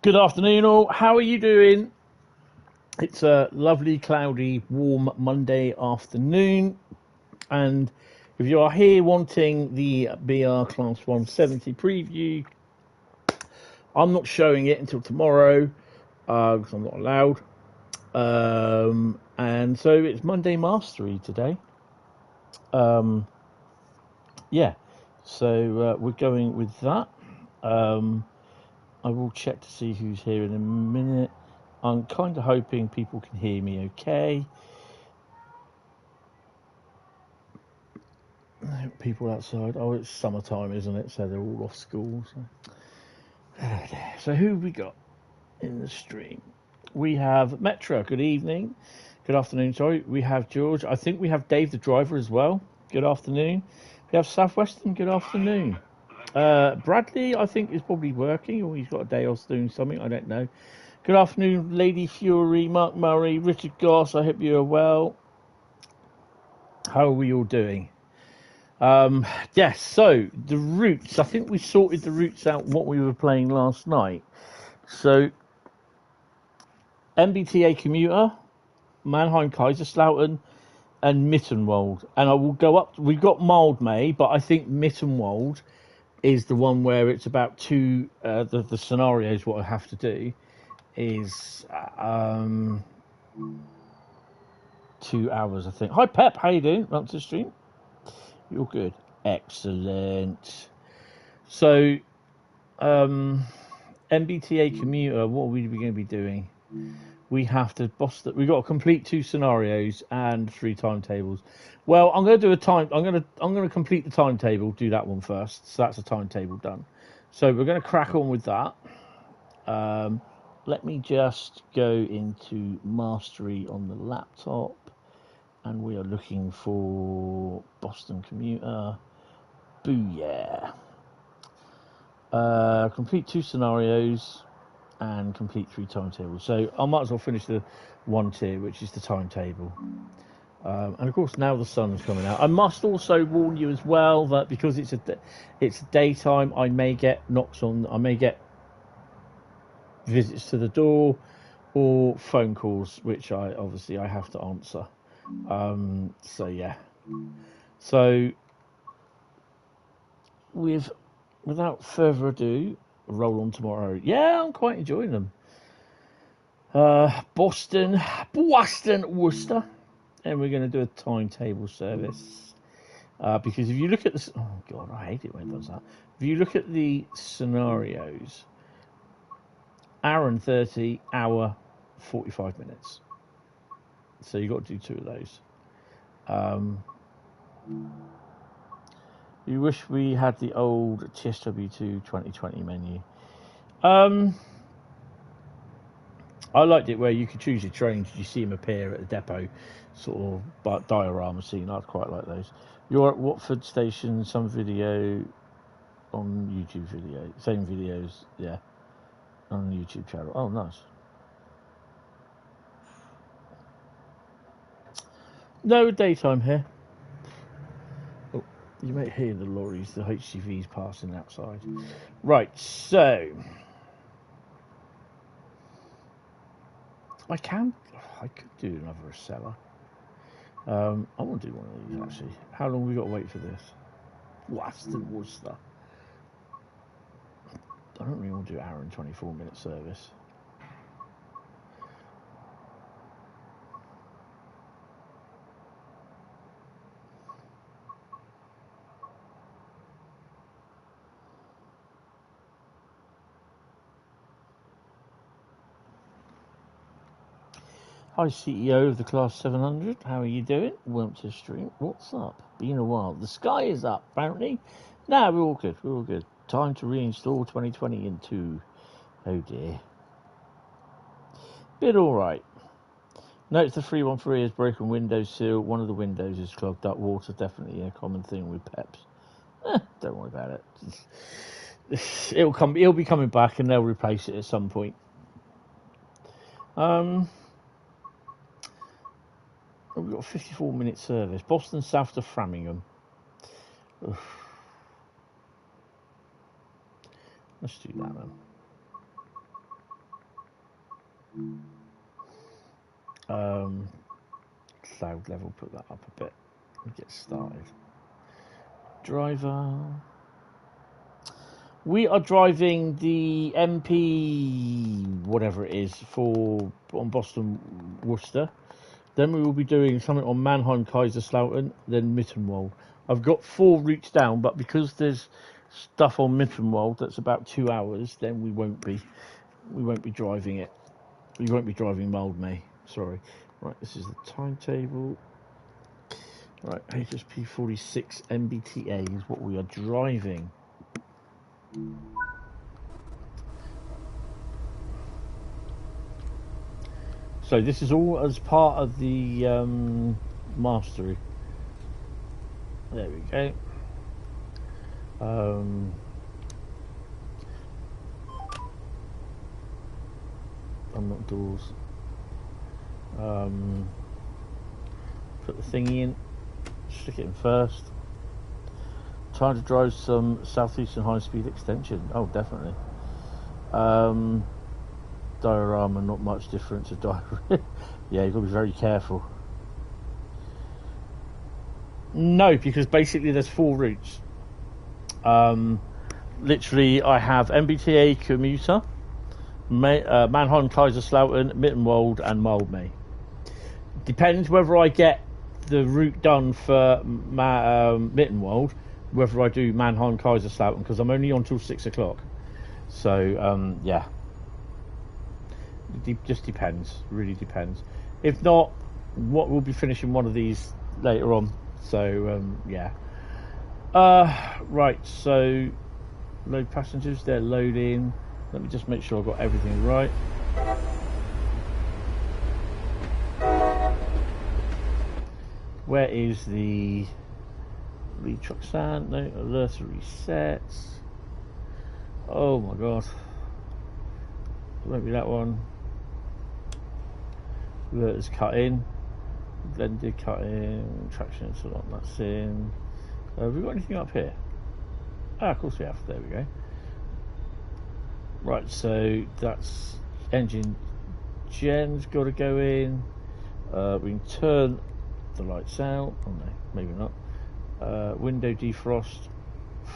Good afternoon, all. How are you doing? It's a lovely, cloudy, warm Monday afternoon. And if you are here wanting the BR Class 170 preview, I'm not showing it until tomorrow because I'm not allowed. And so it's Monday Mastery today. Yeah, so we're going with that. I will check to see who's here in a minute. I'm kind of hoping people can hear me okay. People outside. Oh, it's summertime, isn't it? So they're all off school. So who have we got in the stream? We have Metra. Good evening. Good afternoon, sorry. We have George. I think we have Dave the driver as well. Good afternoon. We have Southwestern. Good afternoon. Bradley, I think, is probably working, or he's got a day off doing something. I don't know. Good afternoon, Lady Fury, Mark Murray, Richard Goss. I hope you are well. How are we all doing? Yes, so the routes. I think we sorted the routes out what we were playing last night. So MBTA Commuter, Mannheim Kaiserslautern, and Mittenwald. And I will go up. We've got Mildmay, but I think Mittenwald is the one where it's about two. The scenarios. What I have to do is 2 hours, I think. Hi Pep, how you doing? Welcome to the stream. You're good. Excellent. So MBTA Commuter, what are we going to be doing? We have to we've got to complete 2 scenarios and 3 timetables. Well, I'm going to do a time. I'm going to complete the timetable. Do that one first. So that's a timetable done. So we're going to crack on with that. Let me just go into mastery on the laptop, and we are looking for Boston Commuter. Booyah! Complete 2 scenarios and complete 3 timetables. So I might as well finish the 1 tier, which is the timetable. And of course, now the sun's coming out. I must also warn you as well that because it's daytime, I may get knocks on. I may get visits to the door or phone calls, which I obviously have to answer. So yeah. So without further ado, roll on tomorrow. Yeah, I'm quite enjoying them. Boston, Worcester, and we're going to do a timetable service. Because if you look at this, oh god, I hate it when it does that. If you look at the scenarios, hour and 30, hour 45 minutes. So you've got to do 2 of those. You wish we had the old TSW2 2020 menu. I liked it where you could choose your trains. You see them appear at the depot, sort of diorama scene. I'd quite like those. You're at Watford Station. Some video on YouTube video. Same videos, yeah, on the YouTube channel. Oh, nice. No daytime here. Oh, you may hear the lorries, the HCVs passing outside. Right, so I could do another seller. I want to do one of these actually. How long have we got to wait for this? Worcester. I don't really want to do an hour and 24-minute service. Hi, CEO of the Class 700. How are you doing? Welcome to the stream. What's up? Been a while. The sky is up, apparently. No, we're all good. We're all good. Time to reinstall 2020 into. Oh dear. Bit all right. Notes the 313 has broken window sill. One of the windows is clogged up. Water, definitely a common thing with PEPs. Don't worry about it. It'll be coming back, and they'll replace it at some point. We've got a 54-minute service. Boston south to Framingham. Oof. Let's do that then. Cloud level, put that up a bit and get started. Driver. We are driving the MP, whatever it is, on Boston Worcester. Then we will be doing something on Mannheim Kaiserslautern, then Mittenwald. I've got 4 routes down, but because there's stuff on Mittenwald that's about 2 hours, then we won't be driving it. We won't be driving Mildmay. Sorry. Right, this is the timetable. Right, HSP 46 MBTA is what we are driving. So this is all as part of the mastery. There we go. Unlock doors. Put the thingy in. Stick it in first. Trying to drive some Southeastern high-speed extension. Oh, definitely. Diorama, not much different to diorama. Yeah, you've got to be very careful. No, because basically there's 4 routes. Literally, I have MBTA Commuter, Mannheim Kaiserslautern, Mittenwald, and Mildmay. Depends whether I get the route done for Mittenwald, whether I do Mannheim Kaiserslautern, because I'm only on till 6 o'clock. So yeah, it just depends, really depends. If not, we'll be finishing one of these later on. So yeah. Right, so load passengers, they're loading. Let me just make sure I've got everything right. Where is the lead truck stand? No, alert resets. Oh my god. It won't be that one. Alert is cut in. Blended cut in. Traction salon, that's in. Have we got anything up here? Ah, of course we have. There we go. Right, so that's engine gen's got to go in. We can turn the lights out. Oh no, maybe not. Window defrost.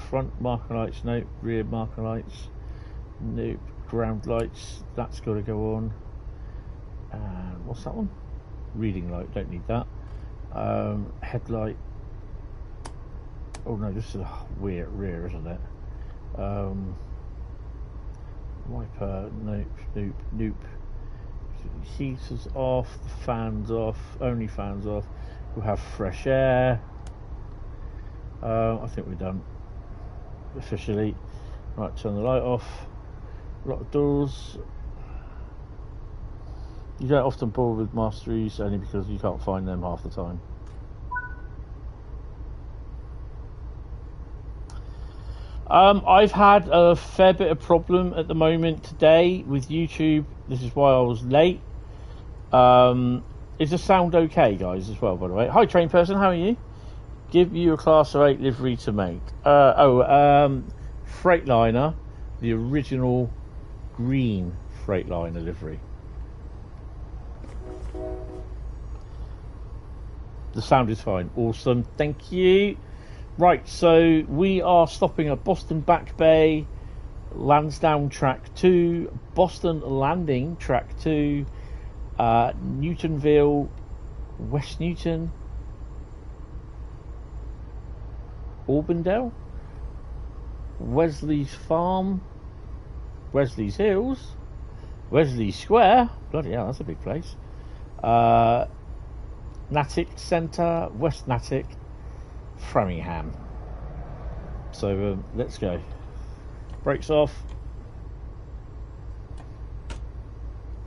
Front marker lights, nope. Rear marker lights, nope. Ground lights, that's got to go on. And what's that one? Reading light, don't need that. Headlight. Oh no, this is a weird rear, isn't it? Wiper, nope. Heaters off, the fans off, only fans off. We'll have fresh air. I think we're done officially. Right, turn the light off. Lock doors. You don't often bore with masteries only because you can't find them half the time. I've had a fair bit of problem at the moment today with YouTube. This is why I was late. Is the sound okay, guys, as well, by the way? Hi, train person, how are you? Give you a Class 8 livery to make. Freightliner, the original green Freightliner livery. The sound is fine. Awesome, thank you. Right, so we are stopping at Boston Back Bay, Lansdowne Track 2, Boston Landing Track 2, Newtonville, West Newton, Auburndale, Wesley's Farm, Wesley's Hills, Wesley Square, bloody hell, that's a big place, Natick Centre, West Natick, Framingham. So let's go. Brakes off.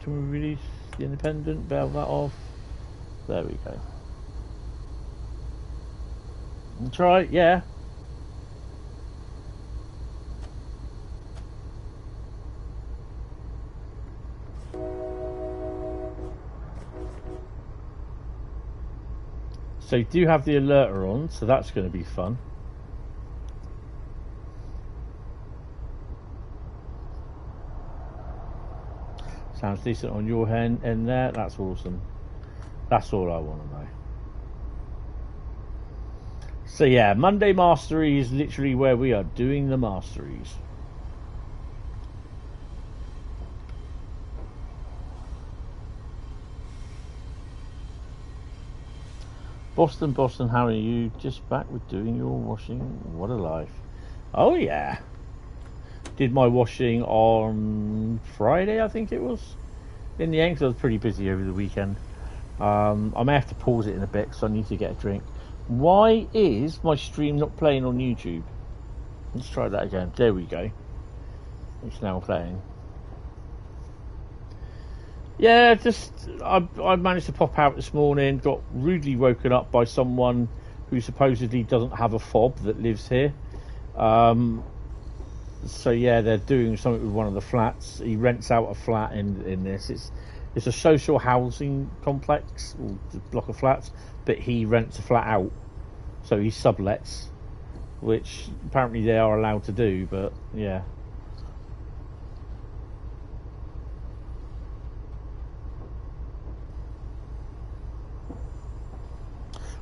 Can we release the independent? Valve that off. There we go. And try, yeah. So you do have the alerter on, so that's going to be fun. Sounds decent on your end there. That's awesome. That's all I want to know. So yeah, Monday Mastery is literally where we are doing the Masteries. Boston, how are you? Just back with doing your washing. What a life. Oh yeah. Did my washing on Friday, I think it was. In the end, 'cause I was pretty busy over the weekend. I may have to pause it in a bit because I need to get a drink. Why is my stream not playing on YouTube? Let's try that again. There we go. It's now playing. Yeah, just I managed to pop out this morning. Got rudely woken up by someone who supposedly doesn't have a fob that lives here. So yeah, they're doing something with one of the flats. He rents out a flat in this. It's a social housing complex or block of flats, but he rents a flat out. So he sublets, which apparently they are allowed to do. But yeah.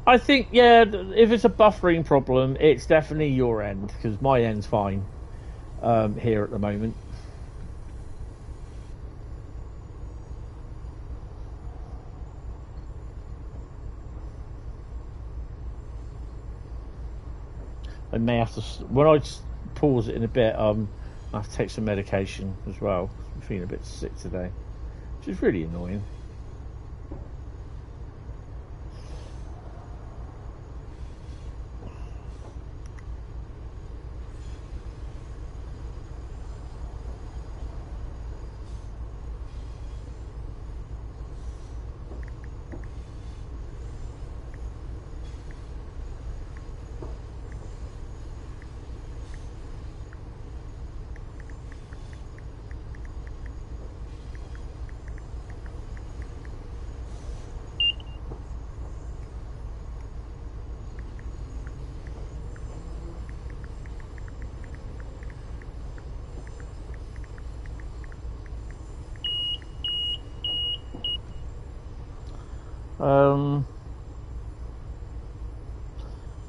I think, yeah, if it's a buffering problem, it's definitely your end, because my end's fine here at the moment. I may have to, when I pause it in a bit, I have to take some medication as well. I'm feeling a bit sick today, which is really annoying.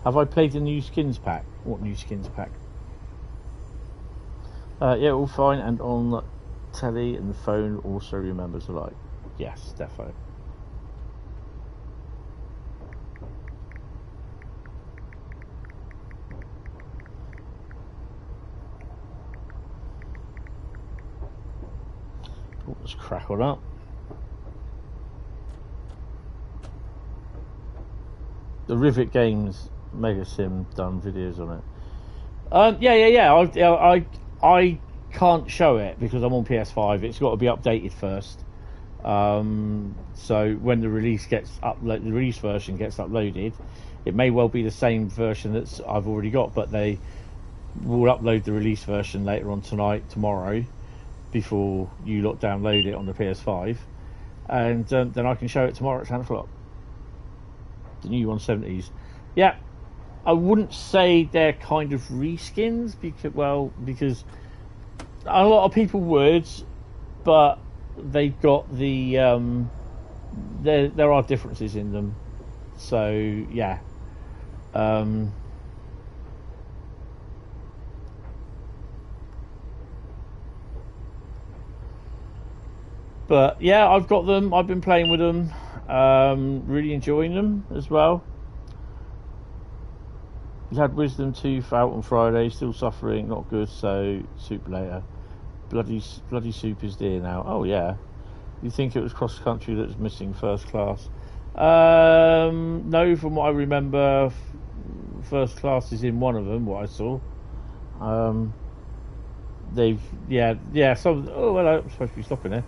Have I played the new skins pack? What new skins pack? Yeah, all fine, and on telly and the phone also remembers alike. Yes, defo. Let's crack on up. The Rivet Games Mega Sim done videos on it. Yeah. I can't show it because I'm on PS5. It's got to be updated first. So when the release version gets uploaded, it may well be the same version that I've already got, but they will upload the release version later on tonight, tomorrow, before you lot download it on the PS5, and then I can show it tomorrow at 10 o'clock. The new 170s. Yeah, I wouldn't say they're kind of reskins because a lot of people would, but they've got the there are differences in them. So yeah. But yeah, I've got them. I've been playing with them. Really enjoying them as well. We had Wisdom Tooth out on Friday, still suffering, not good, so soup later. Bloody soup is dear now. Oh yeah. You think it was cross country that was missing first class? No, from what I remember, first class is in one of them, what I saw. They've some, oh well, I'm supposed to be stopping there.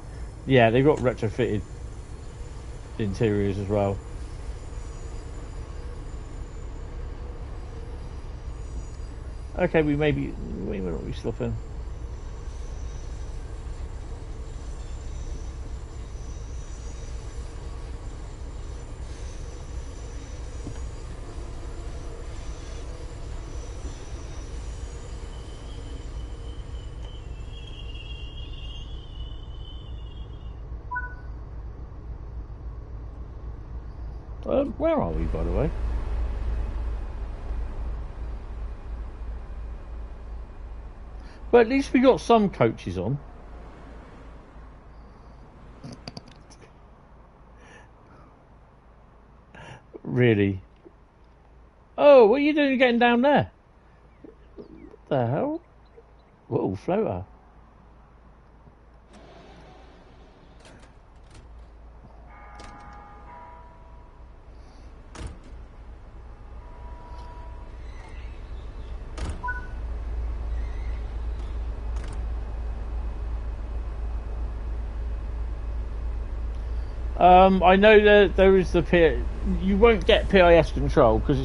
Yeah, they've got retrofitted interiors as well. Okay, we may not be stopping. Where are we, by the way? But at least we got some coaches on. Really? Oh, what are you doing getting down there? What the hell? Whoa, floater. I know that there is you won't get PIS control because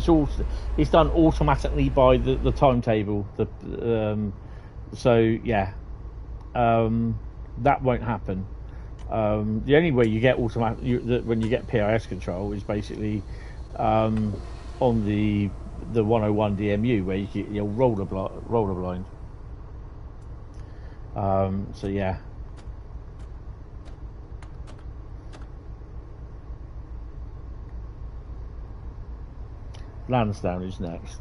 it's done automatically by the timetable. So yeah, that won't happen. The only way you get when you get PIS control is basically on the 101 DMU where you're roller blind. So yeah. Lansdowne is next.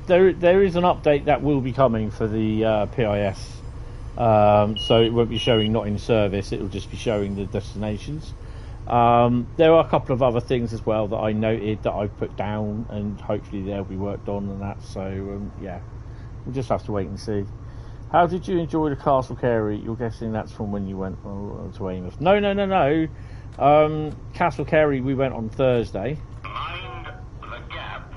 There is an update that will be coming for the PIS, so it won't be showing not in service, it will just be showing the destinations. There are a couple of other things as well that I noted that I've put down, and hopefully they'll be worked on and that, so yeah, we'll just have to wait and see. How did you enjoy the Castle Carey? You're guessing that's from when you went to Weymouth. No. Castle Carey we went on Thursday. Mind the gap.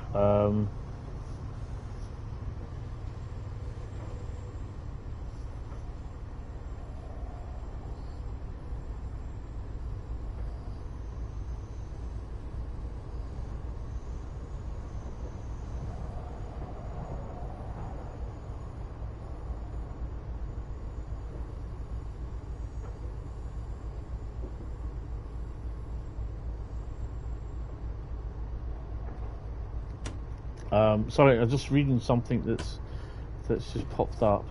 Sorry, I'm just reading something that's just popped up.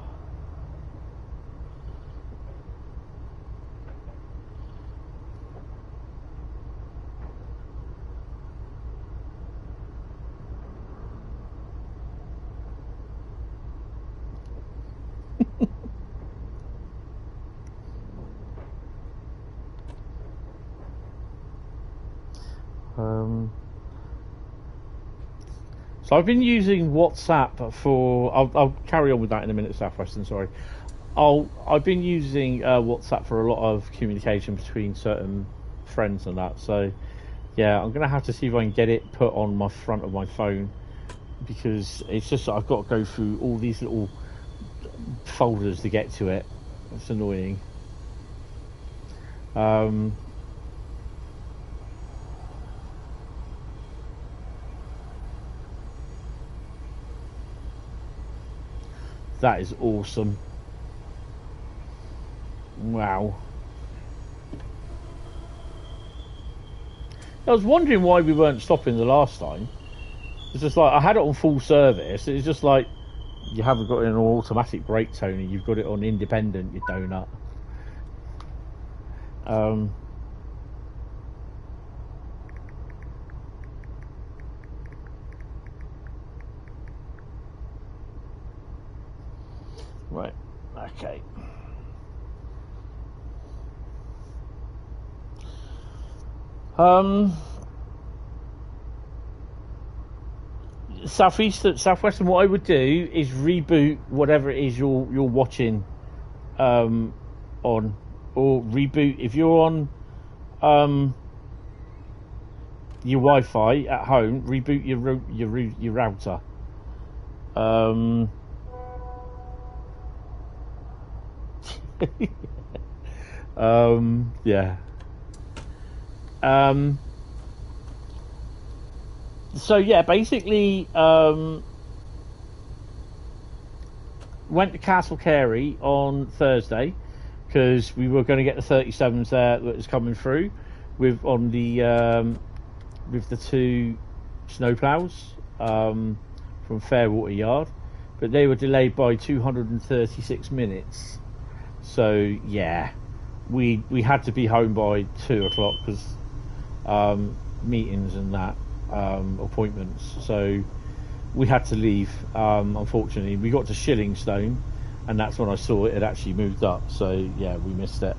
So I've been using WhatsApp for. I'll carry on with that in a minute, Southwestern. Sorry. I've been using WhatsApp for a lot of communication between certain friends and that. So yeah, I'm gonna have to see if I can get it put on my front of my phone, because it's just I've got to go through all these little folders to get to it. It's annoying. That is awesome. Wow. I was wondering why we weren't stopping the last time. It's just like I had it on full service. It's just like you haven't got it in an automatic brake, Tony. You've got it on independent, you donut. Right, okay. Southwestern, what I would do is reboot whatever it is you're watching on or reboot if you're on your Wi-Fi at home. Reboot your router. Yeah. So yeah, basically, went to Castle Carey on Thursday because we were going to get the 37s there that was coming through with the 2 snowplows from Fairwater Yard, but they were delayed by 236 minutes. So yeah, we had to be home by 2 o'clock because meetings and that, appointments. So we had to leave. Unfortunately, we got to Shillingstone, and that's when I saw it had actually moved up. So yeah, we missed it.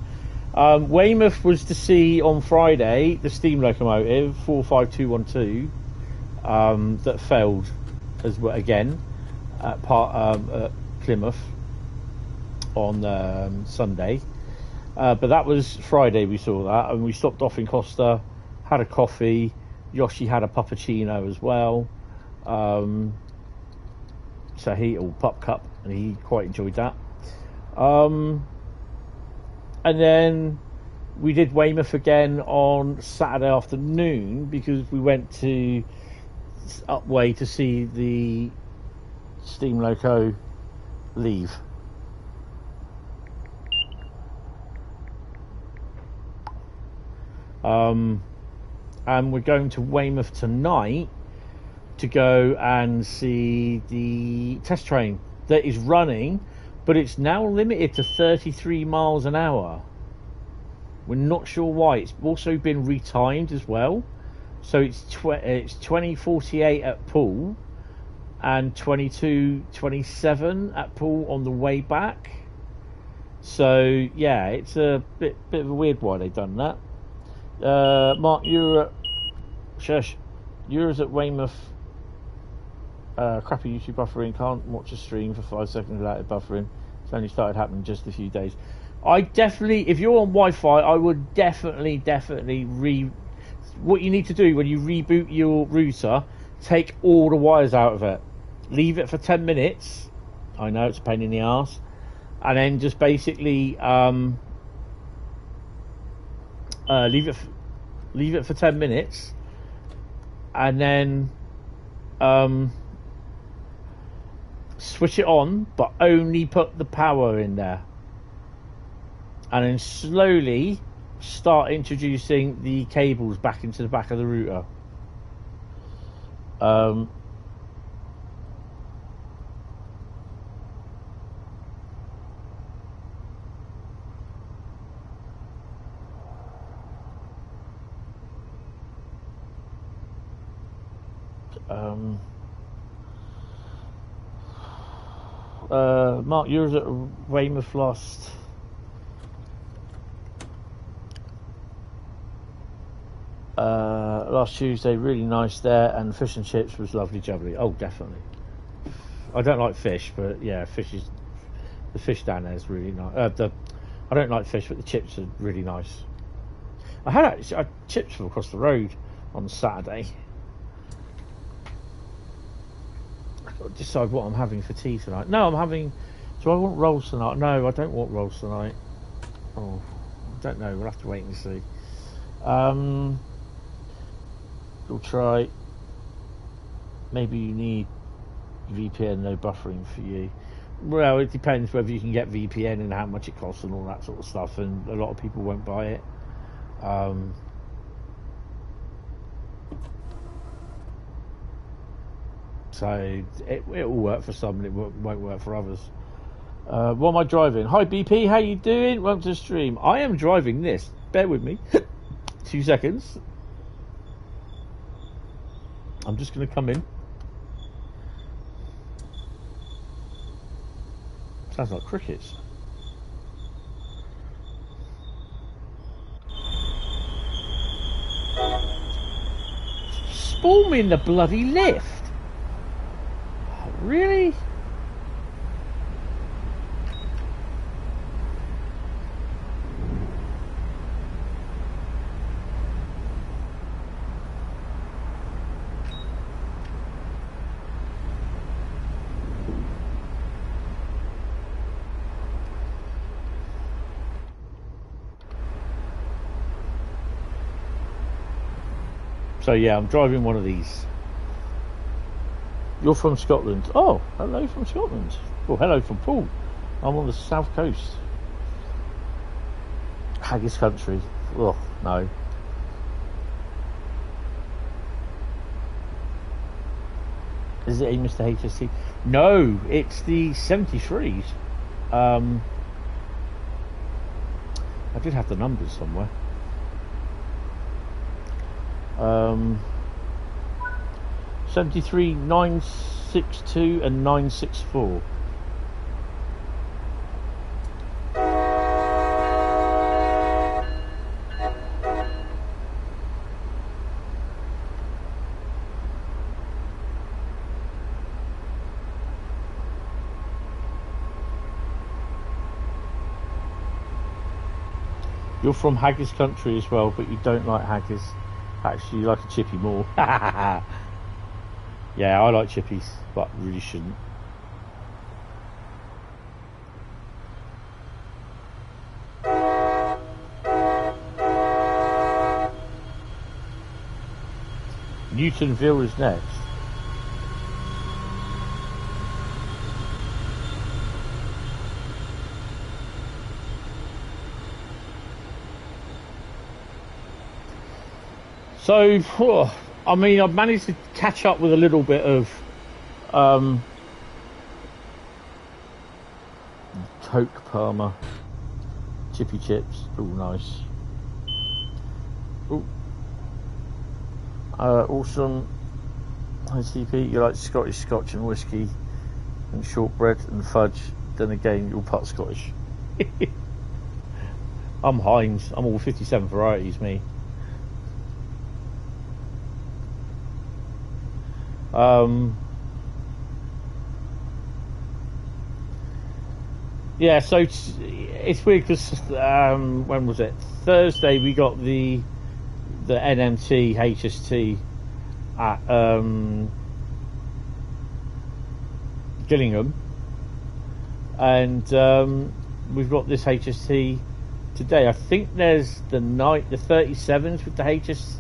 Weymouth was to see on Friday the steam locomotive 45212 that failed as well again at Plymouth on Sunday, but that was Friday we saw that, and we stopped off in Costa, had a coffee. Yoshi had a puppuccino as well, so pup cup, and he quite enjoyed that. And then we did Weymouth again on Saturday afternoon because we went to Upway to see the steam loco leave. And we're going to Weymouth tonight to go and see the test train that is running, but it's now limited to 33 miles an hour. We're not sure why. It's also been retimed as well, so it's 20:48 at Poole and 22:27 at Poole on the way back. So yeah, it's a bit of a weird why they've done that. Mark, you're at Weymouth. Crappy YouTube buffering. Can't watch a stream for 5 seconds without it buffering. It's only started happening just a few days. I definitely, if you're on Wi-Fi, I would definitely what you need to do when you reboot your router, take all the wires out of it, leave it for 10 minutes. I know it's a pain in the arse, and then just basically leave it for 10 minutes, and then switch it on, but only put the power in there, and then slowly start introducing the cables back into the back of the router. Mark, yours at Weymouth last Tuesday, really nice there, and fish and chips was lovely jubbly. Oh, definitely. I don't like fish, but yeah, the fish down there is really nice. I don't like fish, but the chips are really nice. I had chips from across the road on Saturday. I've got to decide what I'm having for tea tonight. No, I'm having... Do I want rolls tonight? No, I don't want rolls tonight. Oh, I don't know. We'll have to wait and see. We'll try. Maybe you need VPN, no buffering for you. Well, it depends whether you can get VPN and how much it costs and all that sort of stuff, and a lot of people won't buy it. So it will work for some and it won't work for others. What am I driving? Hi BP, how you doing? Welcome to the stream. I am driving this. Bear with me. 2 seconds. I'm just going to come in. Sounds like crickets. Spawn me in the bloody lift. Really? So yeah, I'm driving one of these. You're from Scotland. Oh, hello from Scotland. Well, hello from Paul. I'm on the south coast. Haggis country. Oh, no. Is it a Mr. HST? No, it's the 73s. I did have the numbers somewhere. 73, 962 and 964. You're from haggis country as well, but you don't like haggis. Actually, you like a chippy more. Yeah, I like chippies, but really shouldn't. Newtonville is next. So, I mean, I've managed to catch up with a little bit of Coke Parma, chippy chips. Oh, nice. Oh, awesome. Hi, CP. You like Scottish Scotch and whiskey and shortbread and fudge. Then again, you're part Scottish. I'm Heinz. I'm all 57 varieties, me. Yeah, so it's weird because when was it? Thursday we got the NMT HST at Gillingham, and we've got this HST today. I think there's the 37s with the HS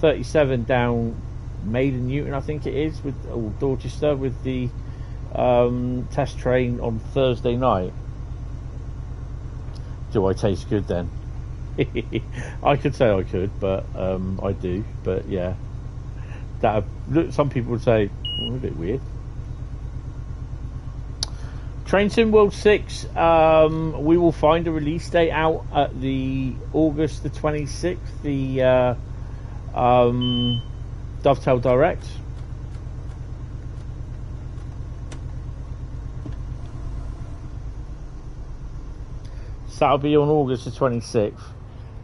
37 down Maiden Newton, I think it is, with Dorchester, with the test train on Thursday night. Do I taste good then? I could say I could, but I do. But yeah, that some people would say a bit weird. Train Sim World 6, we will find a release date out at the August the 26th, the Dovetail Direct. So that'll be on August the 26th.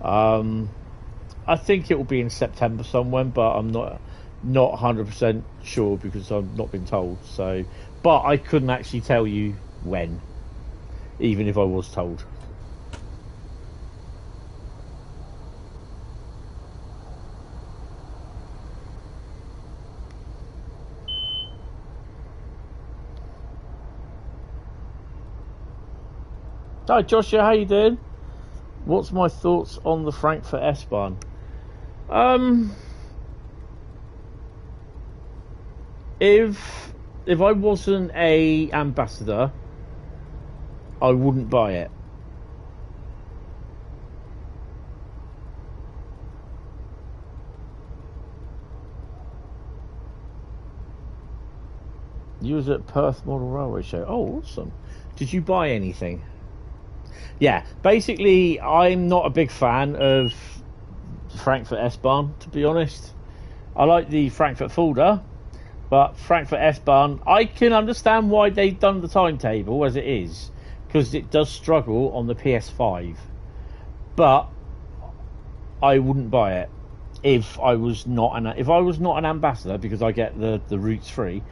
I think it will be in September somewhere, but I'm not 100% sure because I've not been told. So, but I couldn't actually tell you when, even if I was told. Hi Joshua, how you doing? What's my thoughts on the Frankfurt S-Bahn? If I wasn't a ambassador, I wouldn't buy it. You was at Perth Model Railway Show. Oh, awesome. Did you buy anything? Yeah, basically, I'm not a big fan of Frankfurt S-Bahn, to be honest. I like the Frankfurt Fulda, but Frankfurt S-Bahn, I can understand why they've done the timetable as it is, because it does struggle on the PS5. But I wouldn't buy it if I was not an ambassador, because I get the routes free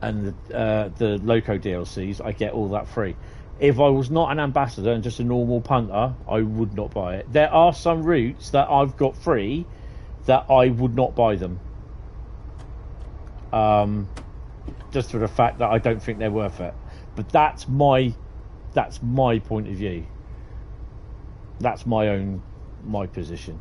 and the Loco DLCs, I get all that free. If I was not an ambassador and just a normal punter, I would not buy it. There are some routes that I've got free that I would not buy them. Just for the fact that I don't think they're worth it. But that's my point of view. That's my position.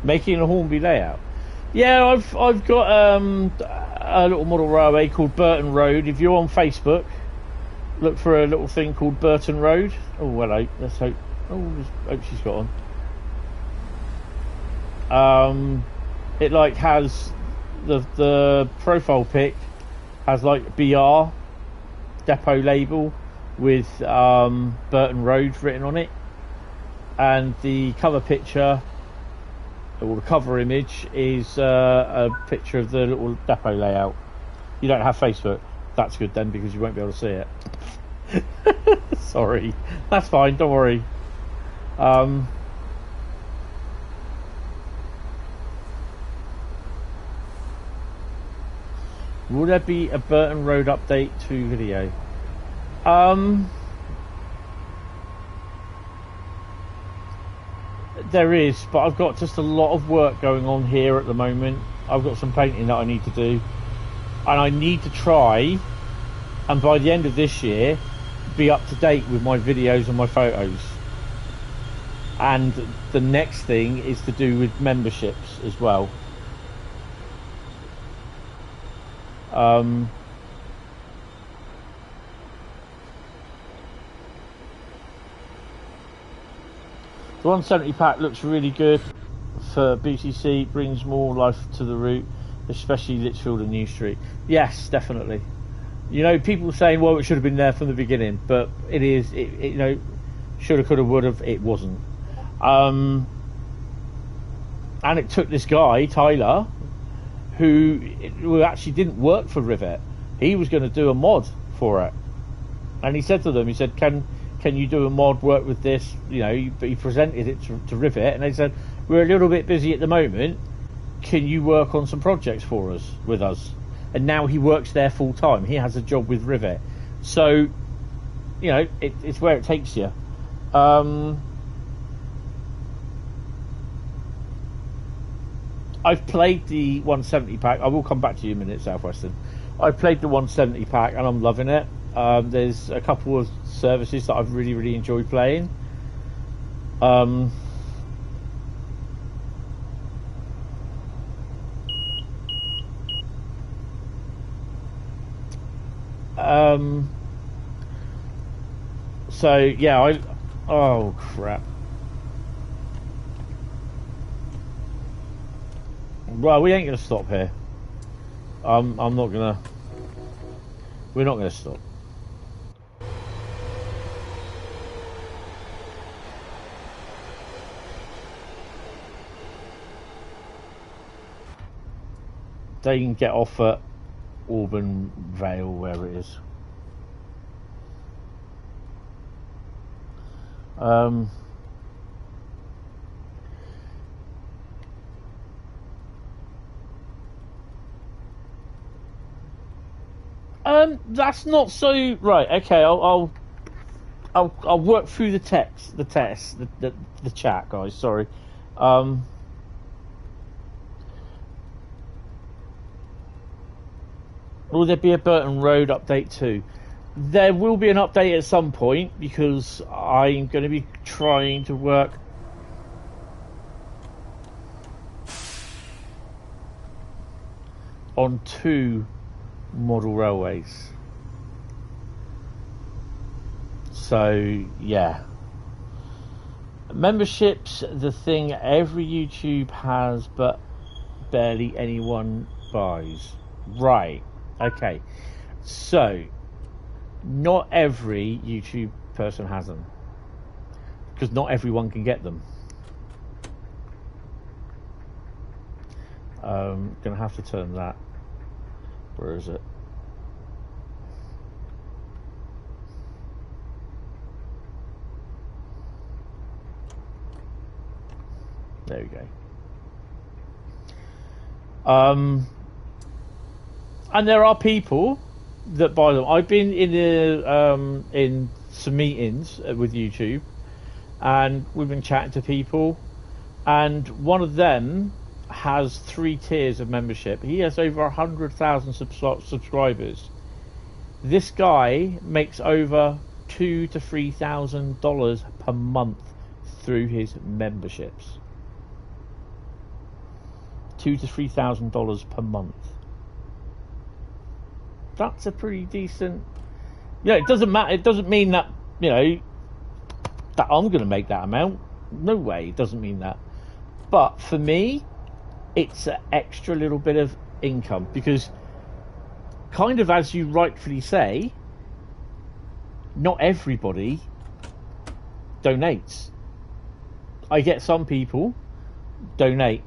Making a Hornby layout. Yeah, I've got a little model railway called Burton Road. If you're on Facebook, look for a little thing called Burton Road. Oh, hello. Let's hope. Oh, hope she's got on. It like has the profile pic has like BR depot label with Burton Road written on it, and the cover picture or the cover image is a picture of the little depot layout. You don't have Facebook. That's good then, because you won't be able to see it. Sorry, that's fine. Don't worry. Will there be a Burton Road update to video? There is, but I've got just a lot of work going on here at the moment. I've got some painting that I need to do, and I need to try, and by the end of this year, be up to date with my videos and my photos. And the next thing is to do with memberships as well. The 170 pack looks really good for BTC, brings more life to the route, especially Lichfield and New Street. Yes, definitely. You know, people saying, well, it should have been there from the beginning, but it is, you know, shoulda, coulda, woulda, it wasn't. And it took this guy, Tyler, who actually didn't work for Rivet. He was going to do a mod for it. And he said to them, he said, can you do a mod, work with this? You know, but he presented it to Rivet, and they said, we're a little bit busy at the moment. Can you work on some projects for us, with us? And now he works there full time. He has a job with Rivet. So, you know, it's where it takes you. I've played the 170 pack. I will come back to you in a minute, Southwestern. I've played the 170 pack and I'm loving it. There's a couple of services that I've really, really enjoyed playing. So yeah, oh crap. Well, we ain't gonna stop here. I'm not gonna. We're not gonna stop. They can get off at Auburn Vale, wherever it is. That's not so right. Okay, I'll work through the text, the chat, guys. Sorry. Will there be a Burton Road update too? There will be an update at some point, because I'm going to be trying to work on 2 model railways. So yeah, memberships, the thing every YouTube has but barely anyone buys. Right, okay, so not every YouTube person has them, because not everyone can get them. Gonna have to turn that. Where is it? There we go. And there are people that buy them. I've been in some meetings with YouTube, and we've been chatting to people, and one of them has 3 tiers of membership. He has over 100,000 subscribers. This guy makes over $2,000 to $3,000 per month through his memberships. $2,000 to $3,000 per month. That's a pretty decent. Yeah, it doesn't matter. It doesn't mean that, you know, that I'm going to make that amount. No way. It doesn't mean that. But for me, it's an extra little bit of income because, kind of as you rightfully say, not everybody donates. I get some people donate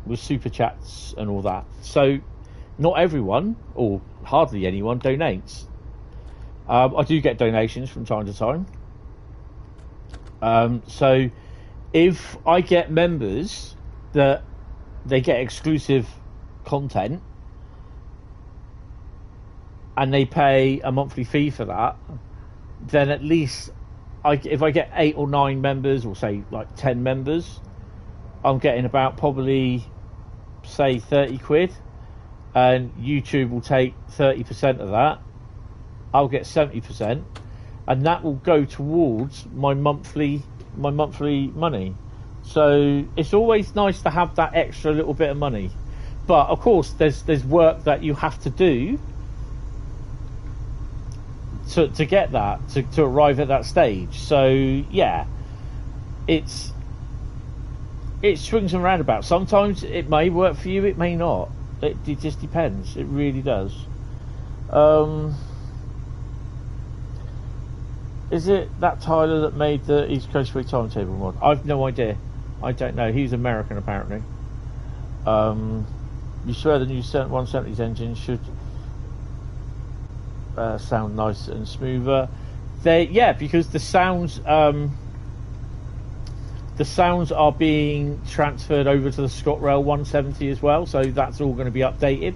with super chats and all that. So not everyone, or hardly anyone, donates. I do get donations from time to time. So if I get members that they get exclusive content and they pay a monthly fee for that, then at least if I get 8 or 9 members, or say like 10 members, I'm getting about probably say 30 quid, and YouTube will take 30% of that. I'll get 70%, and that will go towards my monthly money. So it's always nice to have that extra little bit of money, but of course there's work that you have to do to get that, to arrive at that stage. So yeah, it swings and roundabouts. Sometimes it may work for you, it may not. It just depends. It really does. Is it that Tyler that made the East Coast Way timetable mod? I've no idea. I don't know. He's American apparently. You swear the new 170s engine should sound nice and smoother. Yeah, because the sounds are being transferred over to the ScotRail 170 as well, so that's all going to be updated.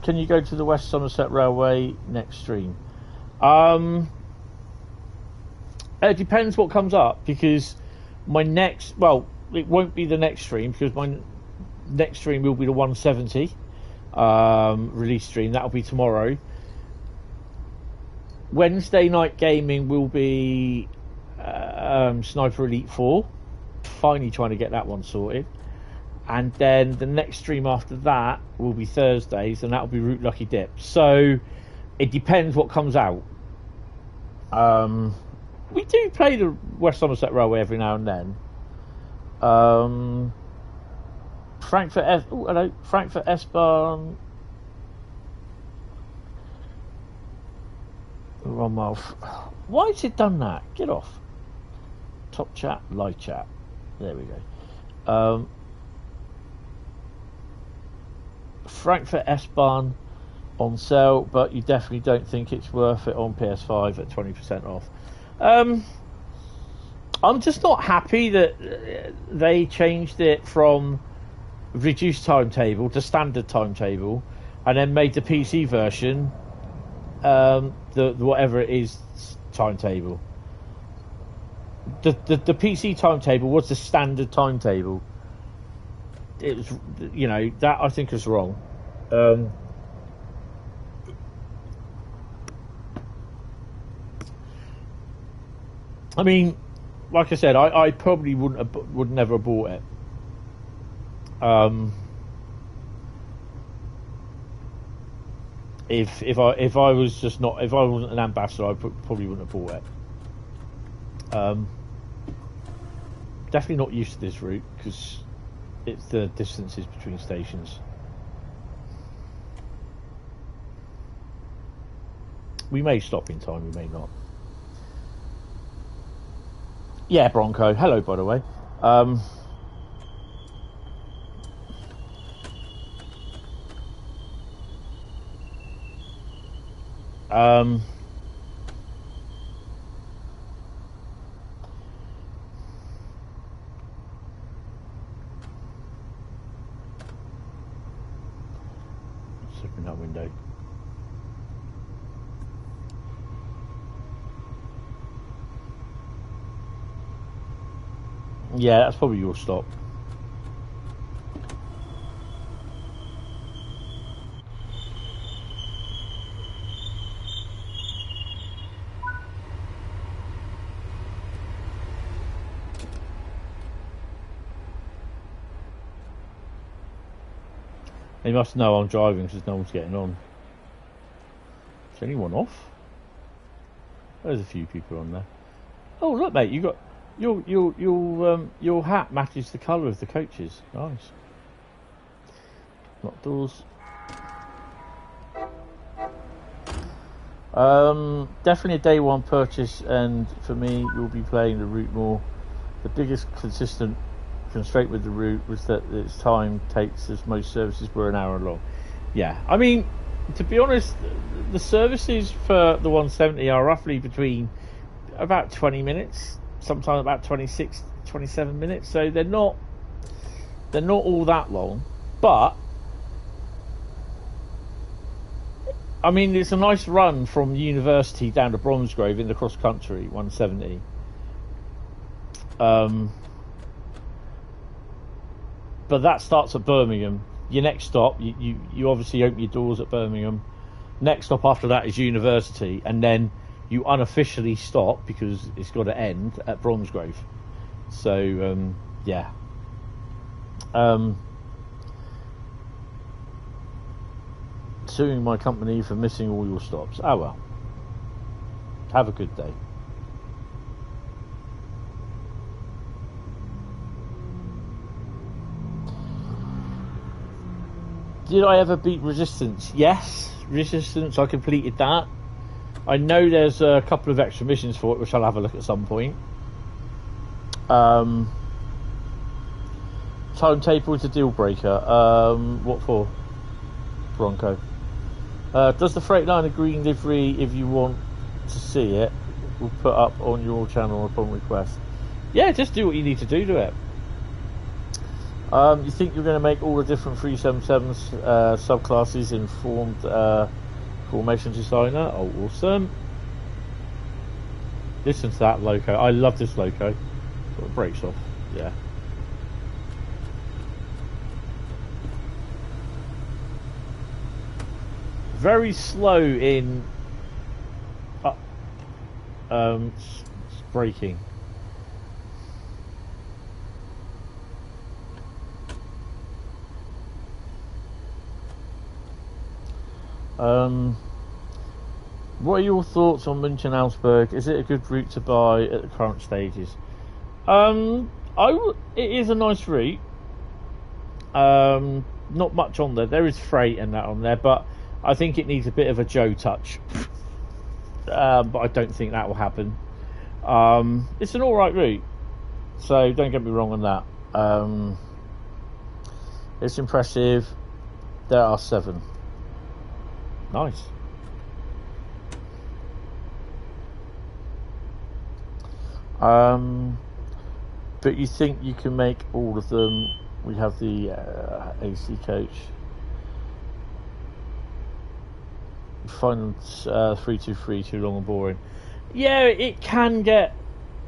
Can you go to the West Somerset Railway next stream? It depends what comes up, because my next, well, it won't be the next stream, because my next stream will be the 170 release stream. That'll be tomorrow. Wednesday night gaming will be Sniper Elite 4. Finally trying to get that one sorted. And then the next stream after that will be Thursdays, and that'll be Route Lucky Dip. So it depends what comes out. We do play the West Somerset Railway every now and then. Frankfurt S-Bahn. Wrong mouth. Why has it done that? Get off. Top chat, live chat. There we go. Frankfurt S-Bahn on sale, but you definitely don't think it's worth it on PS5 at 20% off. I'm just not happy that they changed it from reduced timetable to standard timetable, and then made the PC version the whatever it is timetable. The PC timetable was the standard timetable. It was, you know, that I think is wrong. I mean, like I said, I probably would never have bought it. If I was just not, if I wasn't an ambassador, I probably wouldn't have bought it. Definitely not used to this route, because it's the distances between stations. We may stop in time, we may not. Yeah, Bronco. Hello, by the way. Let's open that window. Yeah, that's probably your stop. They must know I'm driving because no one's getting on. Is anyone off? There's a few people on there. Oh look, mate, you got your hat matches the colour of the coaches. Nice. Lock doors. Definitely a day one purchase, and for me, you'll be playing the route more. The biggest consistent constraint with the route was that its time takes, as most services were, an hour long. Yeah, I mean, to be honest, the services for the 170 are roughly between about 20 minutes, sometimes about 26, 27 minutes. So they're not all that long, but I mean, it's a nice run from University down to Bromsgrove in the cross country 170. But that starts at Birmingham. Your next stop, you obviously open your doors at Birmingham. Next stop after that is University, and then you unofficially stop because it's got to end at Bromsgrove. So yeah. Suing my company for missing all your stops. Oh well. Have a good day. Did I ever beat Resistance? Yes, Resistance, I completed that. I know there's a couple of extra missions for it, which I'll have a look at some point. Timetable is a deal breaker. What for? Bronco. Does the Freightliner green livery, if you want to see it, we'll put up on your channel upon request. Yeah, just do what you need to do to it. You think you're going to make all the different 377s subclasses informed formation designer? Oh, awesome. Listen to that loco. I love this loco. Sort of breaks off. Yeah. Very slow in braking. What are your thoughts on München-Augsburg? Is it a good route to buy at the current stages? It is a nice route. Not much on there. There is freight and that on there, but I think it needs a bit of a Joe touch. But I don't think that will happen. It's an alright route, so don't get me wrong on that. It's impressive. There are 7. Nice. But you think you can make all of them? We have the AC coach. Find 323 too long and boring. Yeah, it can get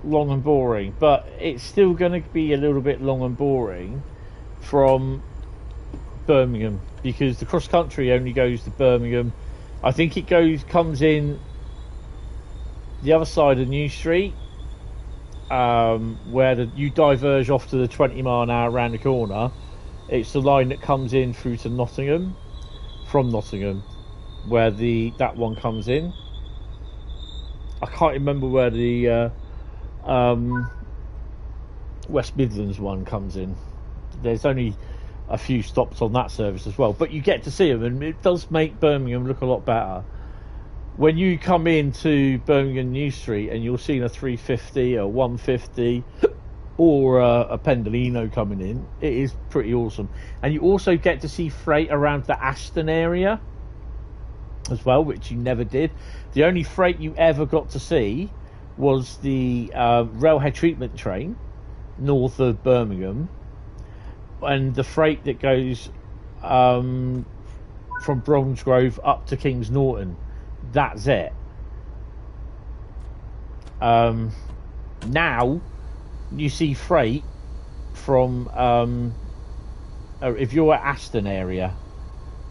long and boring, but it's still going to be a little bit long and boring from Birmingham, because the cross country only goes to Birmingham. I think it comes in the other side of New Street, where you diverge off to the 20 mile an hour around the corner. It's the line that comes in through to Nottingham, from Nottingham, where that one comes in. I can't remember where the West Midlands one comes in. There's only a few stops on that service as well, but you get to see them, and it does make Birmingham look a lot better. When you come into Birmingham New Street and you're seeing a 350, a 150, or a Pendolino coming in, it is pretty awesome. And you also get to see freight around the Aston area as well, which you never did. The only freight you ever got to see was the railhead treatment train north of Birmingham, and the freight that goes from Bromsgrove up to Kings Norton. That's it. Now you see freight from if you're at Aston area,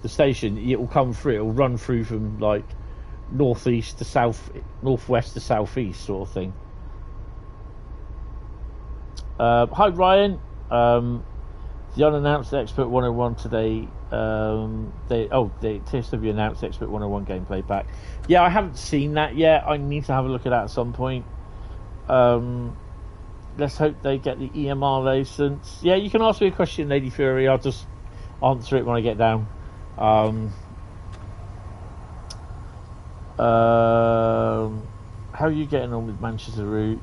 the station, it will come through, it will run through from like northeast to south, northwest to southeast sort of thing. Hi Ryan. The unannounced Expert 101 today. The TSW announced Expert 101 gameplay pack. Yeah, I haven't seen that yet. I need to have a look at that at some point. Let's hope they get the EMR license. Yeah, you can ask me a question, Lady Fury. I'll just answer it when I get down. How are you getting on with Manchester route,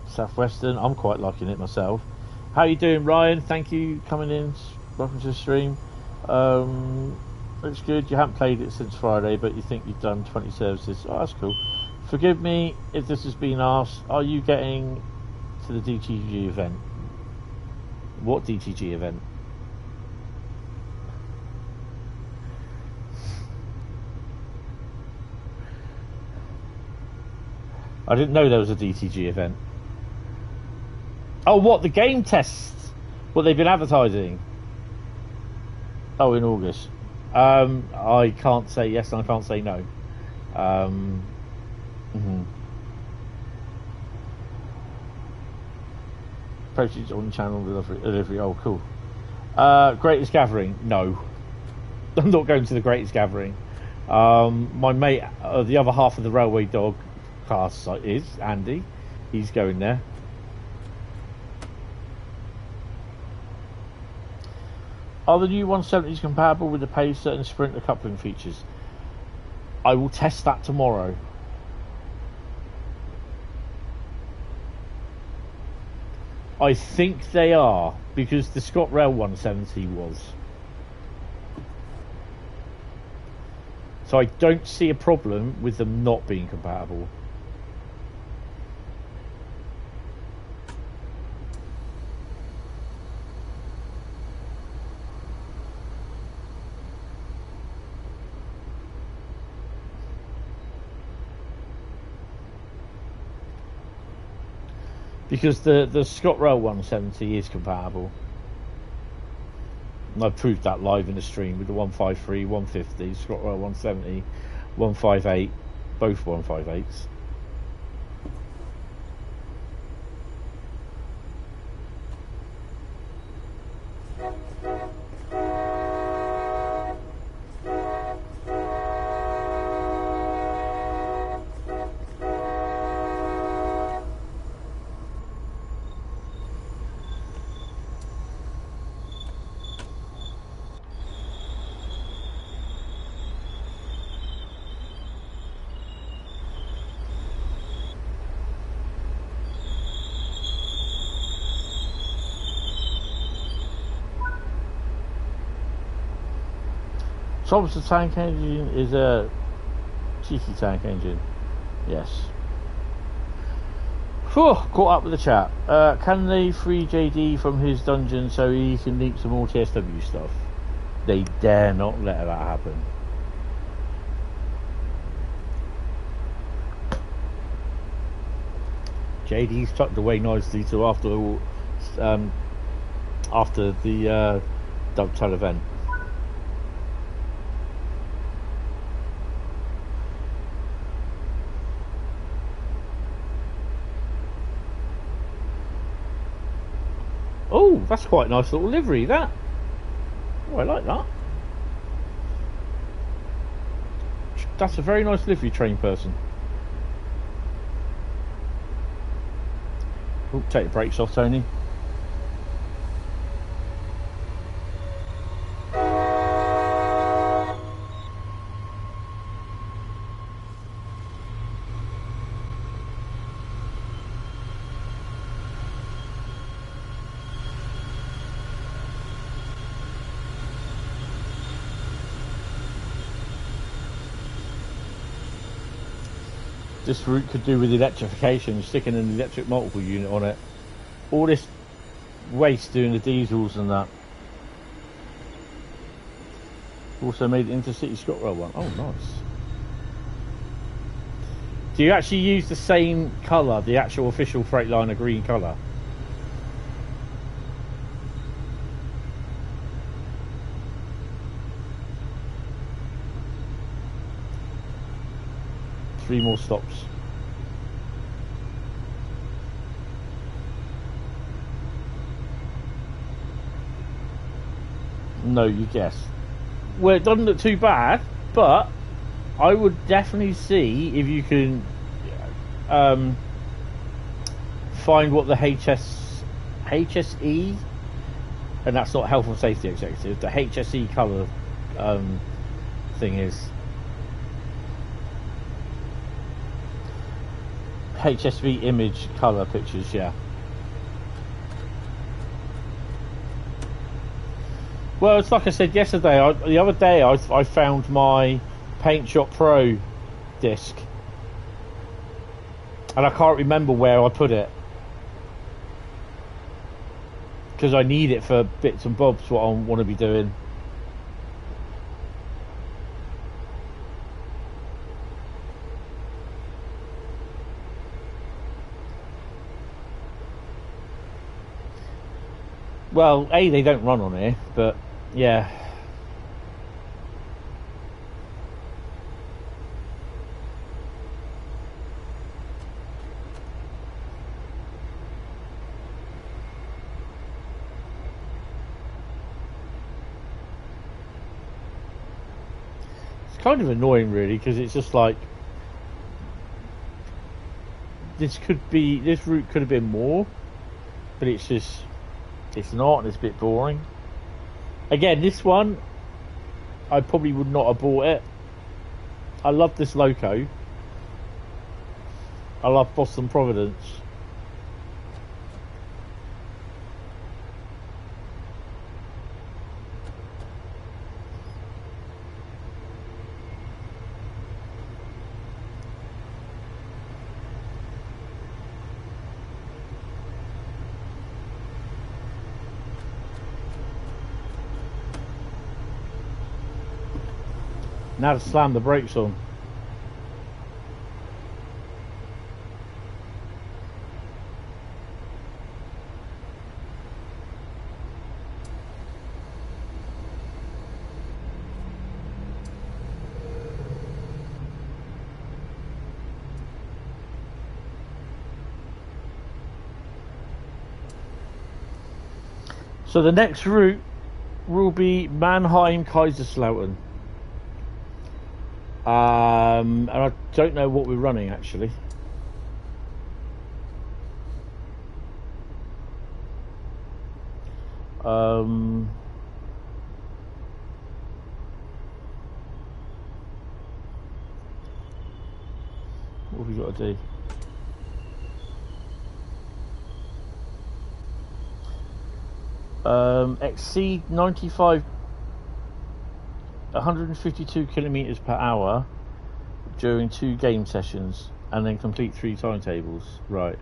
Southwestern? I'm quite liking it myself. How are you doing, Ryan? Thank you coming in. Welcome to the stream. Looks good. You haven't played it since Friday, but you think you've done 20 services. Oh, that's cool. Forgive me if this has been asked. Are you getting to the DTG event? What DTG event? I didn't know there was a DTG event. Oh, what? The game tests? What they've been advertising? Oh, in August. I can't say yes and I can't say no. Postage on channel delivery. Oh, cool. Greatest Gathering? No. I'm not going to the Greatest Gathering. My mate, the other half of the Railway Dog class is Andy. He's going there. Are the new 170s compatible with the Pacer and Sprinter coupling features? I will test that tomorrow. I think they are, because the ScotRail 170 was. So I don't see a problem with them not being compatible. Because the ScotRail 170 is compatible. And I proved that live in the stream with the 153, 150, ScotRail 170, 158, both 158s. Thompson tank engine is a cheeky tank engine. Yes. Whew, caught up with the chat. Can they free JD from his dungeon so he can leak some more TSW stuff? They dare not let that happen. JD's tucked away nicely to after the Dovetail event. Oh, that's quite a nice little livery, that. Oh, I like that. That's a very nice livery, train person. Oh, take the brakes off, Tony. This route could do with electrification, sticking an electric multiple unit on it. All this waste doing the diesels and that. Also made it intercity ScotRail one. Oh, nice. Do you actually use the same colour, the actual official Freightliner green colour? Three more stops. No, you guess. Well, it doesn't look too bad, but I would definitely see if you can find what the HSE, and that's not Health and Safety Executive, the HSE colour thing is. HSV image colour pictures, yeah. Well, it's like I said yesterday. The other day, I found my Paint Shop Pro disc, and I can't remember where I put it because I need it for bits and bobs what I want to be doing. Well, they don't run on here, but yeah. It's kind of annoying, really, because it's just like this route could have been more, but it's just. It's not, and it's a bit boring. Again, this one, I probably would not have bought it. I love this loco. I love Boston Providence. Now to slam the brakes on. So the next route will be Mannheim Kaiserslautern. And I don't know what we're running actually. What have we got to do? Exceed 152 kilometers per hour during 2 game sessions, and then complete 3 timetables. Right.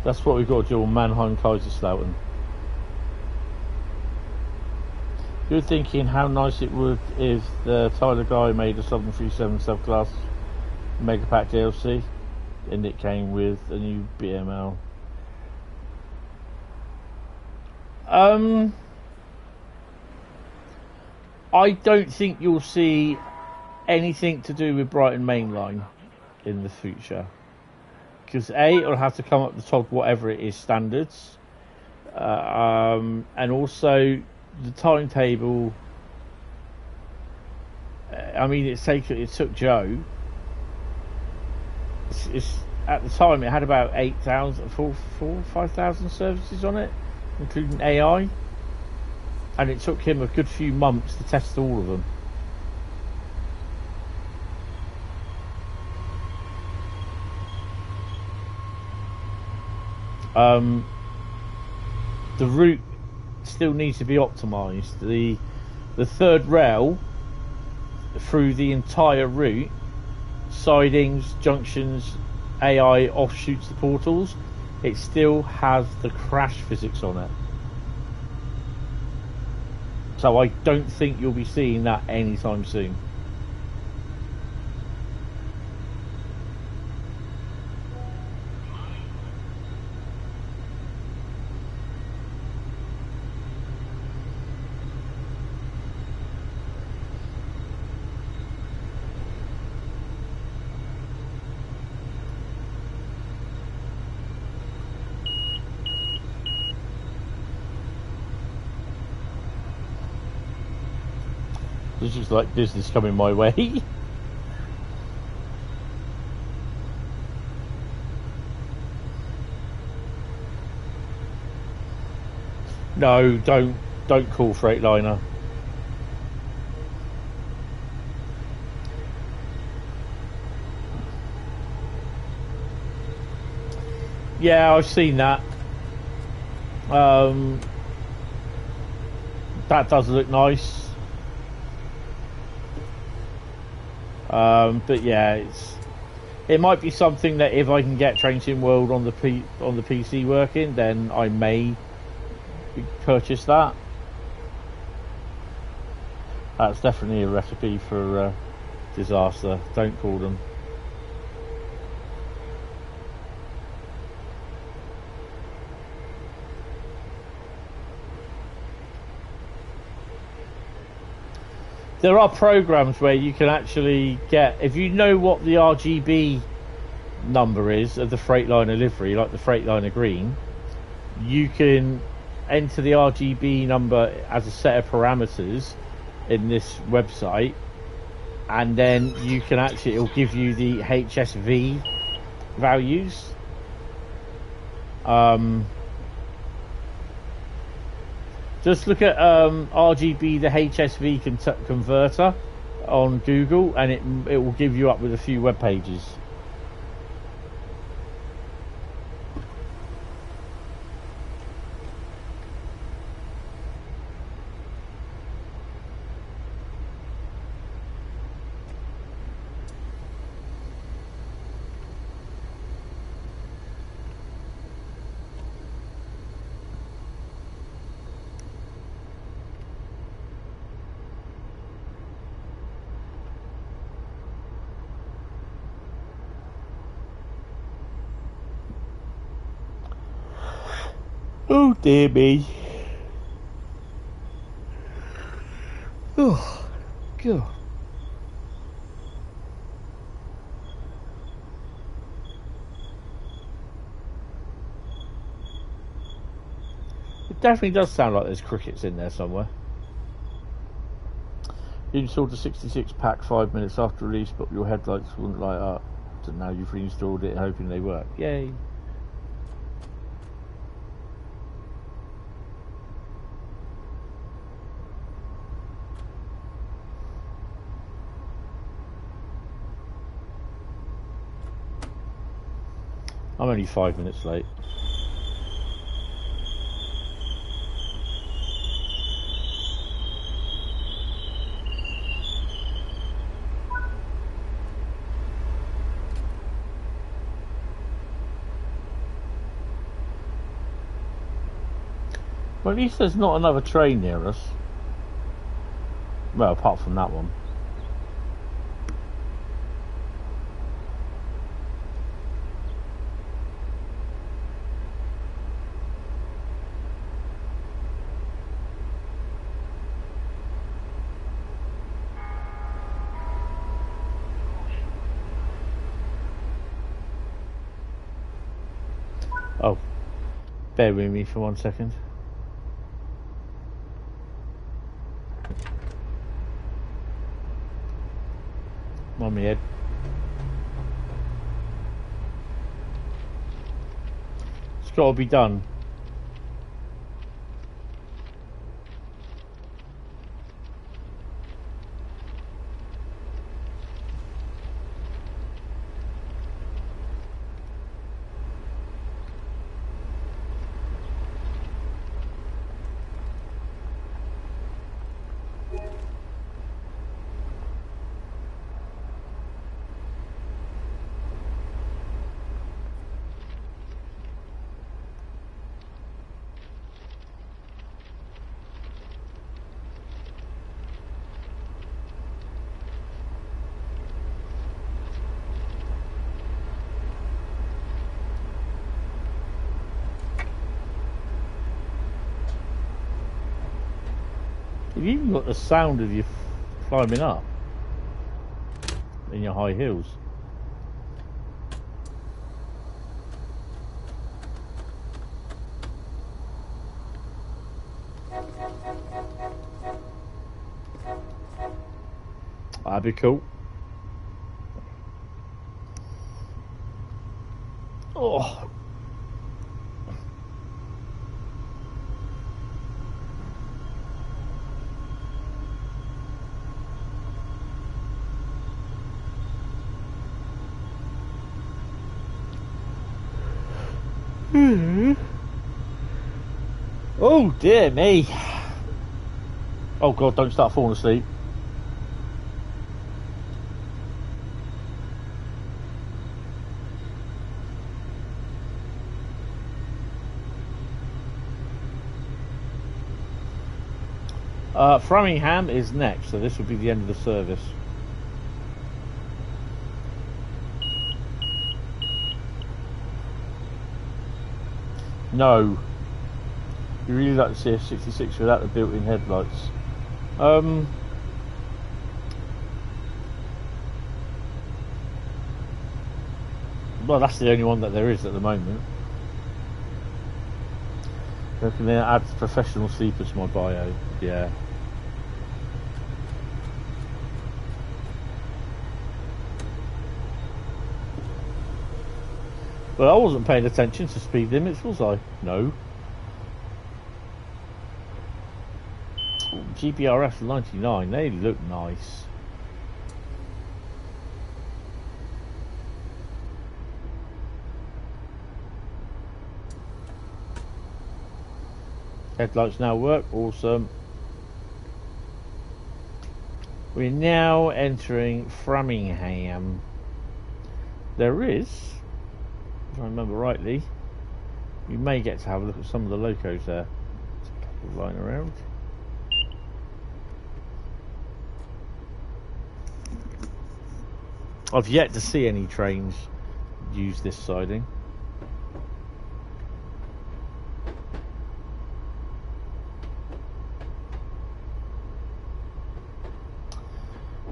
That's what we've got to do on Mannheim Kaiserslautern. You're thinking how nice it would if the Tyler guy made a 737 subclass Megapack DLC and it came with a new BML. I don't think you'll see anything to do with Brighton Mainline in the future, because it'll have to come up the top whatever it is standards, and also the timetable. I mean, it took Joe. It's at the time it had about 5,000 services on it, including AI, and it took him a good few months to test all of them. The route still needs to be optimised. The third rail through the entire route, sidings, junctions, AI offshoots, the portals, it still has the crash physics on it. So I don't think you'll be seeing that anytime soon. This is like business coming my way. No, don't call Freightliner. Yeah, I've seen that. That does look nice. But yeah, it might be something that if I can get Train Sim World on the PC working, then I may purchase that. That's definitely a recipe for disaster. Don't call them. There are programs where you can actually get, if you know what the RGB number is of the Freightliner livery, like the Freightliner green, you can enter the RGB number as a set of parameters in this website, and then you can actually, it'll give you the HSV values. Just look at RGB, the HSV converter on Google, and it will give you up with a few web pages. Oh dear me. Oh, God. It definitely does sound like there's crickets in there somewhere. You installed a 66 pack 5 minutes after release, but your headlights wouldn't light up. So now you've reinstalled it hoping they work. Yay. I'm only 5 minutes late. Well, at least there's not another train near us. Well, apart from that one. Oh, bear with me for 1 second. On my head. It's got to be done. You've even got the sound of you climbing up in your high heels. That'd be cool. Oh. Oh dear me. Oh god, don't start falling asleep. Framingham is next, so this will be the end of the service. No. You really like to see a 66 without the built-in headlights. Well, that's the only one that there is at the moment. I can then add professional sleeper to my bio. Yeah. Well, I wasn't paying attention to speed limits, was I? No. GPRF 99, they look nice. Headlights now work, awesome. We're now entering Framingham. There is, if I remember rightly, you may get to have a look at some of the locos there. There's a couple lying around. I've yet to see any trains use this siding.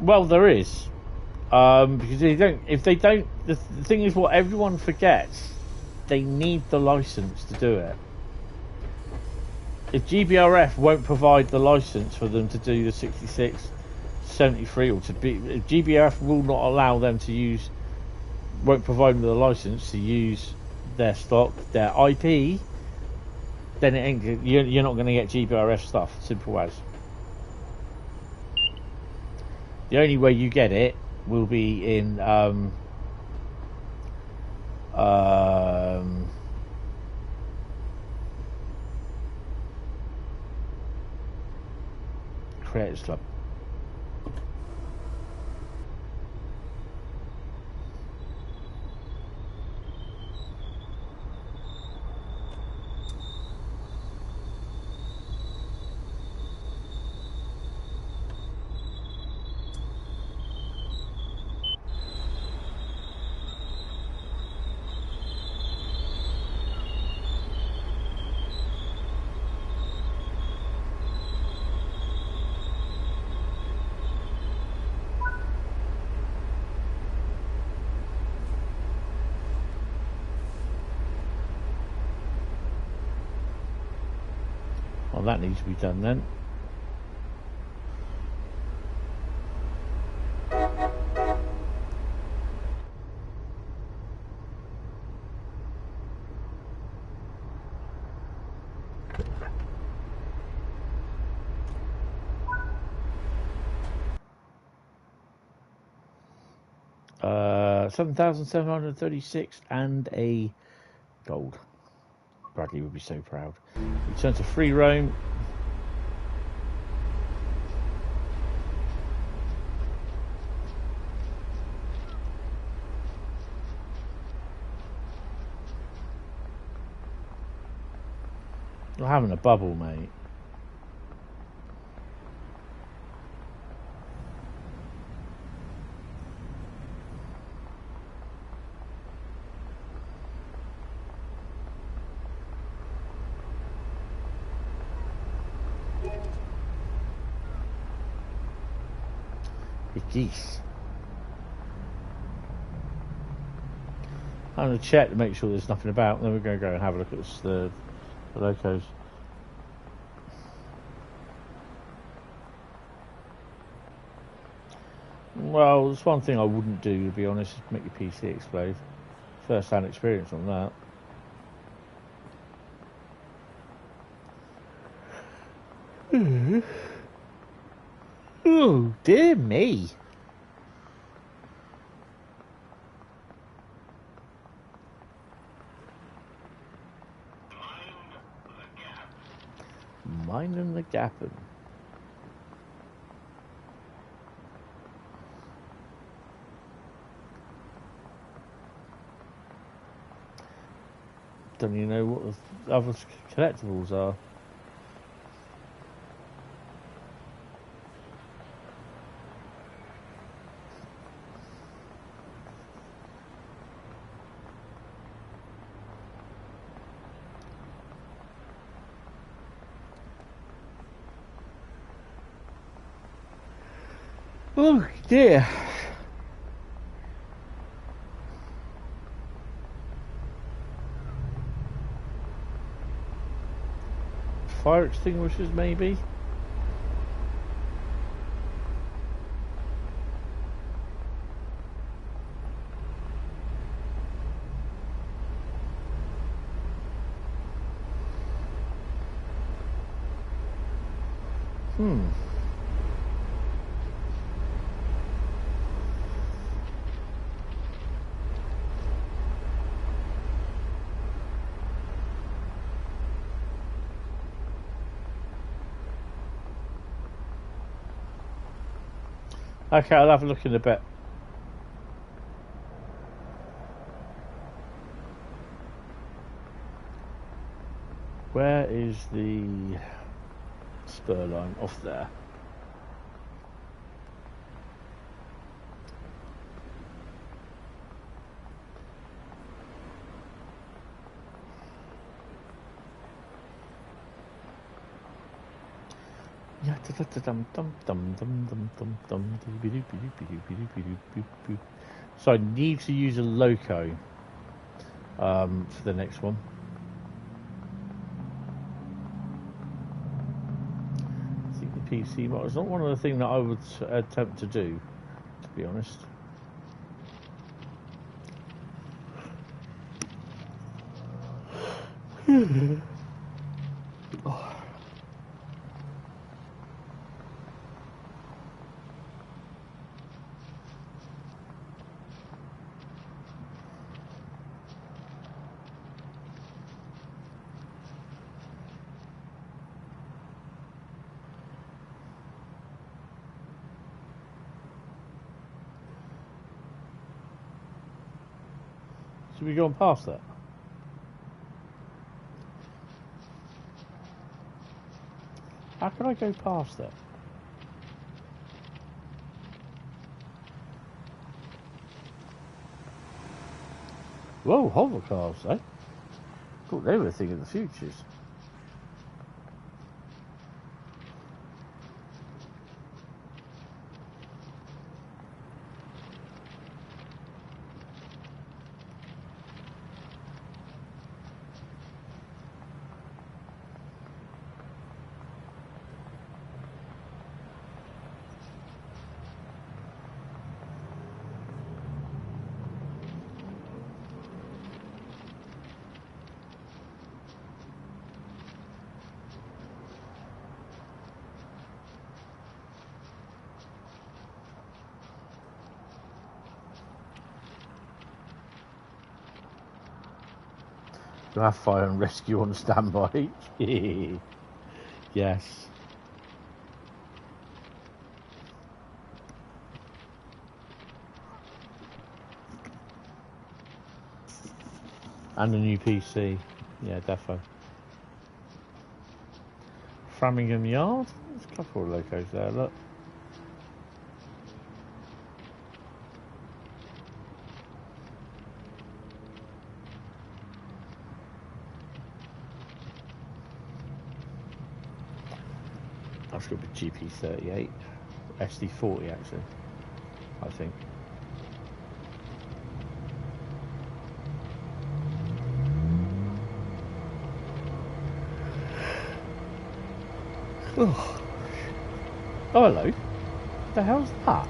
Well, there is, because if they don't, the thing is, what everyone forgets, they need the license to do it. If GBRF won't provide the license for them to do the 66, 73, or to be, if GBRF will not allow them to use, won't provide them with a license to use their stock, their IP, then it ain't, you're not going to get GBRF stuff. Simple as. The only way you get it will be in Creators Club. Well, that needs to be done then. $7,736 and a gold. Bradley would be so proud. Return to free roam. You're having a bubble, mate. Geese. I'm going to check to make sure there's nothing about, and then we're going to go and have a look at the locos. Well, there's one thing I wouldn't do, to be honest, is make your PC explode. First-hand experience on that. Oh, dear me. Minding the gapping. Don't you know what the other collectibles are? Oh dear. Fire extinguishers, maybe? Okay, I'll have a look in a bit. Where is the spur line? Off there. So I need to use a loco for the next one. I think the PC mod is not one of the things that I would attempt to do, to be honest. Should we go on past that? How can I go past that? Whoa, hover cars, eh? Thought they were a thing of the futures. Do I have fire and rescue on standby? Yes. And a new PC. Yeah, defo. Framingham Yard? There's a couple of locos there, look. That's got to be GP38, SD40 actually, I think. Oh, hello. What the hell's that?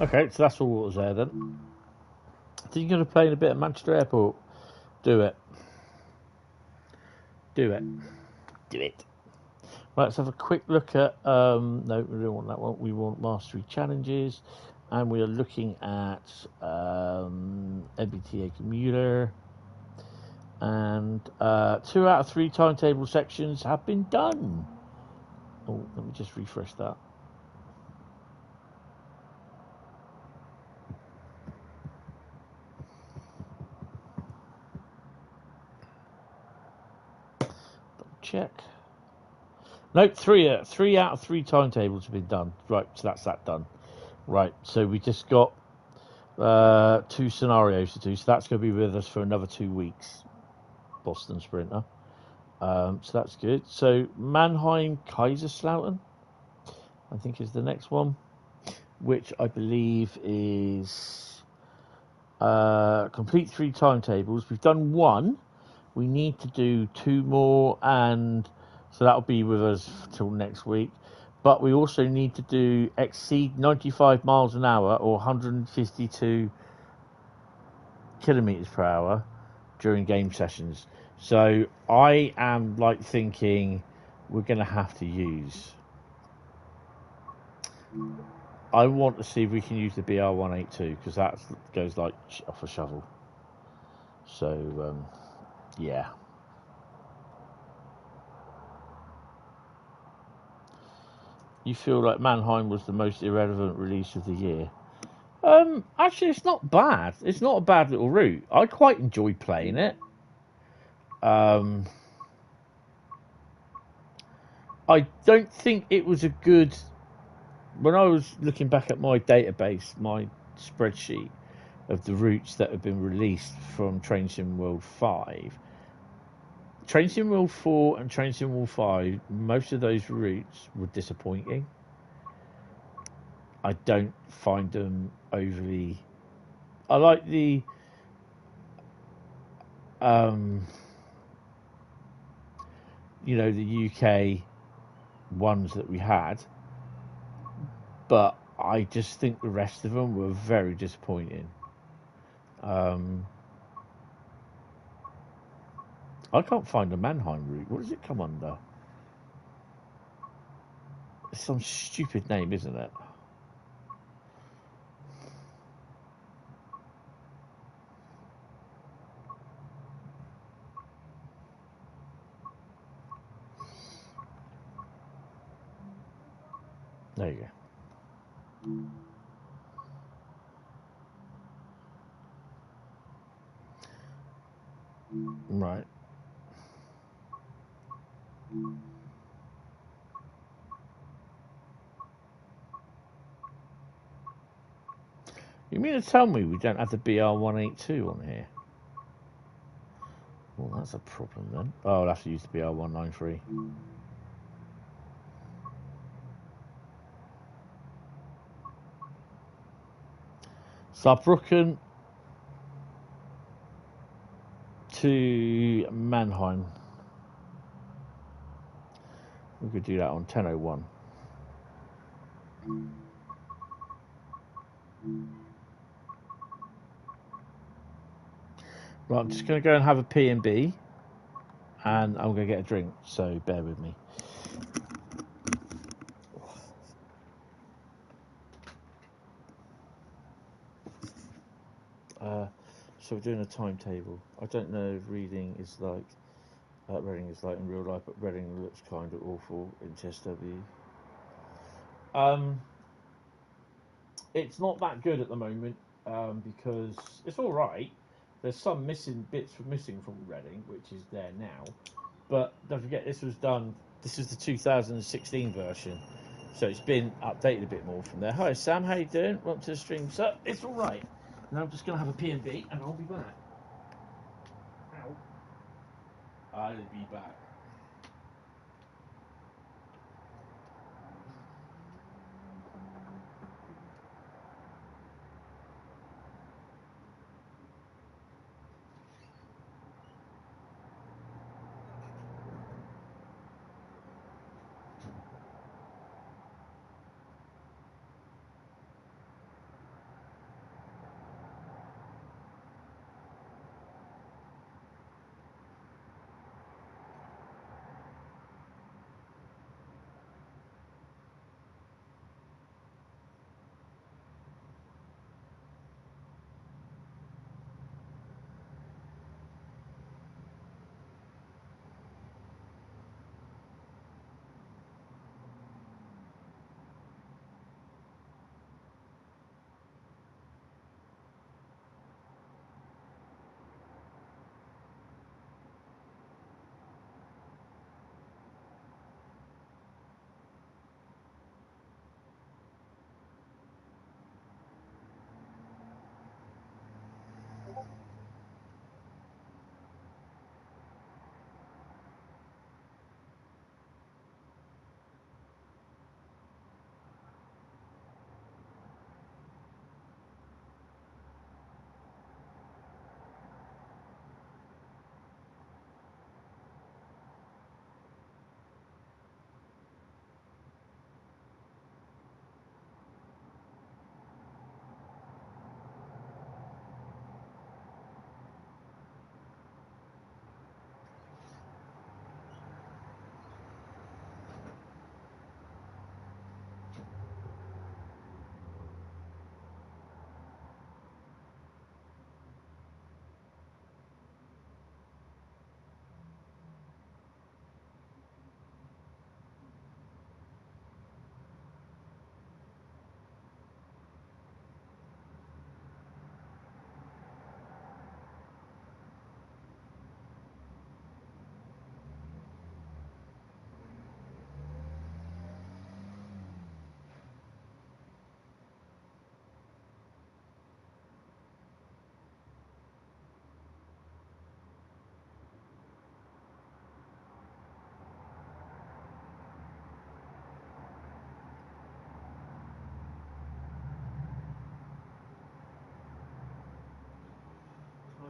Okay, so that's all what was there then. So you're going to play in a bit at Manchester Airport. Do it. Do it. Do it. Right, let's have a quick look at. No, we don't want that one. We want Mastery Challenges. And we are looking at MBTA Commuter. And 2 out of 3 timetable sections have been done. Oh, let me just refresh that. Check. Nope, 3 out of 3 timetables have been done. Right, so that's that done. Right, so we just got 2 scenarios to do. So that's going to be with us for another 2 weeks. Boston Sprinter. So that's good. So Mannheim Kaiserslautern, I think, is the next one, which I believe is complete 3 timetables. We've done 1. We need to do 2 more, and so that'll be with us till next week. But we also need to do exceed 95 miles an hour or 152 kilometers per hour during game sessions. So I am like thinking we're going to have to use. I want to see if we can use the BR182 because that goes like off a shovel. So yeah. You feel like Mannheim was the most irrelevant release of the year? Actually, it's not bad. It's not a bad little route. I quite enjoy playing it. I don't think it was a good. When I was looking back at my database, my spreadsheet of the routes that have been released from Train Sim World 5, Train Sim World 4 and Train Sim World 5, most of those routes were disappointing. I don't find them overly. I like the the UK ones that we had, but I just think the rest of them were very disappointing. I can't find the Mannheim route. What does it come under? It's some stupid name, isn't it? There you go. Right. You mean to tell me we don't have the BR182 on here? Well, that's a problem then. Oh, I'll have to use the BR193. Saarbrücken to Mannheim. We could do that on 10:01. Right, I'm just going to go and have a P&B, and I'm going to get a drink, so bear with me. So we're doing a timetable. I don't know if Reading is like Reading is like in real life, but Reading looks kind of awful in TSW. It's not that good at the moment because it's all right. There's some bits missing from Reading, which is there now. But don't forget, this was done. This is the 2016 version, so it's been updated a bit more from there. Hi Sam, how you doing? Welcome to the stream, sir. It's all right. Now I'm just going to have a P&B, and I'll be back. Ow. I'll be back.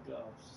gloves.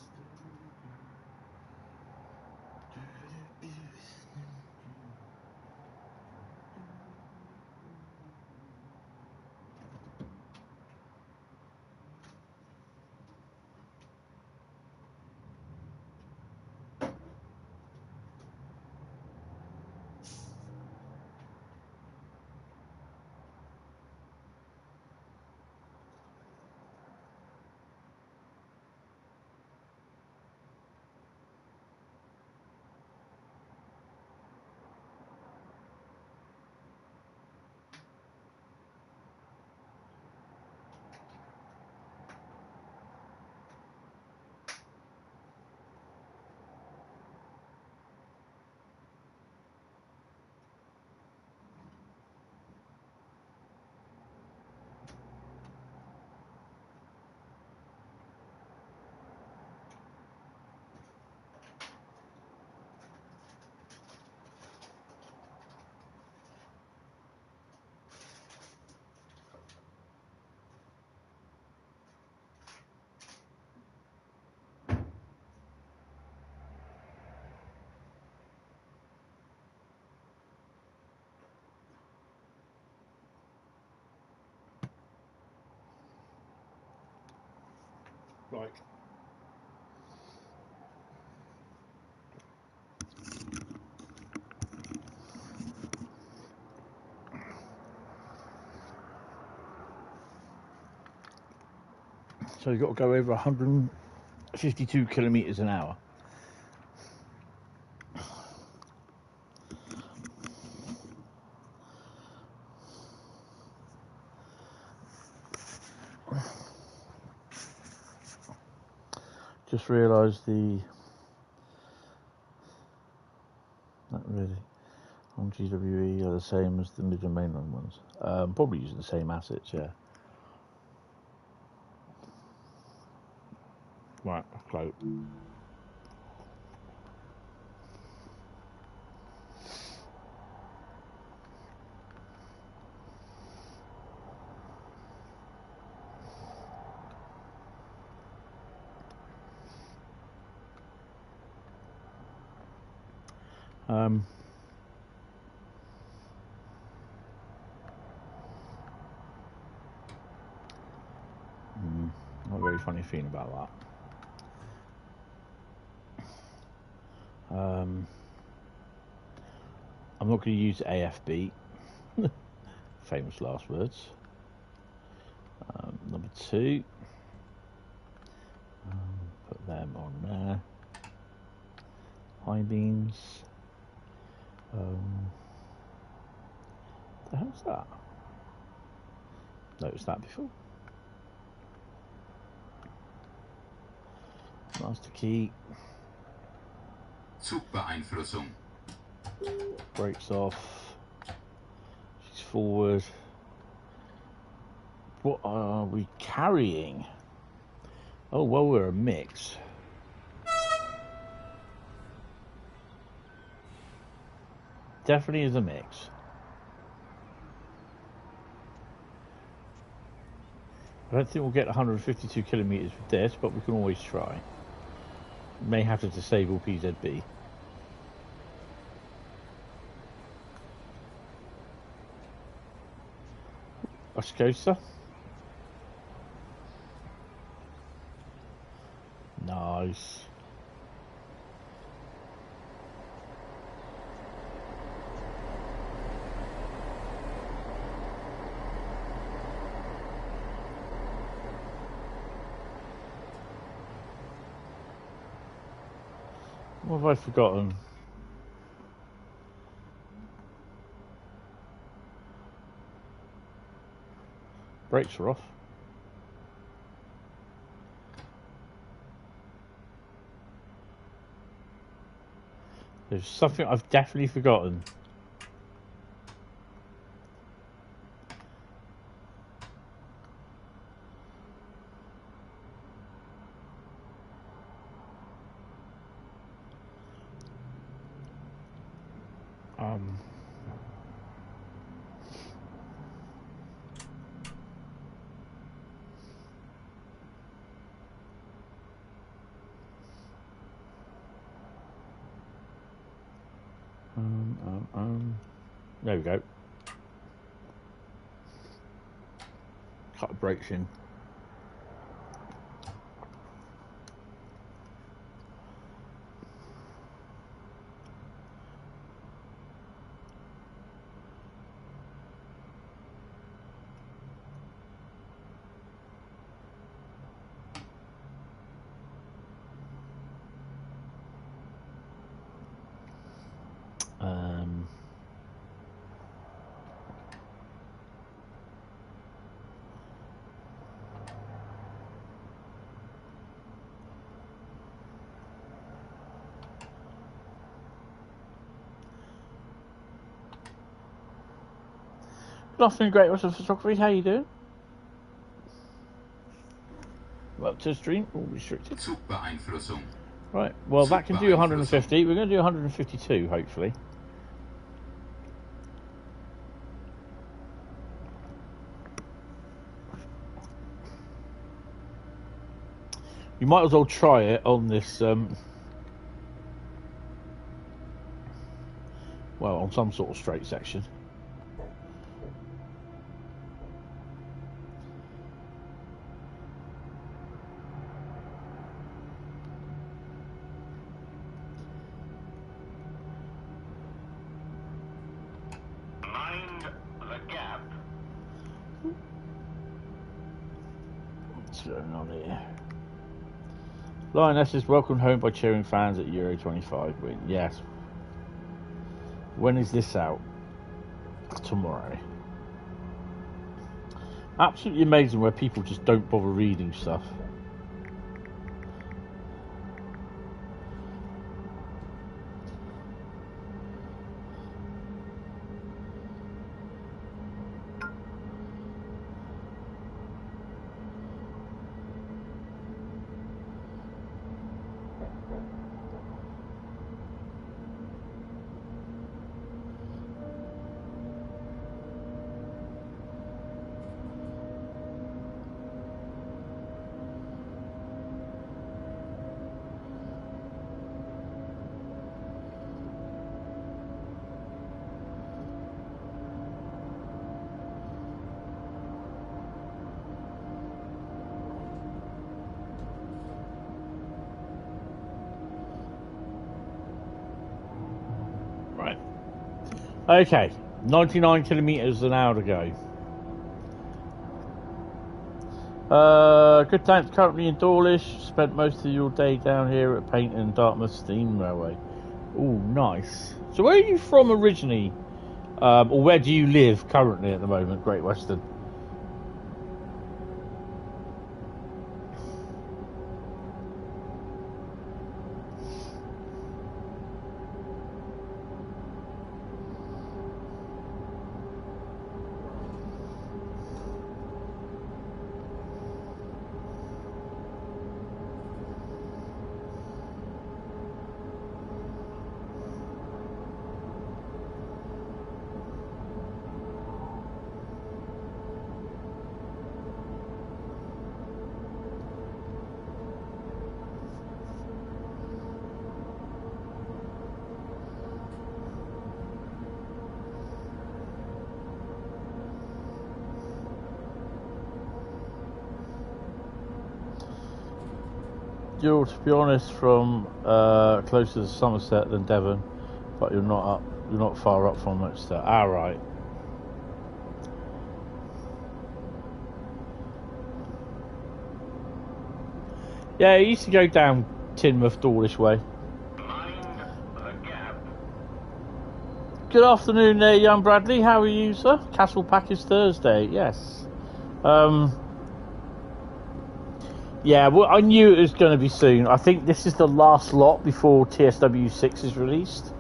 Right. So you've got to go over 152 kilometres an hour. Just realised not really on GWE are the same as the mid and mainland ones. Probably using the same assets, yeah. Right, float. Not a very funny feeling about that. I'm not going to use AFB. Famous last words. Number 2. Put them on there. High beams. The hell's that? Noticed that before. Master key. Zugbeeinflussung. Brakes off. She's forward. What are we carrying? Oh, well, we're a mix. Definitely is a mix. I don't think we'll get 152 kilometres with this, but we can always try. May have to disable PZB. Oscosa. Nice. What have I forgotten? Brakes are off. There's something I've definitely forgotten. There we go. Cut the brakes in. Good afternoon, Great Western Photography. How you doing? Up to the stream, all restricted. Right, well, that can do 150. We're going to do 152, hopefully. You might as well try it on this, well, on some sort of straight section. Lioness is welcomed home by cheering fans at Euro 25 win. Yes. When is this out? Tomorrow. Absolutely amazing where people just don't bother reading stuff. Okay, 99 kilometres an hour to go. Good thanks, currently in Dawlish. Spent most of your day down here at Paynton and Dartmouth Steam Railway. Oh, nice. So where are you from originally? Or where do you live currently at the moment, Great Western? You're, to be honest, from closer to Somerset than Devon, but you're not far up from Manchester. Right. Yeah, I used to go down Teignmouth, Dawlish way. Good afternoon there, young Bradley. How are you, sir? Castle Pack is Thursday, yes. Yeah, well, I knew it was going to be soon. I think this is the last lot before TSW 6 is released.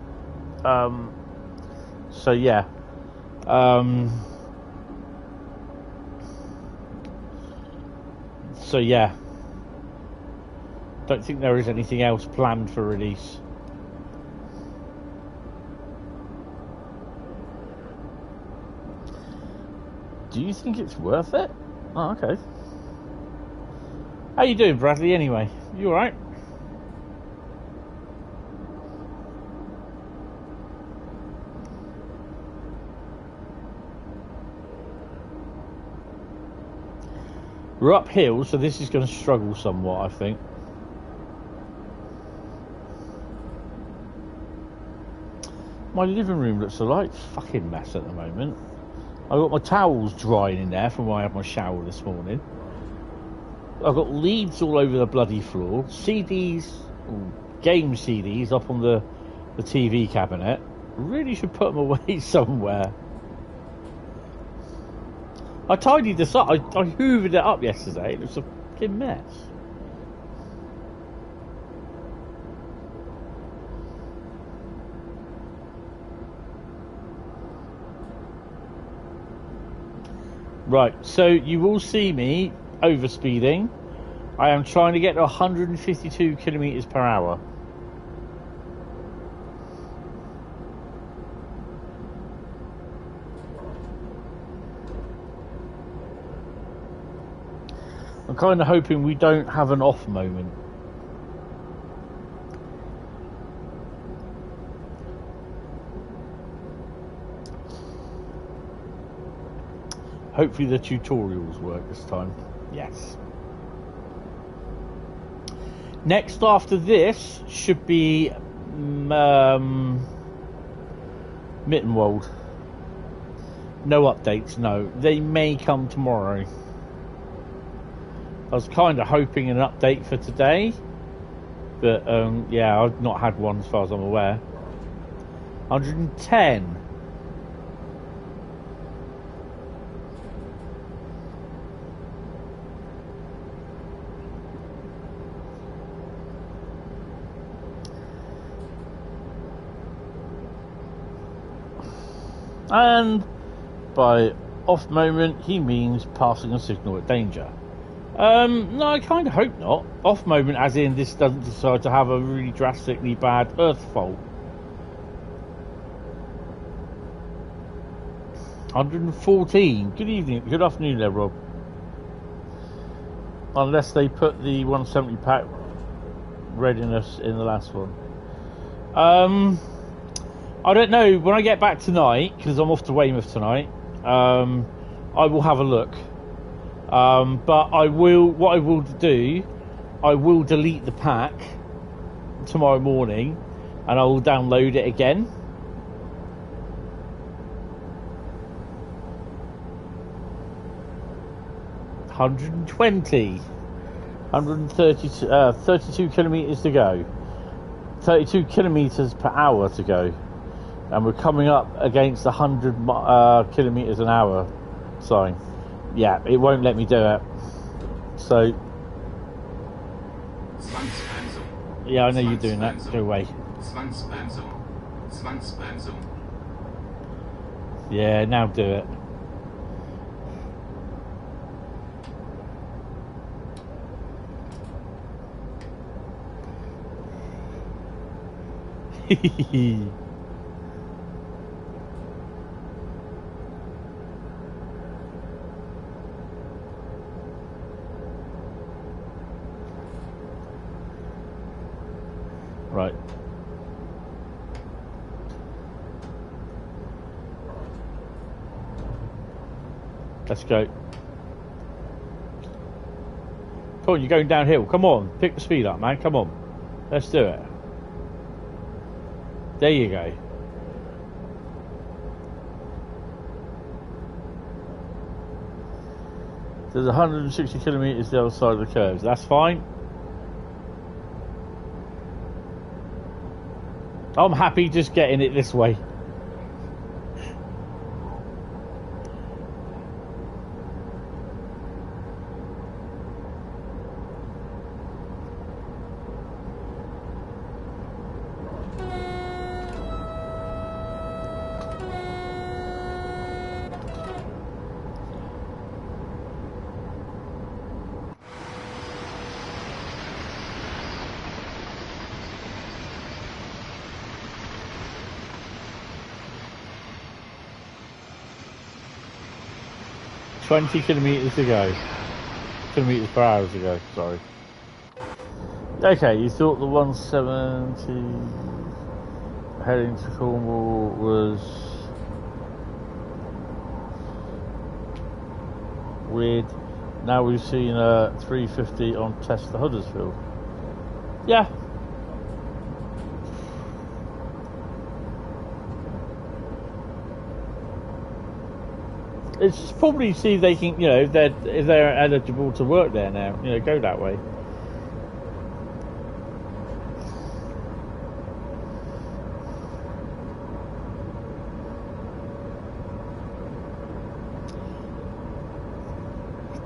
So yeah. So yeah. Don't think there is anything else planned for release. Do you think it's worth it? Oh, okay. How you doing, Bradley, anyway? You alright? We're uphill, so this is going to struggle somewhat, I think. My living room looks a right fucking mess at the moment. I've got my towels drying in there from when I had my shower this morning. I've got leads all over the bloody floor. CDs, game CDs up on the TV cabinet. Really should put them away somewhere. I tidied this up. I hoovered it up yesterday. It was a fucking mess. Right, so you will see me overspeeding. I am trying to get to 152 kilometers per hour. I'm kind of hoping we don't have an off moment. Hopefully the tutorials work this time. Yes. Next after this should be Mittenwald. No updates, no. They may come tomorrow. I was kind of hoping an update for today, but yeah, I've not had one as far as I'm aware. 110. And by off moment, he means passing a signal at danger. No, I kind of hope not. Off moment as in this doesn't decide to have a really drastically bad earth fault. 114. Good evening. Good afternoon there, Rob. Unless they put the 170 pack readiness in the last one. I don't know. When I get back tonight, because I'm off to Weymouth tonight, I will have a look. But I will. What I will do, I will delete the pack tomorrow morning, and I will download it again. $120, 32 kilometers to go. 32 kilometers per hour to go. And we're coming up against 100 kilometers an hour sign. Yeah, it won't let me do it. So, yeah, I know you're doing that. Go away. Yeah, now do it. Right. Let's go. Come on, you're going downhill. Come on, pick the speed up, man. Come on. Let's do it. There you go. There's 160 kilometers the other side of the curves. That's fine. I'm happy just getting it this way. $20 kilometers to go. Kilometers per hour to go, sorry. Okay, you thought the 170 heading to Cornwall was weird. Now we've seen 350 on Tesla Huddersfield. Yeah. It's probably see if they can, you know, if they're eligible to work there now, you know, go that way.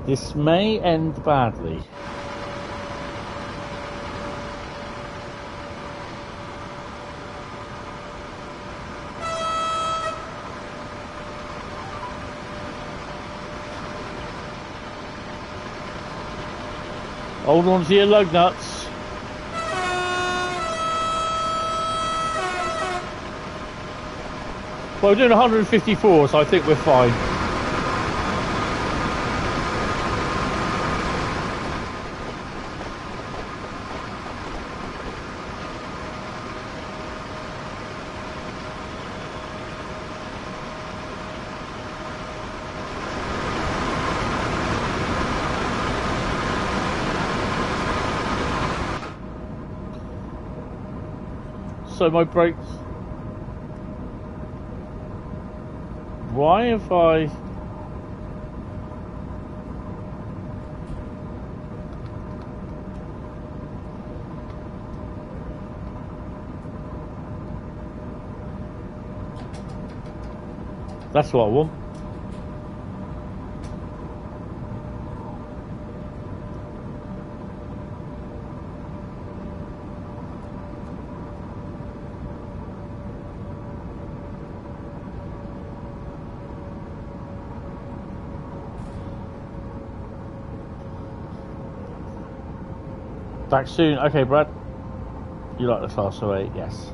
This may end badly. Hold on to your lug nuts. Well, we're doing 154, so I think we're fine. So my brakes. Why have I? That's what I want. Back soon. Okay, Brad. You like the Class 08? Yes.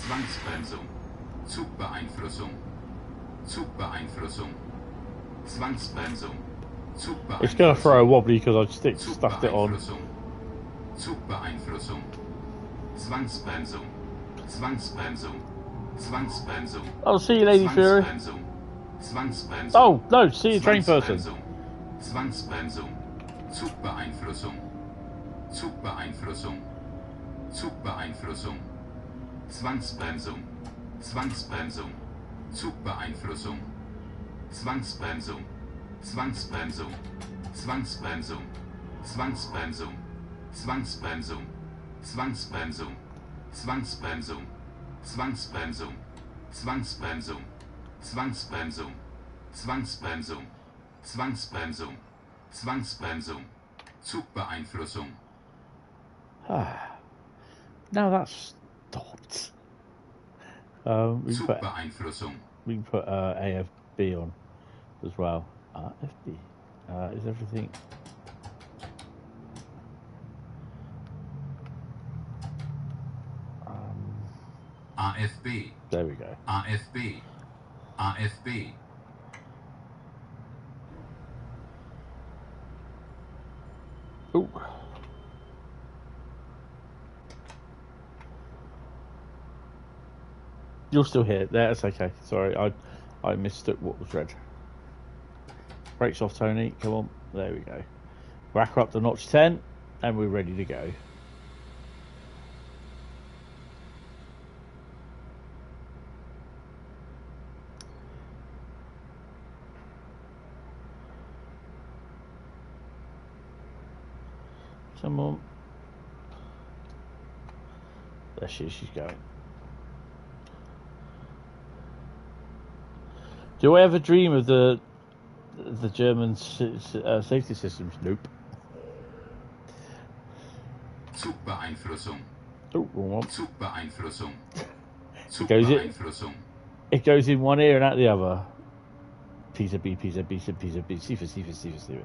Zwangsbremsung, Zugbeeinflussung, Zugbeeinflussung, Zwangsbremsung, Zugbeeinflussung. It's going to throw a wobbly because I stuffed it on. Zugbeeinflussung, Zwangsbremsung, Zwangsbremsung, Zwangsbremsung. Oh, see you, Lady Fury. Zwangsbremsung. Oh, no, see you, train person. Zwangsbremsung, Zugbeeinflussung, Zugbeeinflussung, Zugbeeinflussung. Zwangsbremsung, Zwangsbremsung, Zugbeeinflussung, Zwangsbremsung, Zwangsbremsung, Zwangsbremsung, Zwangsbremsung, Zwangsbremsung, Zwangsbremsung, Zwangsbremsung, Zwangsbremsung, Zwangsbremsung, Zwangsbremsung, Zwangsbremsung, Zwangsbremsung, Zwangsbremsung, Zugbeeinflussung. Now that's stopped. We can put AFB on as well. FB. Is everything? AFB. There we go. AFB. AFB. Ooh. You're still here. That's okay. Sorry, I mistook what was red. Brakes off, Tony. Come on. There we go. Rack her up to notch 10, and we're ready to go. Come on. There she is. She's going. Do I ever dream of the the German safety systems. Nope. Zugbeeinflussung. Oh, wrong one. Zugbeeinflussung. Zugbeeinflussung. It goes in one ear and out the other. Piece of B, piece of B, piece of B, C for C for C for C.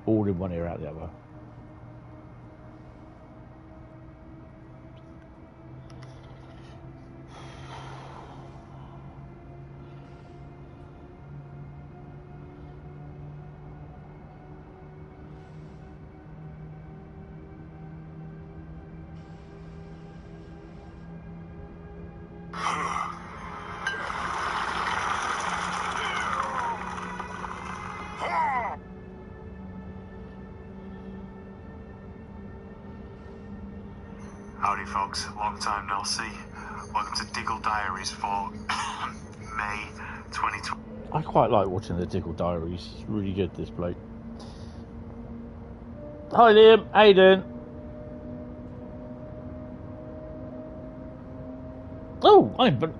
All in one ear, out the other. Howdy folks, long time no see. Welcome to Diggle Diaries for May 2020. I quite like watching the Diggle Diaries. It's really good, this bloke. Hi Liam, how you doing? Oh, but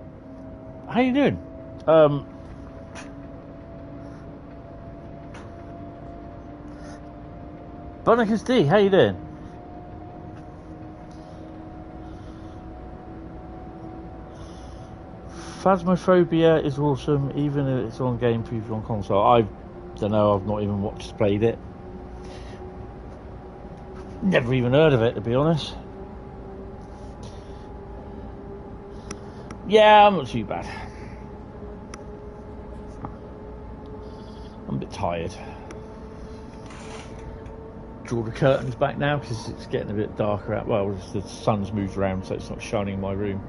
how you doing? Bonicus D, how you doing? Phasmophobia is awesome, even if it's on game preview on console. I don't know, I've not even played it. Never even heard of it, to be honest. Yeah, I'm not too bad. I'm a bit tired. Draw the curtains back now because it's getting a bit darker out. Well, the sun's moved around, so it's not shining in my room.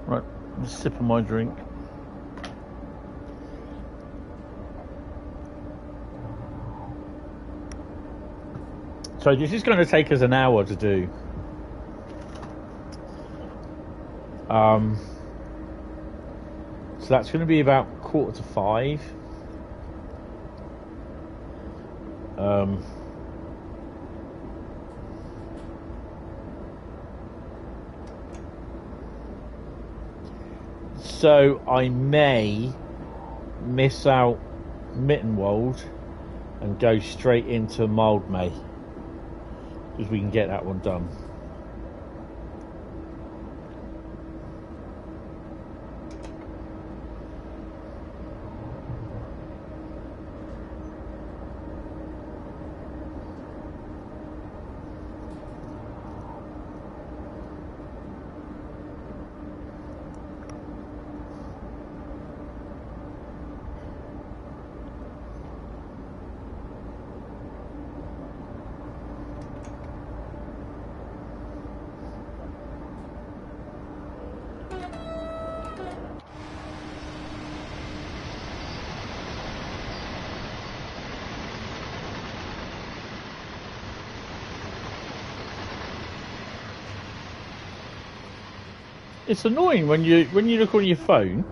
Right, I'm sipping my drink. So this is going to take us an hour to do. So that's going to be about 4:45. So I may miss out Mittenwald and go straight into Mildmay, because we can get that one done. It's annoying when you look on your phone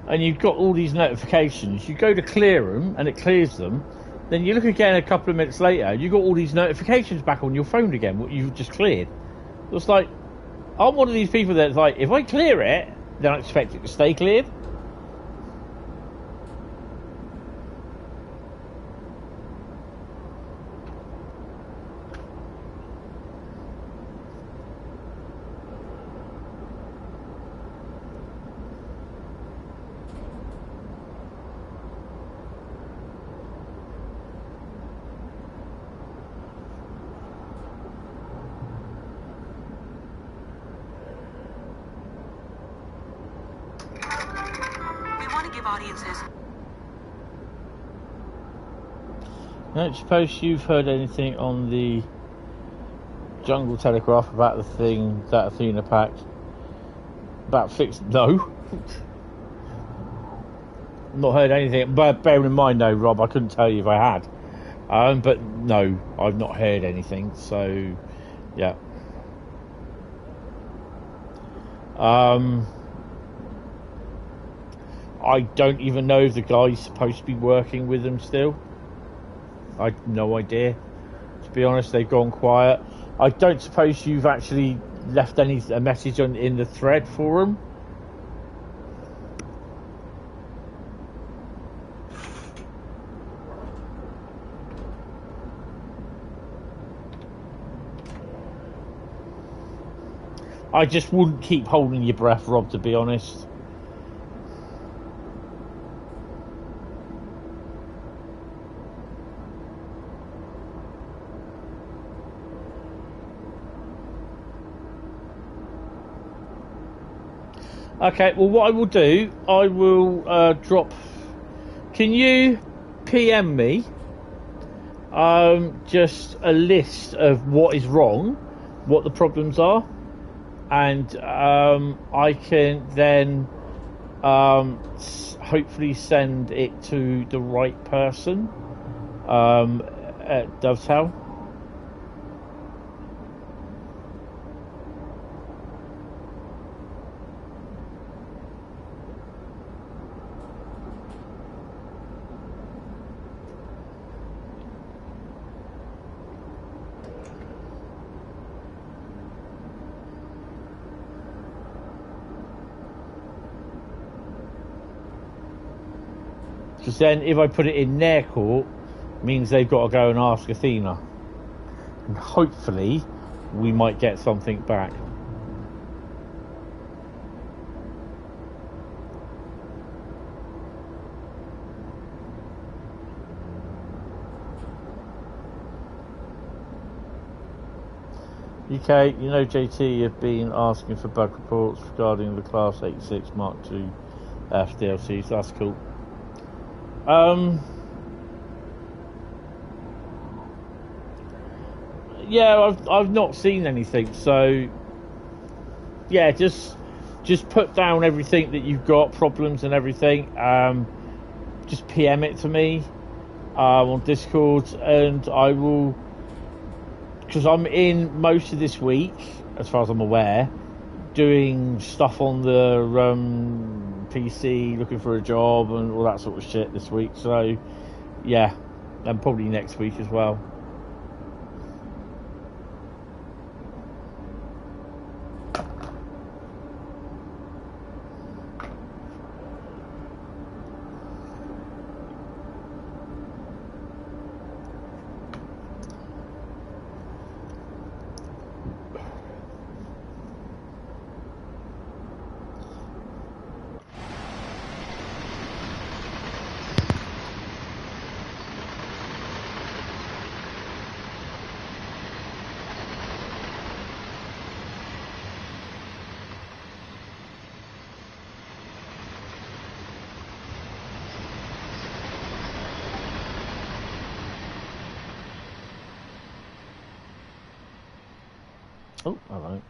and you've got all these notifications. You go to clear them and it clears them. Then you look again a couple of minutes later, you've got all these notifications back on your phone again, what you've just cleared. It's like, I'm one of these people that's like, if I clear it, then I expect it to stay cleared. I don't suppose you've heard anything on the Jungle Telegraph about the thing that Athena packed about fixed? No. Not heard anything, but bearing in mind though, Rob, I couldn't tell you if I had. But no, I've not heard anything, so yeah. I don't even know if the guy's supposed to be working with them still. I have no idea. To be honest, they've gone quiet. I don't suppose you've actually left a message in the thread for them. I just wouldn't keep holding your breath, Rob, to be honest. Okay, well, what I will do, I will drop... Can you PM me just a list of what is wrong, what the problems are, and I can then hopefully send it to the right person at Dovetail. Because then if I put it in their court, means they've got to go and ask Athena. And hopefully we might get something back. UK, you know JT have been asking for bug reports regarding the Class 86 Mark II FDLCs, that's cool. Yeah, I've not seen anything, so yeah, just put down everything that you've got, problems and everything. Just PM it to me on Discord, and I will, because I'm in most of this week, as far as I'm aware, doing stuff on the PC, looking for a job and all that sort of shit this week, so yeah, and probably next week as well. Oh, hello.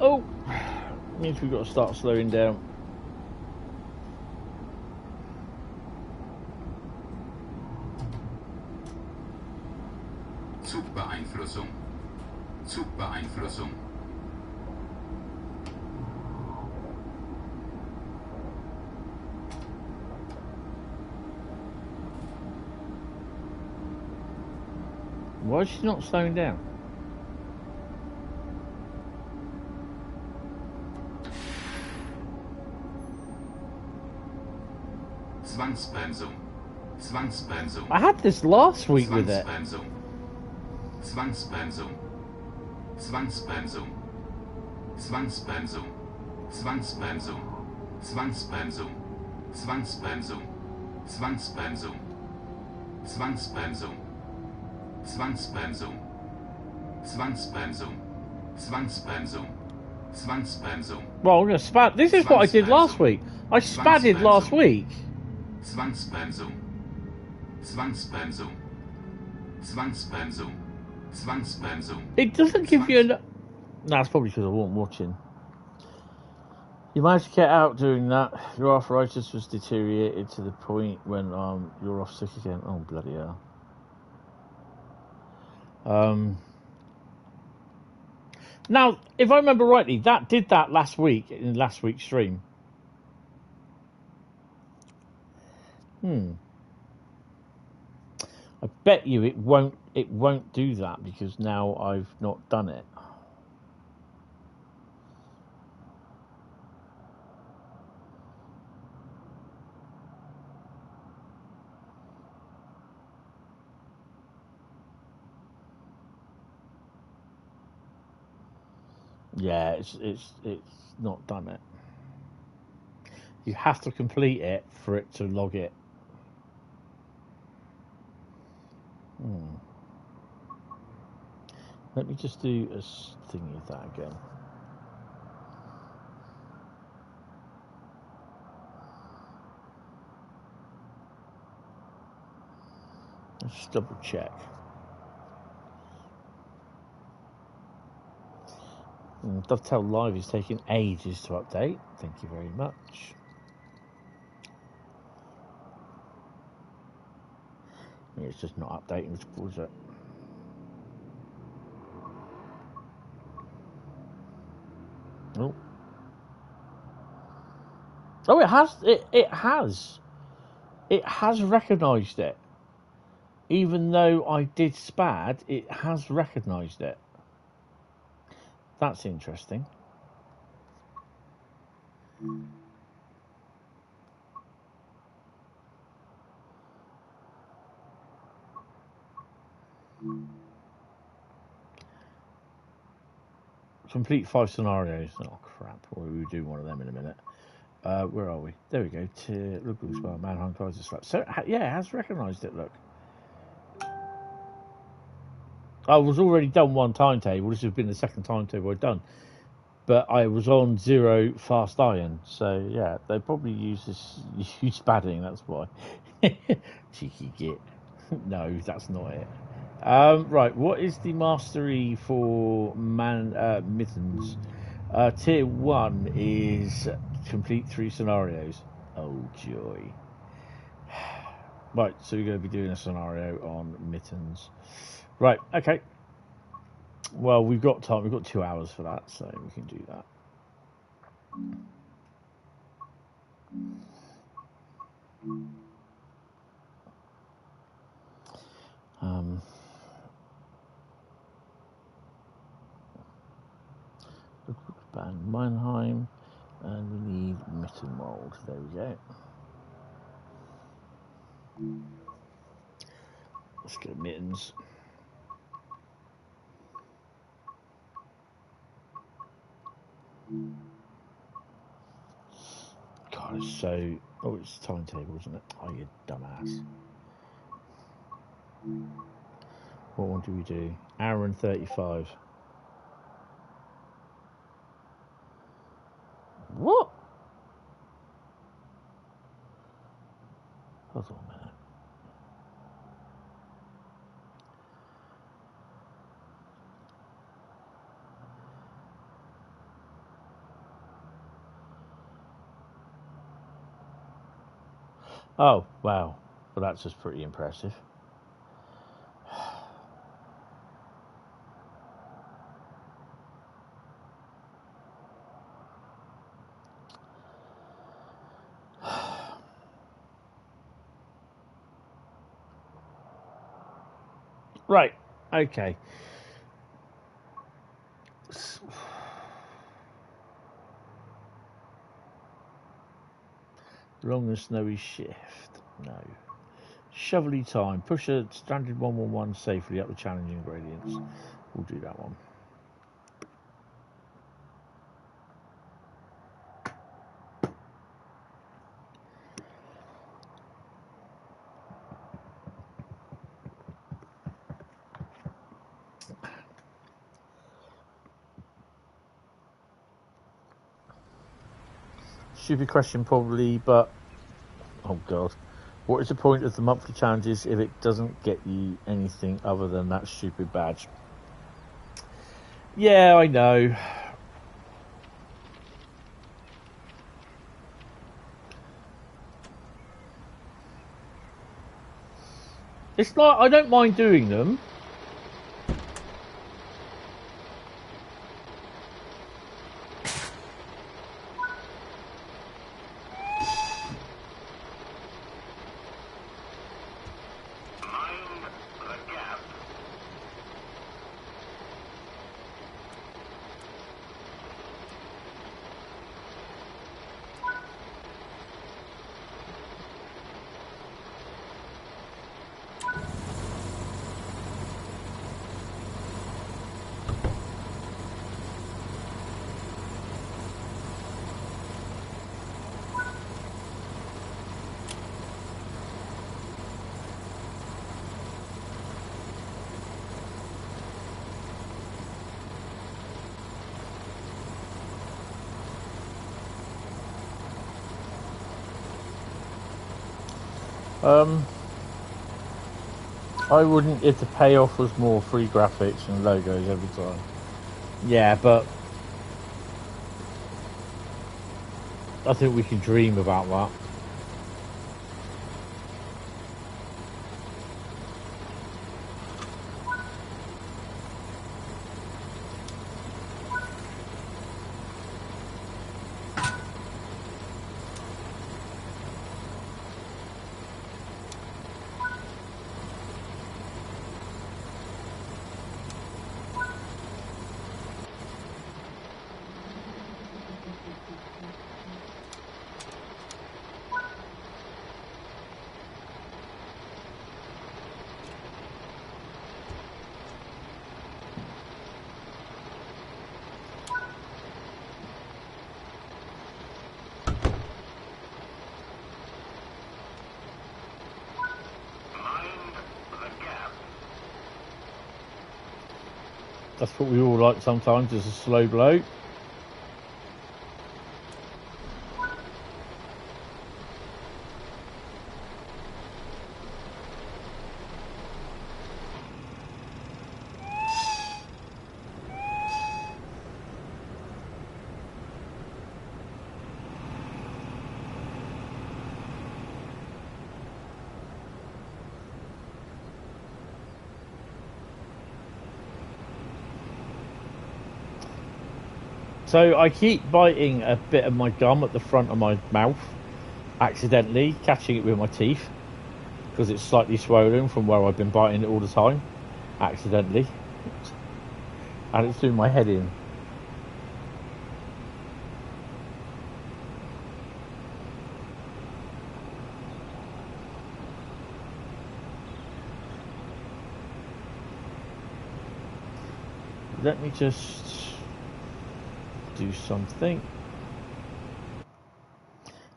Oh, means we've got to start slowing down. Zugbeeinflussung. Zugbeeinflussung. Why is she not slowing down? Zwangsbremsung. Zwangsbremsung. I had this last week with it. Zwangsbremsung, Zwangsbremsung, Zwangsbremsung, Zwangsbremsung, Zwangsbremsung, Zwangsbremsung, Zwangsbremsung, Zwangsbremsung, Zwangsbremsung, Zwangsbremsung, Zwangsbremsung, Zwangsbremsung. Well, I'm going to spad. This is what I did last week. I spadded last week. Zwangsbremsung, Zwangsbremsung, Zwangsbremsung, Zwangsbremsung. It doesn't give you No, it's probably because I wasn't watching. You managed to get out doing that. Your arthritis was deteriorated to the point when you're off sick again. Oh, bloody hell. Now, if I remember rightly, that did that last week in last week's stream. I bet you it won't do that because now I've not done it. Yeah, it's not done it. You have to complete it for it to log it. Let me just do a thingy of that again. Let's just double check. Dovetail Live is taking ages to update. Thank you very much. Yeah, it's just not updating, which was it? Oh. Oh, it has. It has recognised it. Even though I did spad, it has recognised it. That's interesting. Complete 5 scenarios. Oh crap! Well, we do one of them in a minute. Where are we? There we go. To Liverpool as well. Mannheim Kaiserslautern. So yeah, it has recognised it. Look. I was already done one timetable. This has been the second timetable I've done. But I was on 0 fast iron. So, yeah, they probably use spadding. That's why. Cheeky git. No, that's not it. Right, what is the mastery for Mittens? Tier 1 is complete 3 scenarios. Oh, joy. Right, so we're going to be doing a scenario on Mittens. Right, okay. Well, we've got time. We've got 2 hours for that, so we can do that. Mannheim, and we need Mittenwald. There we go. Let's get Mittens. God, it's so... Oh, it's timetable, isn't it? Oh, you dumbass. What one do we do? Hour and 35. What? Hold on a minute. Oh, wow. Well, that's just pretty impressive. Right, okay. Long and snowy shift. No. Shovelly time. Push a standard 111 safely up the challenging gradients. We'll do that one. Stupid question probably, but oh god. What is the point of the monthly challenges if it doesn't get you anything other than that stupid badge? Yeah, I know. It's not, I don't mind doing them. I wouldn't if the payoff was more free graphics and logos every time. Yeah, but I think we can dream about that. That's what we all like sometimes, is a slow blow. So I keep biting a bit of my gum at the front of my mouth, accidentally, catching it with my teeth, because it's slightly swollen from where I've been biting it all the time, accidentally. And it's doing my head in. Let me just do something.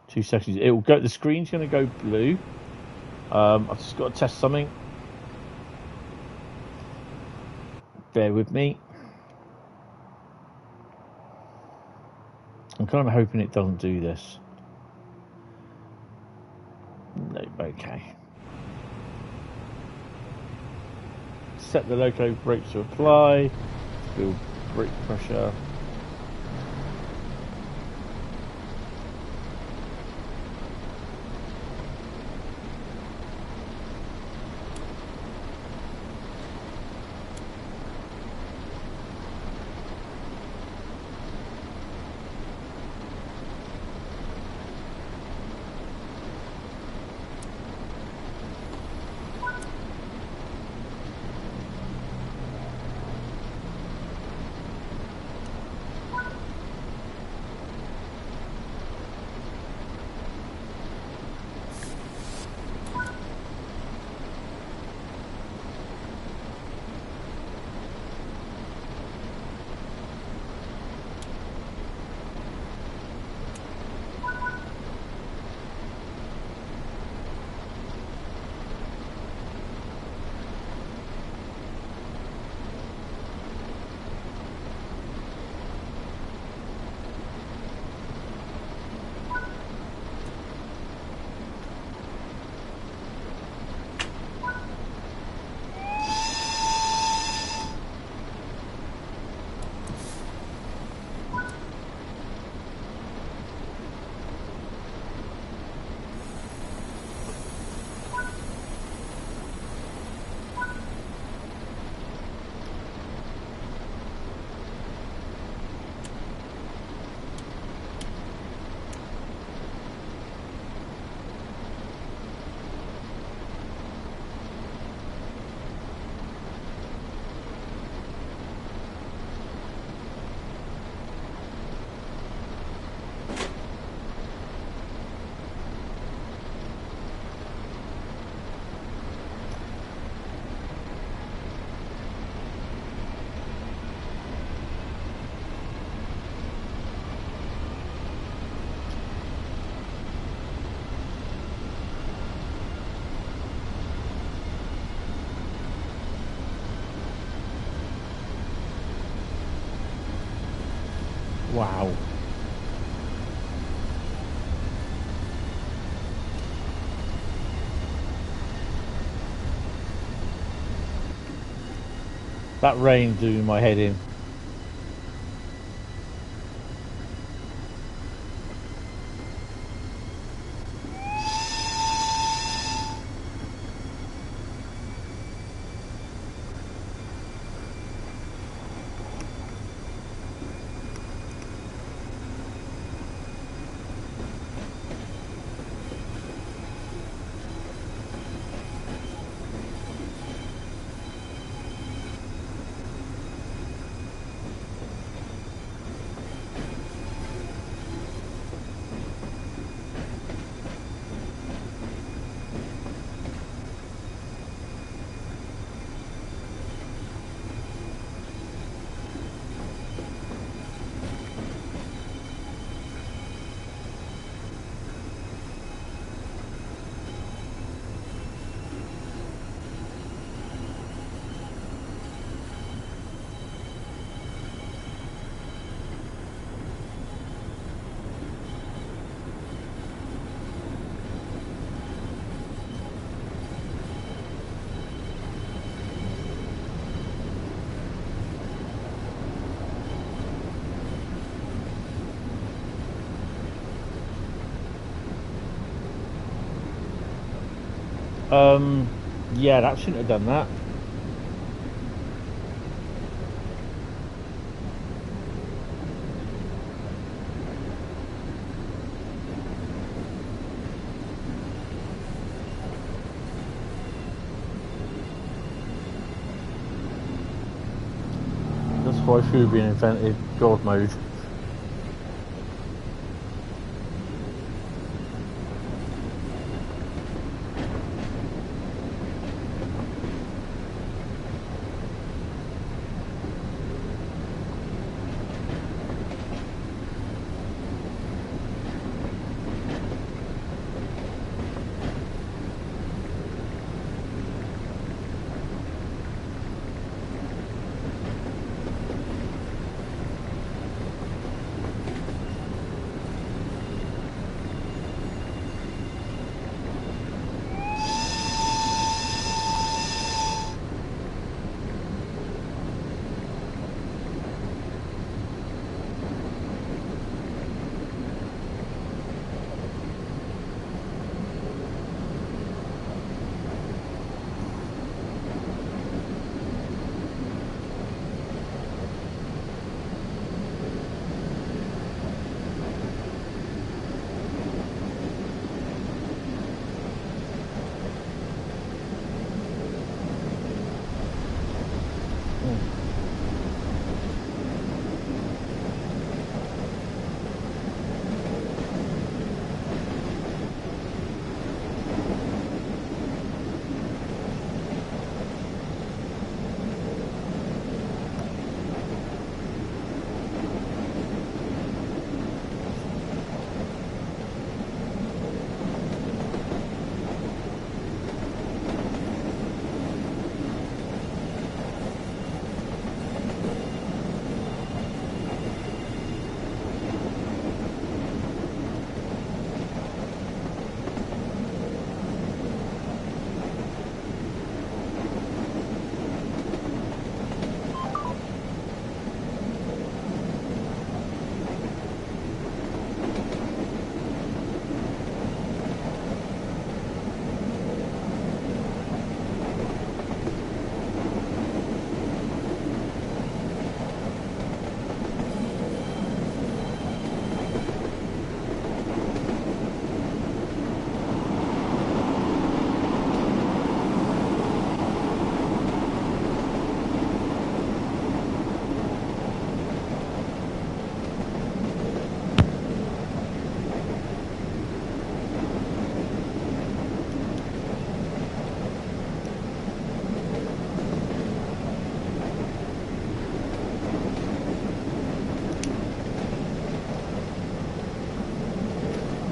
2 seconds. It will go. The screen's going to go blue. I've just got to test something. Bear with me. I'm kind of hoping it doesn't do this. No, okay. Set the loco brakes to apply. Feel brake pressure. Wow. That rain doing my head in. Yeah, that shouldn't have done that. That's why should have been invented God mode.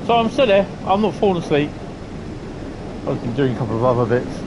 So I'm still there. I'm not falling asleep. I've been doing a couple of other bits.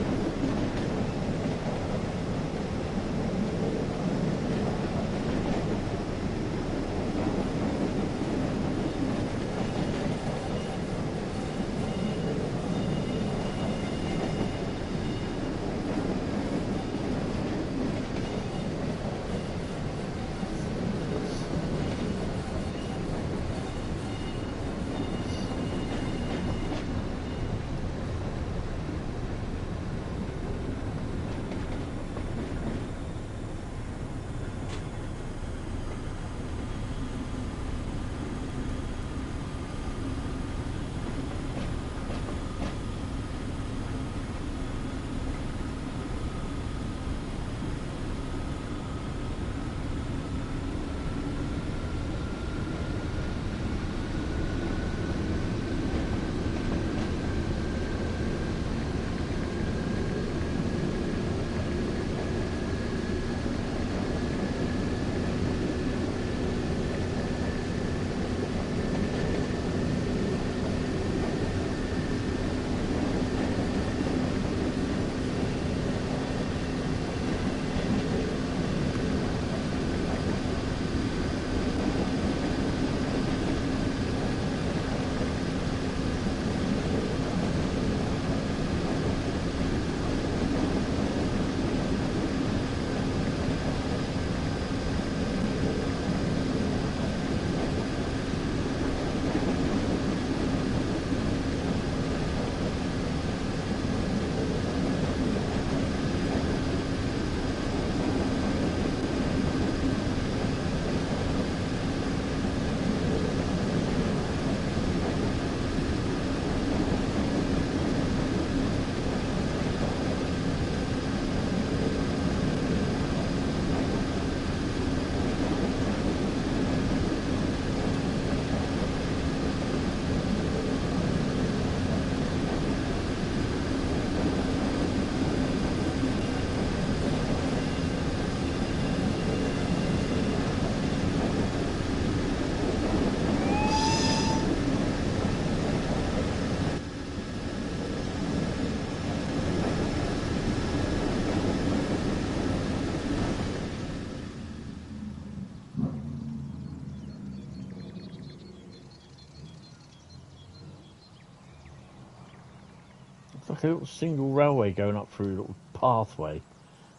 It's like a little single railway going up through a little pathway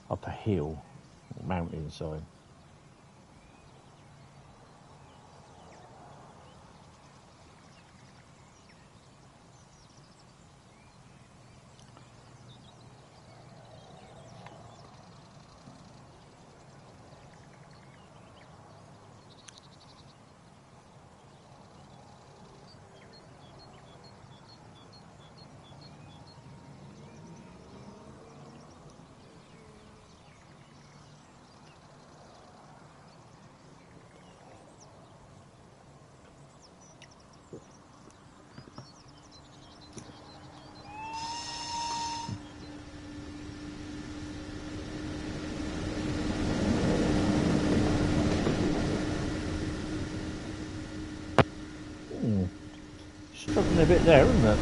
up a hill or mountainside. Struggling a bit there, isn't it?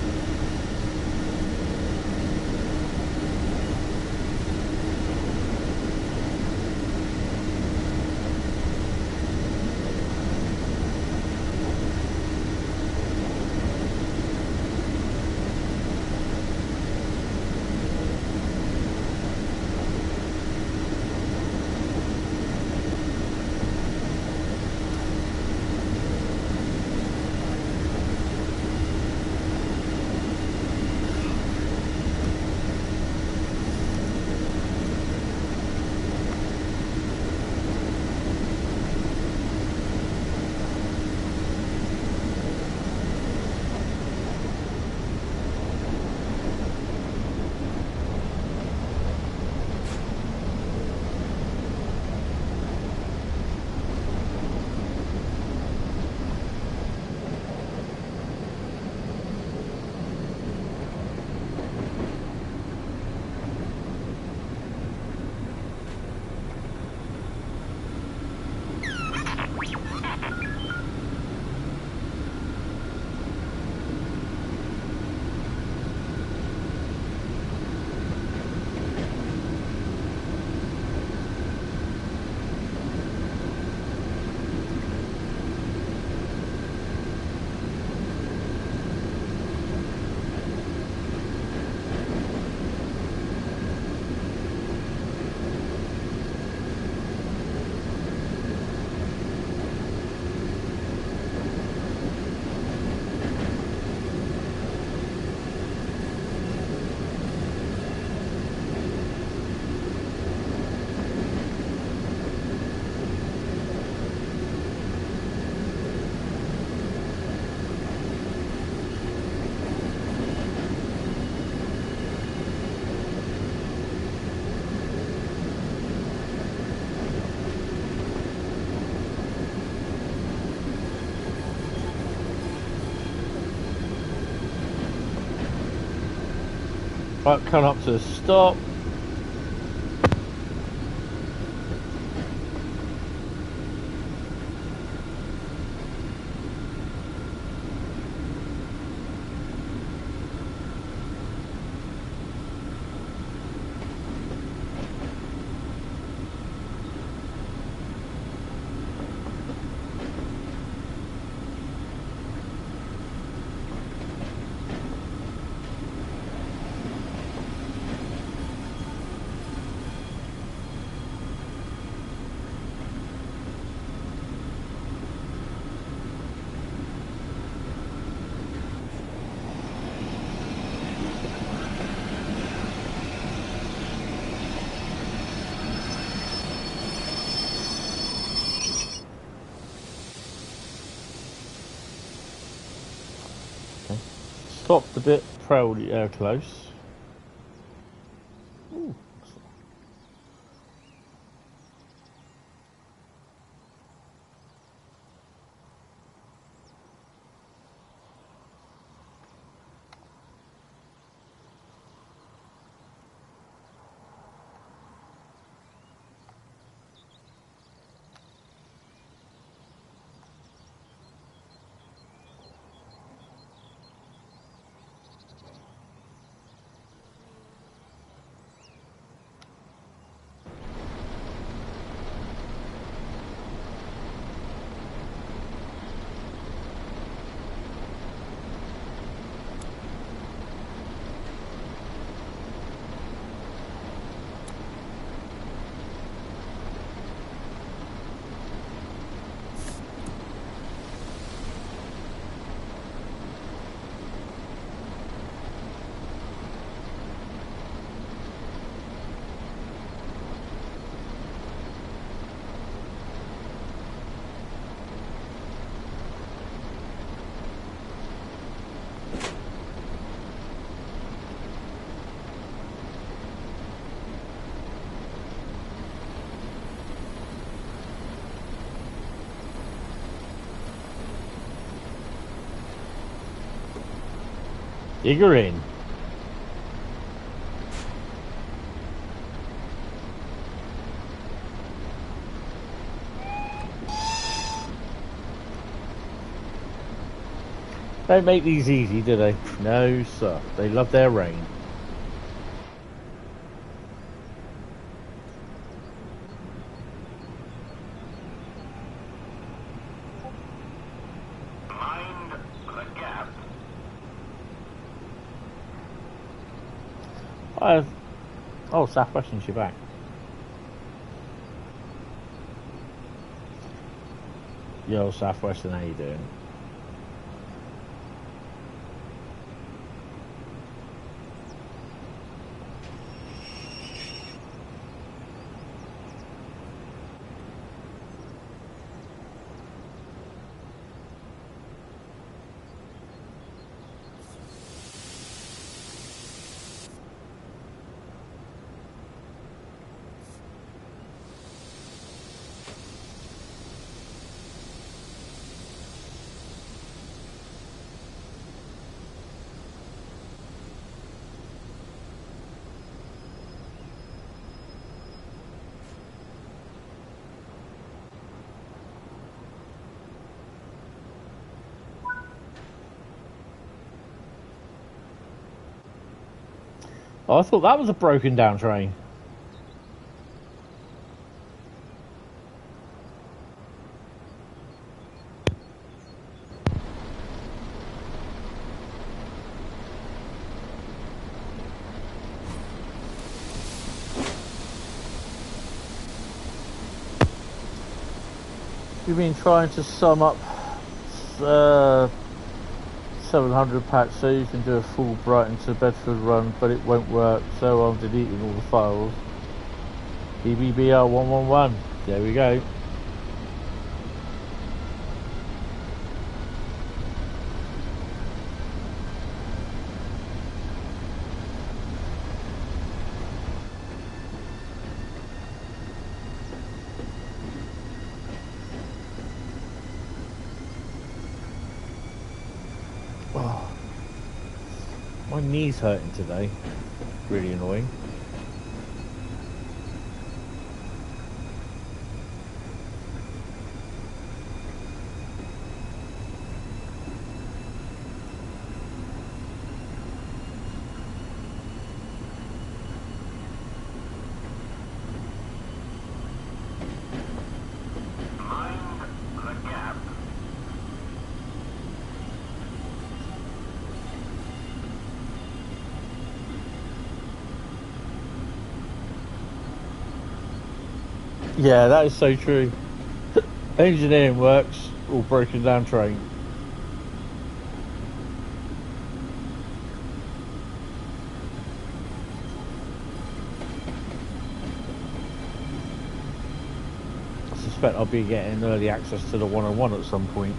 Right, come up to the stop. Stopped a bit proudly close. Ooh. Dig her in. Don't make these easy, do they? No, sir. They love their rain. Mind the gap. Oh, Southwestern, you're back. Yo, Southwestern, how you doing? Oh, I thought that was a broken down train. You've been trying to sum up 700 packs so you can do a full Brighton to Bedford run, but it won't work, so I'm deleting all the files. BBBR111, there we go. My knee's hurting today, really annoying. Yeah, that is so true. Engineering works, all broken down train. I suspect I'll be getting early access to the 101 at some point.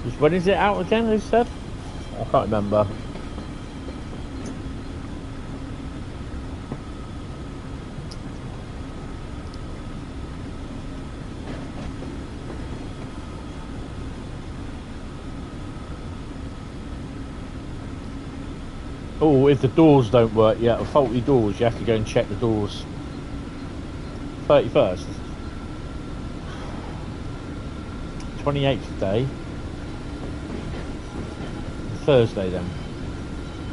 Just when is it out again, they said? I can't remember. Oh, if the doors don't work yet, or faulty doors, you have to go and check the doors. 31st. 28th today. Thursday then.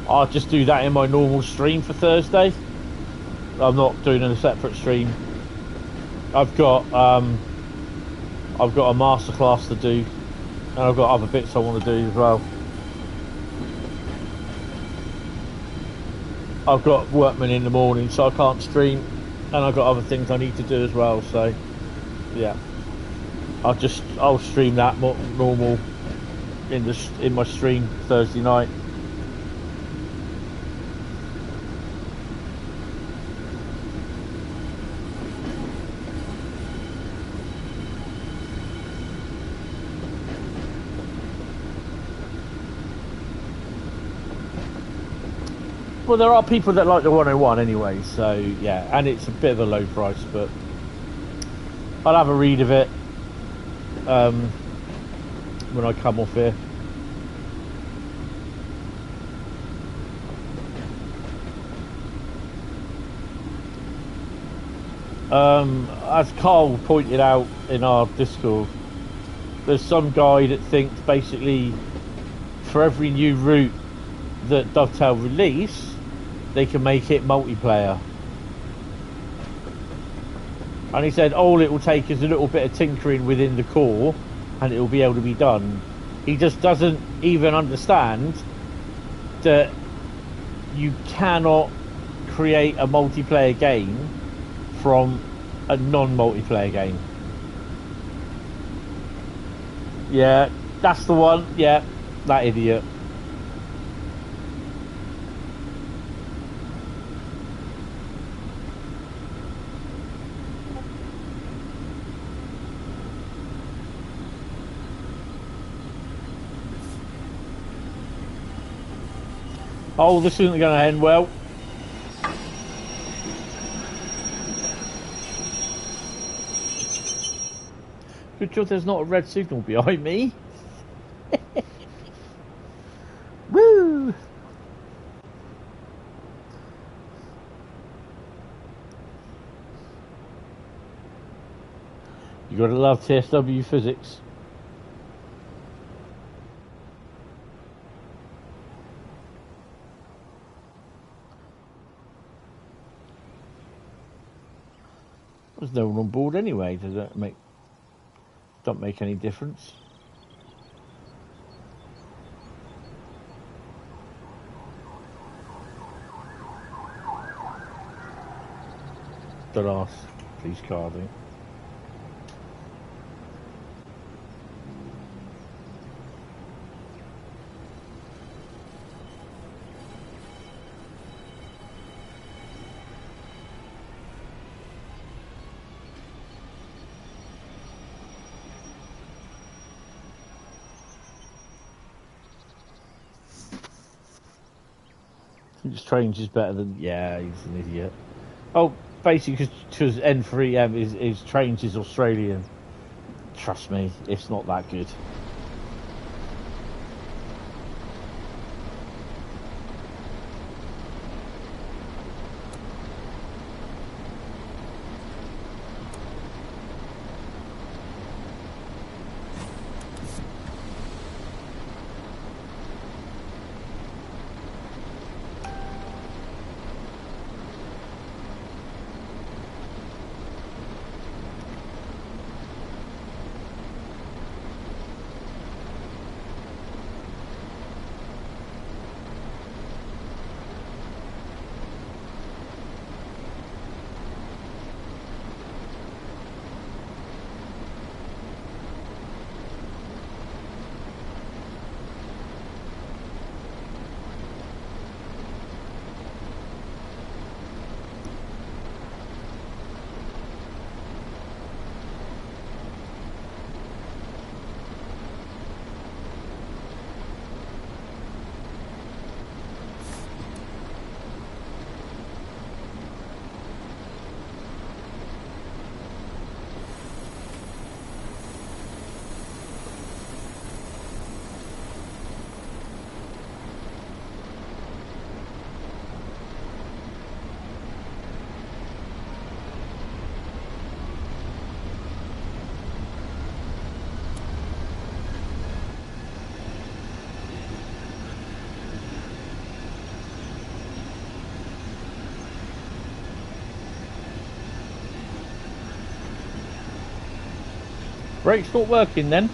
I'll just do that in my normal stream for Thursday. I'm not doing a separate stream. I've got a masterclass to do, and I've got other bits I want to do as well. I've got workmen in the morning, so I can't stream, and I've got other things I need to do as well. So, yeah, I'll stream that more normal in my stream Thursday night. Well, there are people that like the 101 anyway, so yeah, and it's a bit of a low price, but I'll have a read of it when I come off here. As Carl pointed out in our Discord, there's some guy that thinks basically for every new route that Dovetail release, they can make it multiplayer. And he said all it will take is a little bit of tinkering within the core and it will be able to be done. He just doesn't even understand that you cannot create a multiplayer game from a non-multiplayer game. Yeah, that's the one. Yeah, that idiot. Oh, this isn't going to end well. Good job there's not a red signal behind me. Woo! You gotta love TSW physics. There's no one on board anyway. Does that make? Don't make any difference. Don't ask, please, Cardi. His trains is better than... Yeah, he's an idiot. Oh, basically because N3M is trains is Australian. Trust me, it's not that good. Brakes not working then.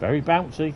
Very bouncy.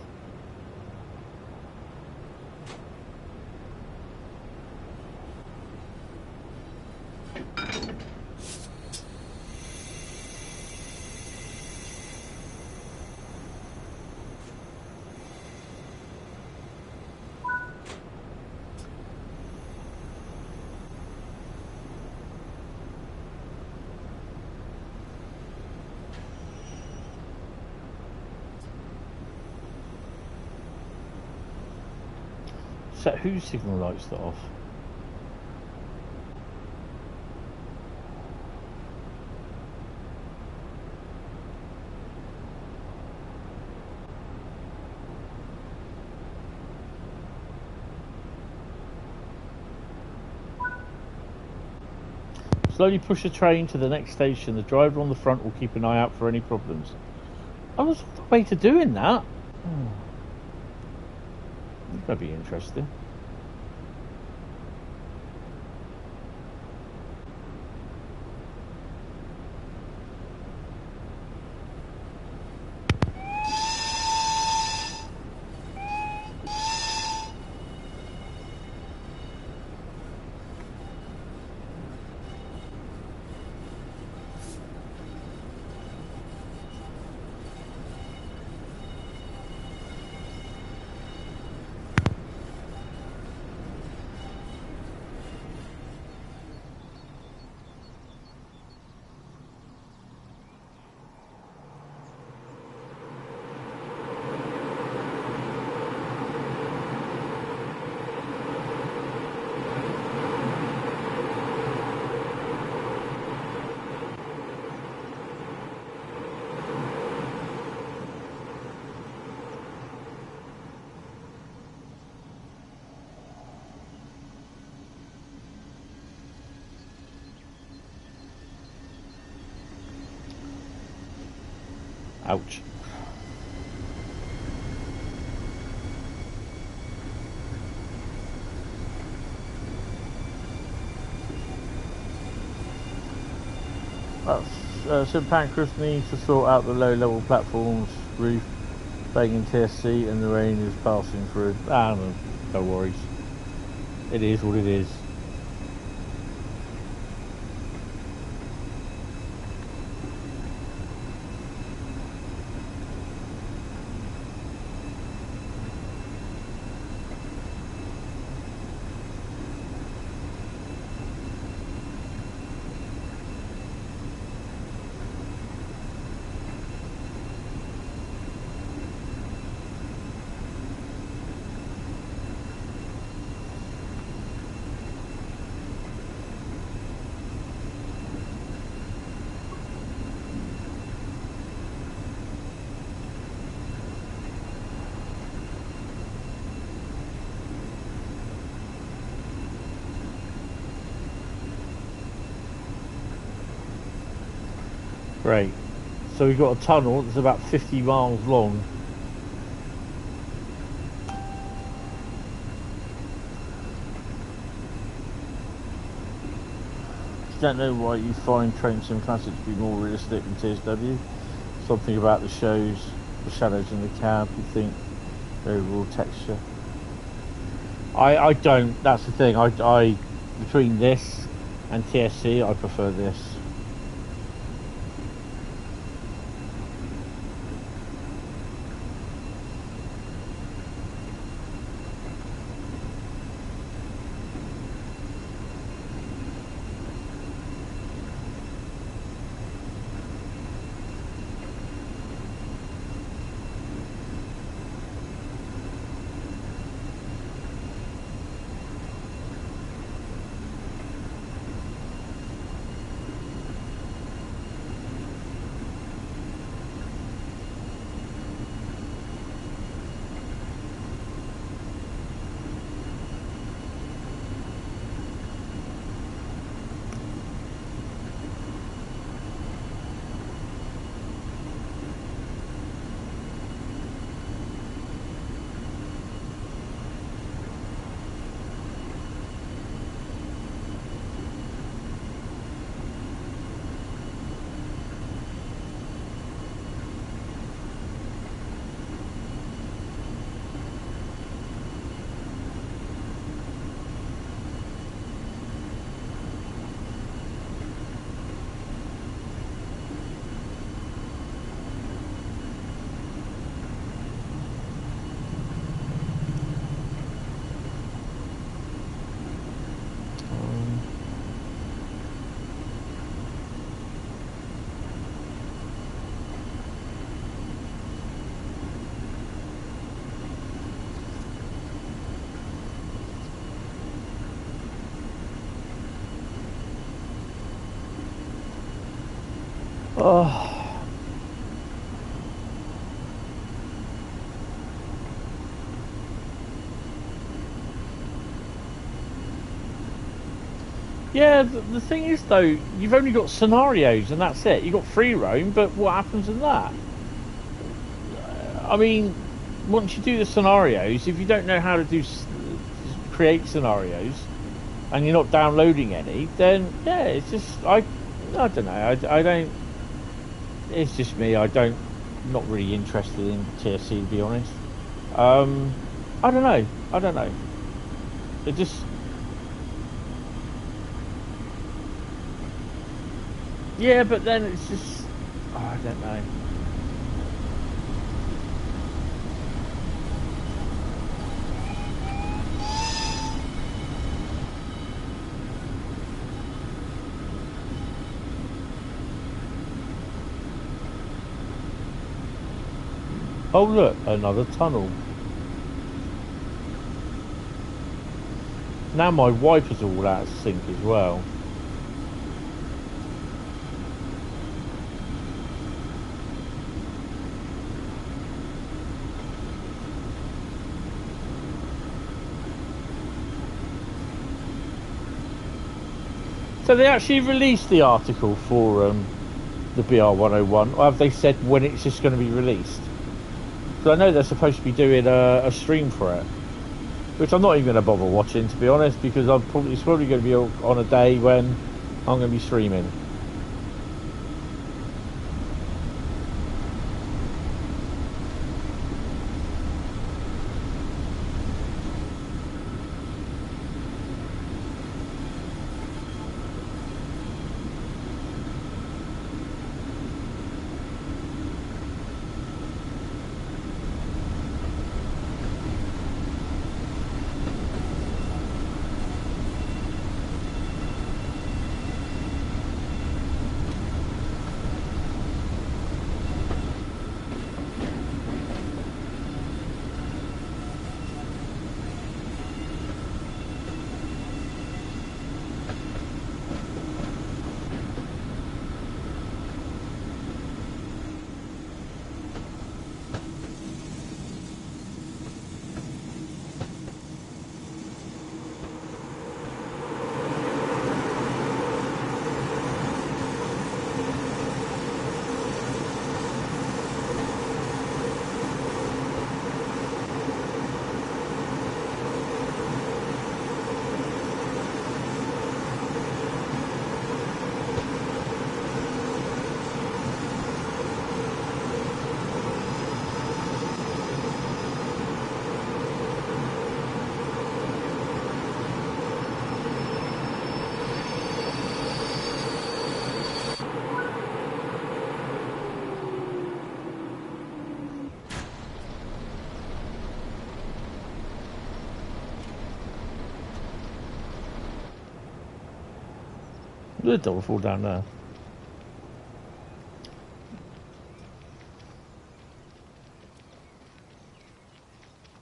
Set whose signal lights that off? Slowly push the train to the next station. The driver on the front will keep an eye out for any problems. I was on the way to doing that. That'd be interesting. Ouch. St Pancras needs to sort out the low level platforms roof, banging TSC, and the rain is passing through. No worries. It is what it is. Great. So we've got a tunnel that's about 50 miles long. Don't know why you find Train Sim Classic to be more realistic than TSW. Something about the shows, the shadows in the cab, you think, the overall texture. I don't, that's the thing, I between this and TSC, I prefer this. Oh. Yeah, the thing is though, you've only got scenarios and that's it. You've got free roam, but what happens in that? I mean, once you do the scenarios, if you don't know how to create scenarios, and you're not downloading any, then yeah, it's just I don't know. I don't. It's just me. Not really interested in TSC to be honest. I don't know. I don't know. It just. Yeah, but then it's just. Oh, I don't know. Oh look, another tunnel. Now my wipers are all out of sync as well. So they actually released the article for the BR101, or have they said when it's just going to be released? Because I know they're supposed to be doing a stream for it, which I'm not even going to bother watching, to be honest, because it's probably going to be on a day when I'm going to be streaming. The door fall down there.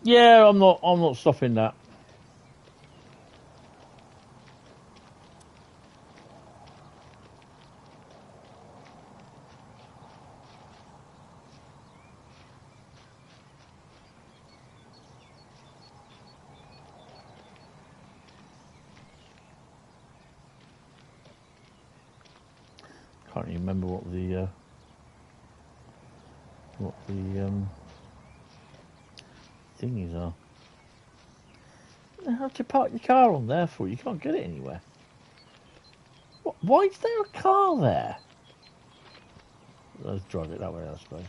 Yeah, I'm not stopping that. Can't even remember what the thingies are. How do you park your car on there for? You can't get it anywhere. What, why is there a car there? Let's drive it that way, I suppose.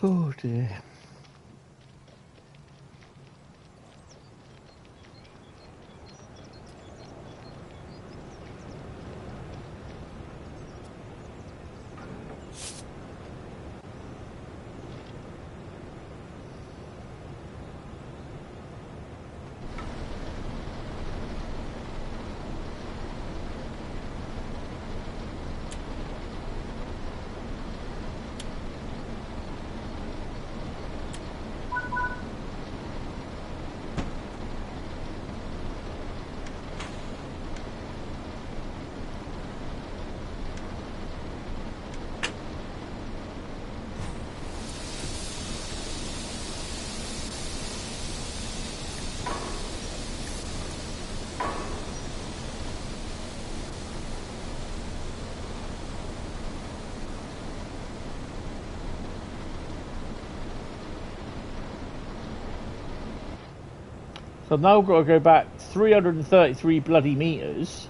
Oh dear. So now I've got to go back 333 bloody meters.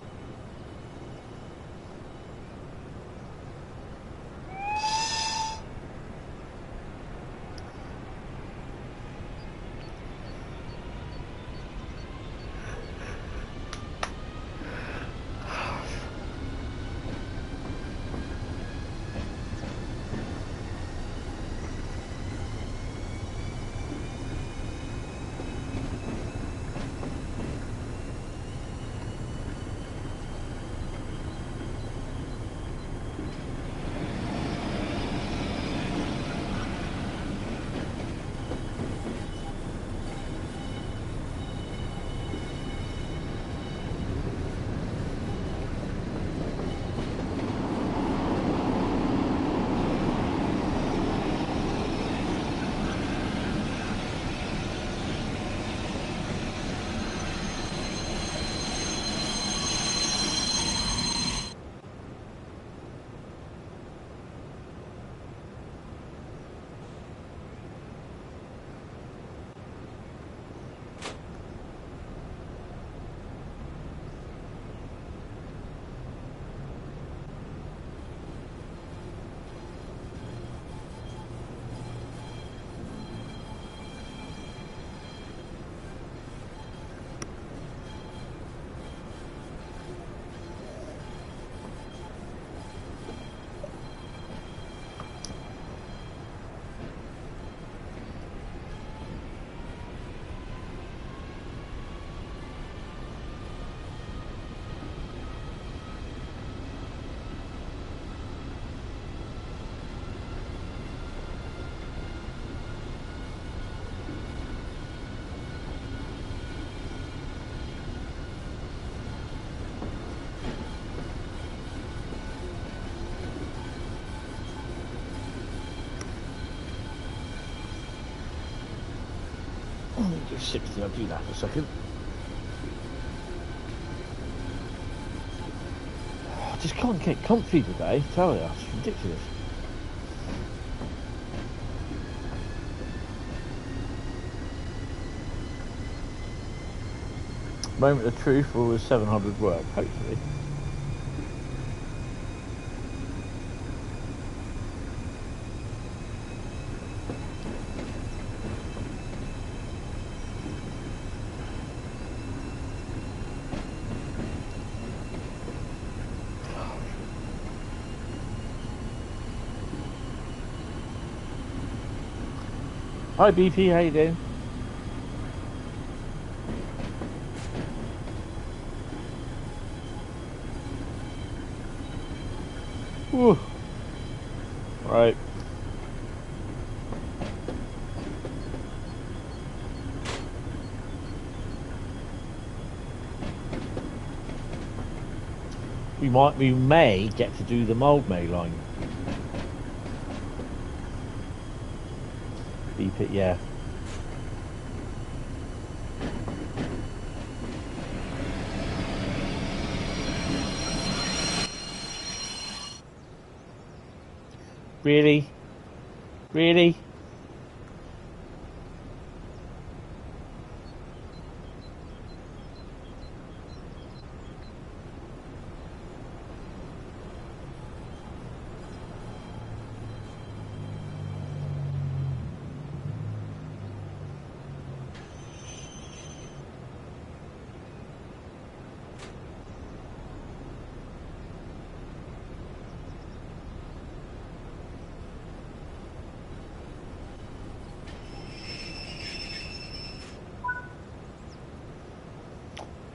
Let me do 60, I'll do that for a second. I just can't get comfy today, I tell you, it's ridiculous. Moment of truth will was 700 work, hopefully. Hi BP, how you doing? Whew. Right. We may get to do the Mildmay line. Beep it, yeah. Really? Really?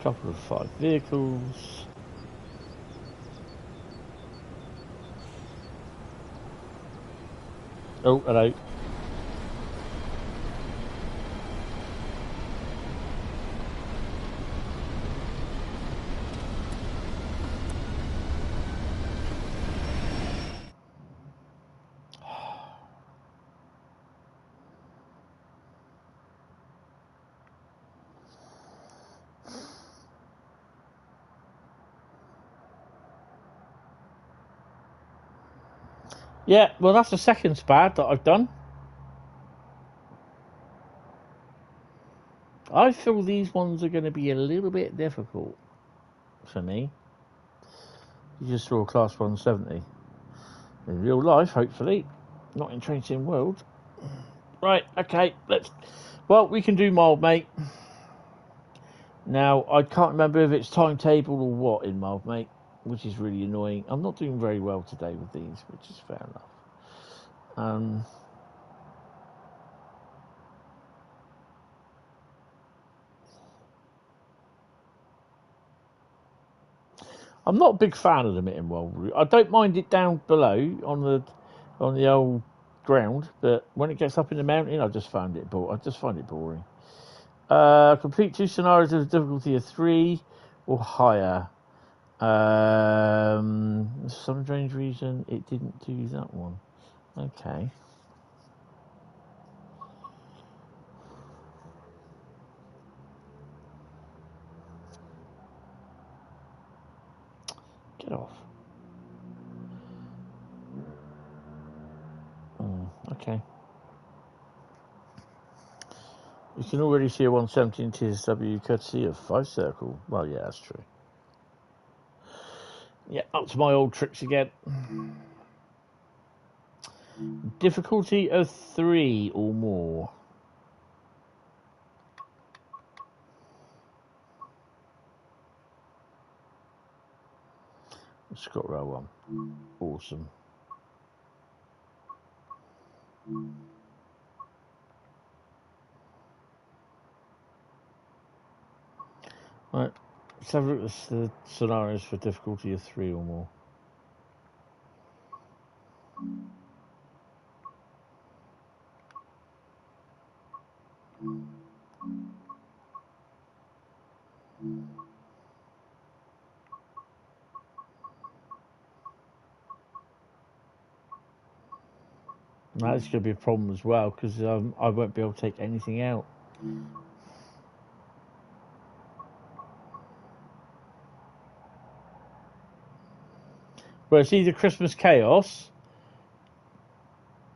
Couple of 5 vehicles. Oh, hello. Yeah, well, that's the second spad that I've done. I feel these ones are going to be a little bit difficult for me. You just saw a Class 170. In real life, hopefully. Not in Train Sim World. Right, okay, let's... Well, we can do Mildmay. Now, I can't remember if it's timetable or what in Mildmay, which is really annoying. I'm not doing very well today with these, which is fair enough. I'm not a big fan of the Mittenwald route. I don't mind it down below on the old ground, but when it gets up in the mountain, I just find it boring. Complete 2 scenarios of difficulty of 3 or higher. For some strange reason, it didn't do that one. Okay. Get off. Okay. You can already see a 170 in TSW courtesy of 5 circle. Well, yeah, that's true. Yeah, up to my old tricks again. Difficulty of 3 or more. Scott Rail 1. Awesome. Right, let's have a look at the scenarios for difficulty of 3 or more. Now, this is going to be a problem as well because I won't be able to take anything out. Well, it's either Christmas Chaos.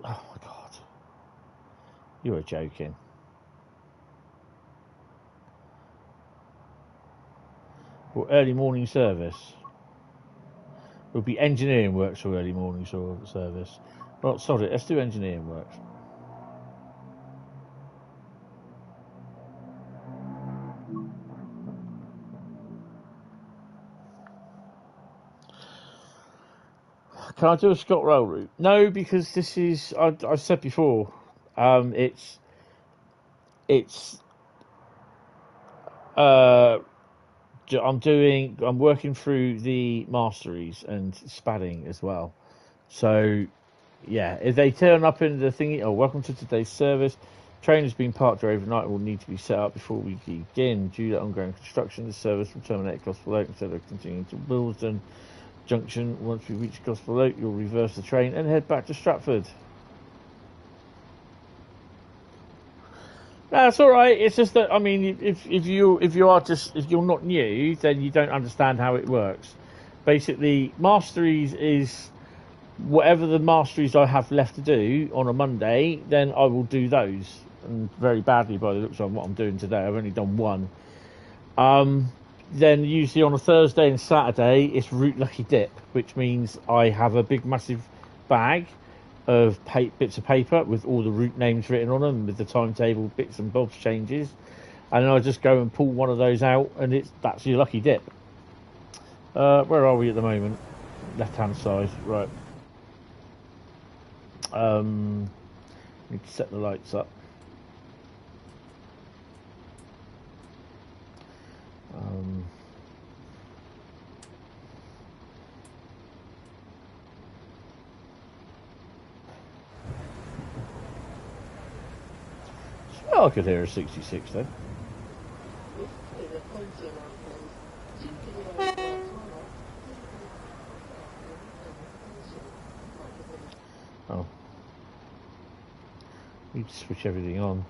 Oh my God. You are joking. Or early morning service. It will be engineering works for early morning service. Right, sorry, let's do engineering works. Can I do a Scott Rail route? No, because this is I've said before. It's I'm working through the masteries and spadding as well. So yeah, if they turn up in the thingy, welcome to today's service. Train has been parked here overnight and will need to be set up before we begin. Due to ongoing construction, the service will terminate at Gospel Oak instead of continuing to Willesden Junction. Once we reach Gospel Oak, you'll reverse the train and head back to Stratford. That's all right. It's just that, I mean, if you're not new, then you don't understand how it works. Basically, masteries is whatever the masteries I have left to do on a Monday, then I will do those. And very badly by the looks of what I'm doing today. I've only done one. Then usually on a Thursday and Saturday, it's Route Lucky Dip, which means I have a big massive bag of bits of paper with all the route names written on them, with the timetable, bits and bobs changes, and then I just go and pull one of those out, and that's your lucky dip. Where are we at the moment? Left hand side, right. Need to set the lights up. I could hear a 66 then. Oh. Need to switch everything on.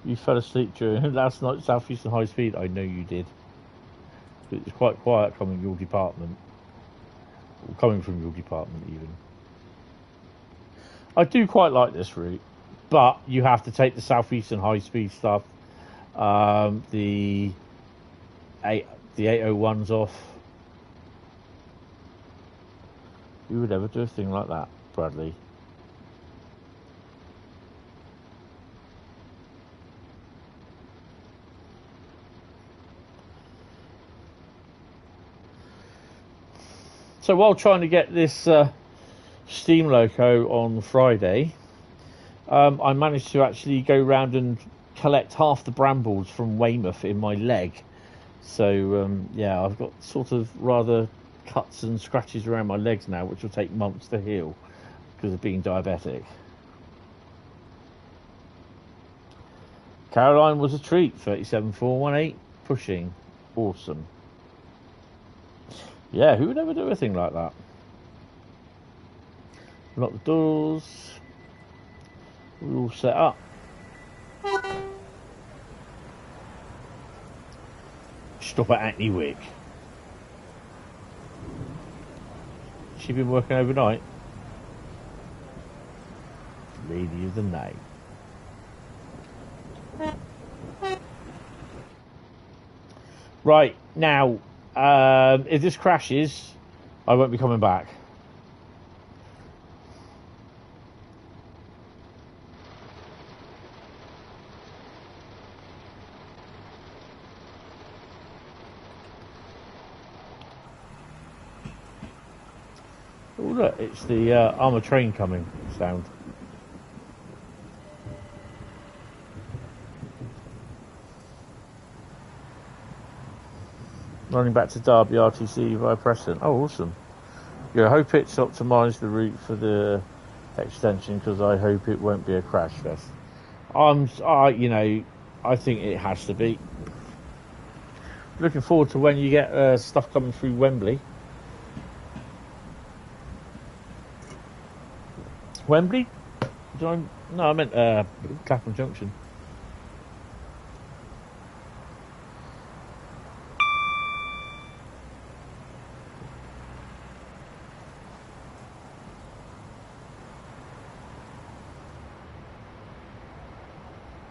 You fell asleep during last night's Southeastern high speed. I know you did. It was quite quiet coming your department. Or coming from your department, even. I do quite like this route, but you have to take the Southeastern high speed stuff. The 801s off. Who would ever do a thing like that, Bradley? So while trying to get this steam loco on Friday, I managed to actually go round and collect half the brambles from Weymouth in my leg. So yeah, I've got sort of rather cuts and scratches around my legs now, which will take months to heal because of being diabetic. Caroline was a treat, 37.418, pushing. Awesome. Yeah, who would ever do a thing like that? Lock the doors. We're all set up. Stop at Acne Wick. She been working overnight? Lady of the night. Right, now, if this crashes, I won't be coming back. Oh look, it's the armour train coming sound. Running back to Derby RTC via Preston. Oh, awesome. Yeah, I hope it's optimised the route for the extension, because I hope it won't be a crash fest. You know, I think it has to be. Looking forward to when you get stuff coming through Wembley. Wembley? No, I meant Clapham Junction.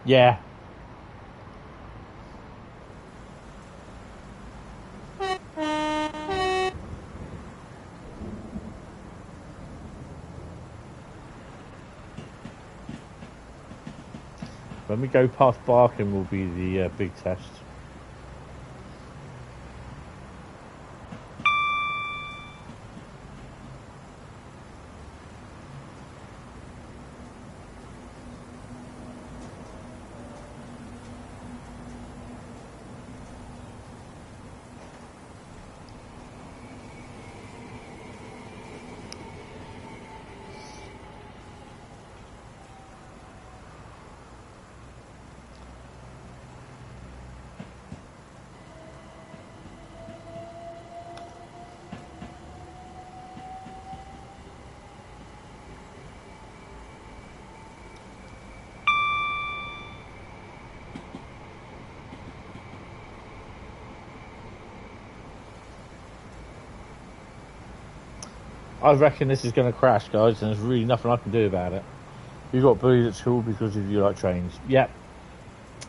Yeah. When we go past Barking will be the big test. I reckon this is going to crash, guys, and there's really nothing I can do about it. You got bullied at school because of you like trains. Yep.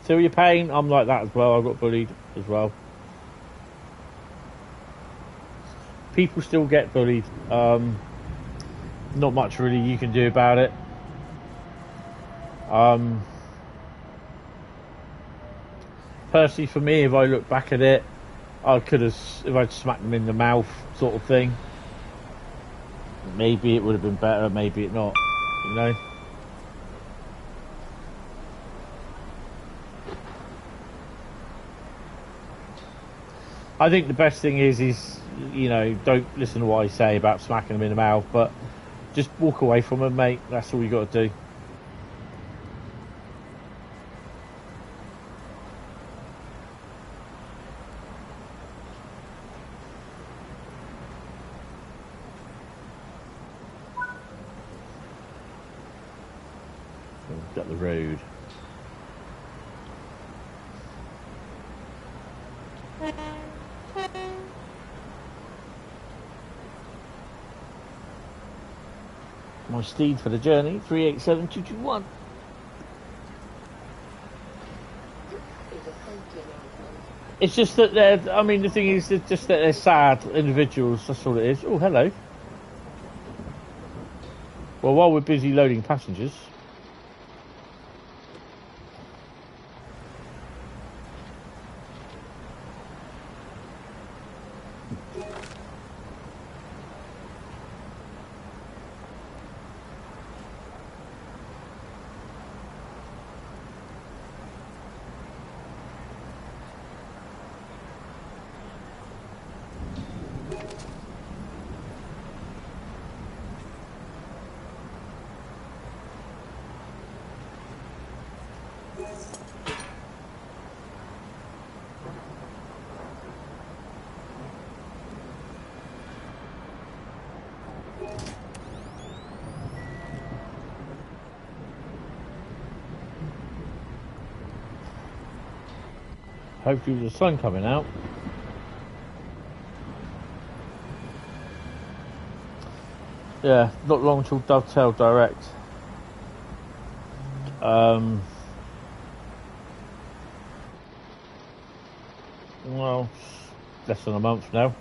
Feel your pain. I'm like that as well. I got bullied as well. People still get bullied. Not much really you can do about it. Personally, for me, if I look back at it, I could have, if I'd smacked them in the mouth, sort of thing. Maybe it would have been better, maybe it not, you know. I think the best thing is, you know, don't listen to what I say about smacking them in the mouth, but just walk away from them, mate. That's all you got to do. Got the road. My steed for the journey, 387221. It's just that they're, I mean, the thing is just that they're sad individuals, that's all it is. Oh, hello. Well, while we're busy loading passengers. Hopefully with the sun coming out. Yeah, not long till Dovetail direct. Well, less than a month now.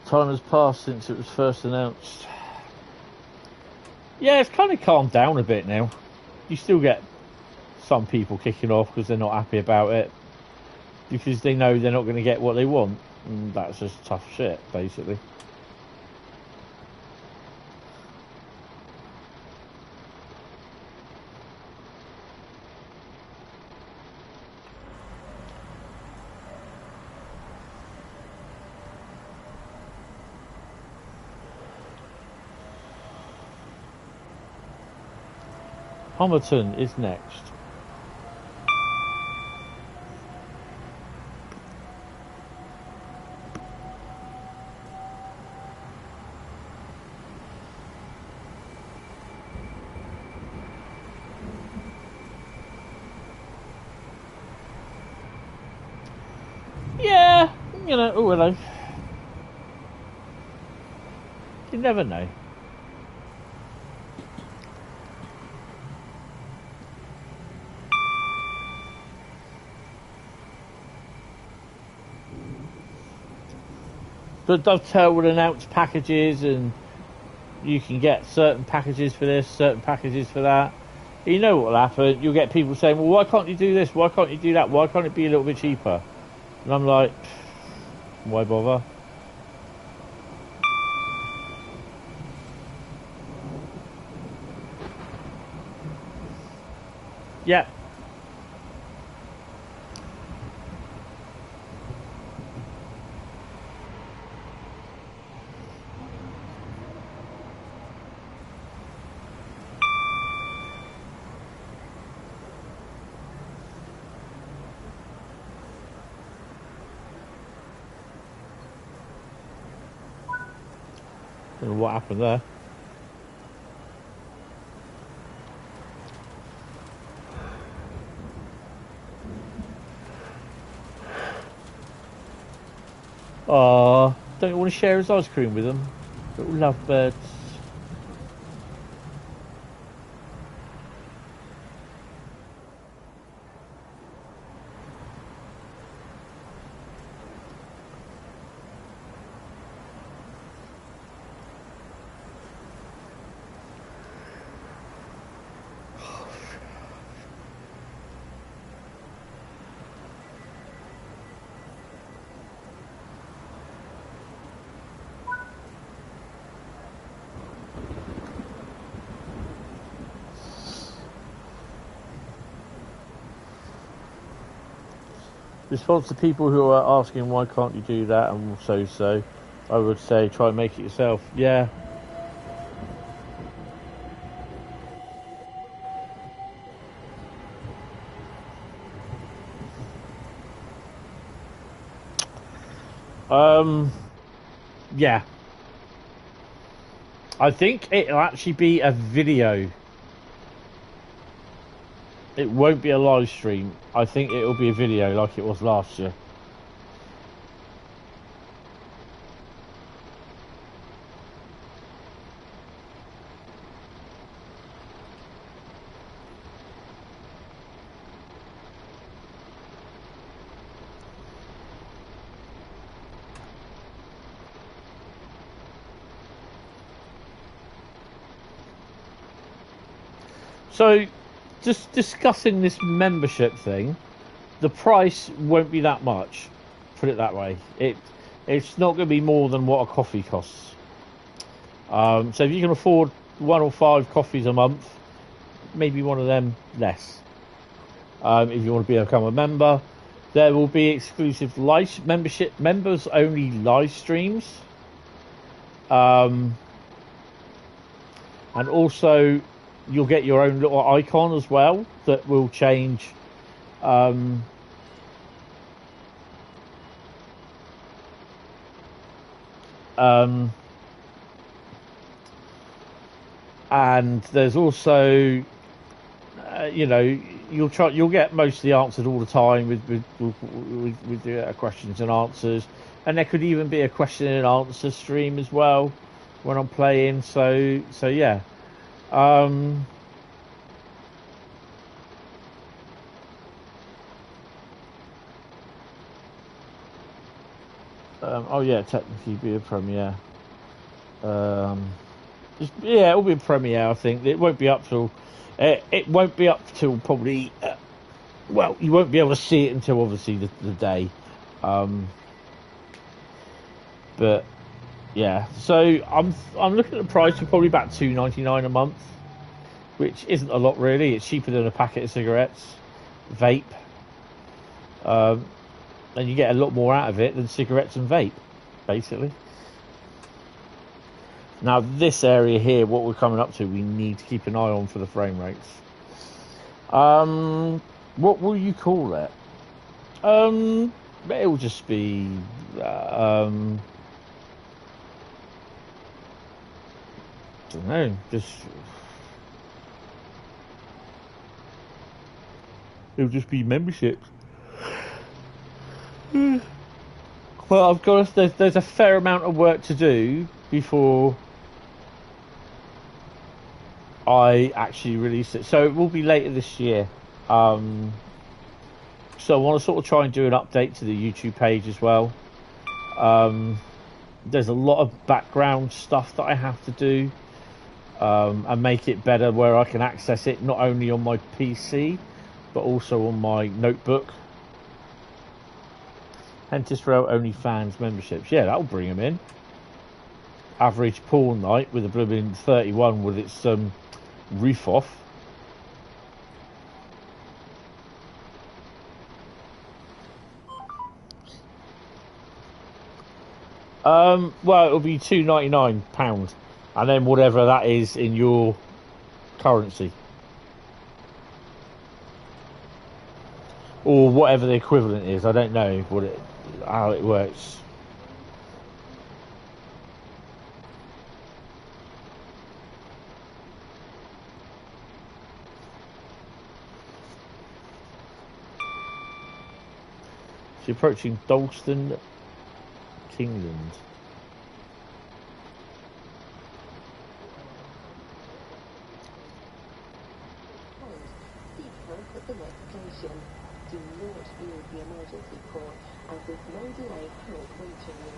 Time has passed since it was first announced. Yeah, it's kind of calmed down a bit now. You still get some people kicking off because they're not happy about it, because they know they're not going to get what they want, and that's just tough shit, basically. Homerton is next. Yeah, you know, oh hello. You never know. But Dovetail will announce packages, and you can get certain packages for this, certain packages for that. You know what will happen. You'll get people saying, well, why can't you do this? Why can't you do that? Why can't it be a little bit cheaper? And I'm like, why bother? Yeah. Don't know what happened there. Aww, don't you want to share his ice cream with them? Little lovebirds. Response to people who are asking why can't you do that and so, I would say try and make it yourself. Yeah. Yeah. I think it'll actually be a video. It won't be a live stream. I think it'll be a video like it was last year. So, just discussing this membership thing, the price won't be that much. Put it that way. It's not going to be more than what a coffee costs. So if you can afford 1 or 5 coffees a month, maybe one of them less. If you want to become a member, there will be exclusive live membership, members only live streams, and also you'll get your own little icon as well that will change. And there's also, you know, you'll get mostly answered all the time with the questions and answers, and there could even be a question and answer stream as well when I'm playing. So yeah. Oh yeah, technically be a premiere. Yeah, it'll be a premiere. I think it won't be up till probably. Well, you won't be able to see it until obviously the day. But yeah, so I'm looking at the price for probably about $2.99 a month, which isn't a lot really. It's cheaper than a packet of cigarettes, vape, and you get a lot more out of it than cigarettes and vape, basically. Now this area here, what we're coming up to, we need to keep an eye on for the frame rates. What will you call it? It will just be I don't know, it'll just be memberships. Well, I've got there's a fair amount of work to do before I actually release it, so it will be later this year. So I want to sort of try and do an update to the YouTube page as well. There's a lot of background stuff that I have to do, and make it better where I can access it not only on my PC but also on my notebook. Hentis Rail only fans memberships. Yeah, that'll bring them in. Average porn night with a blooming 31 with its roof off. Well, it'll be £2.99, and then whatever that is in your currency, or whatever the equivalent is. I don't know how it works. So you're approaching Dalston, England. People at the next station. Do not use the emergency call as there's no delay help reaching you.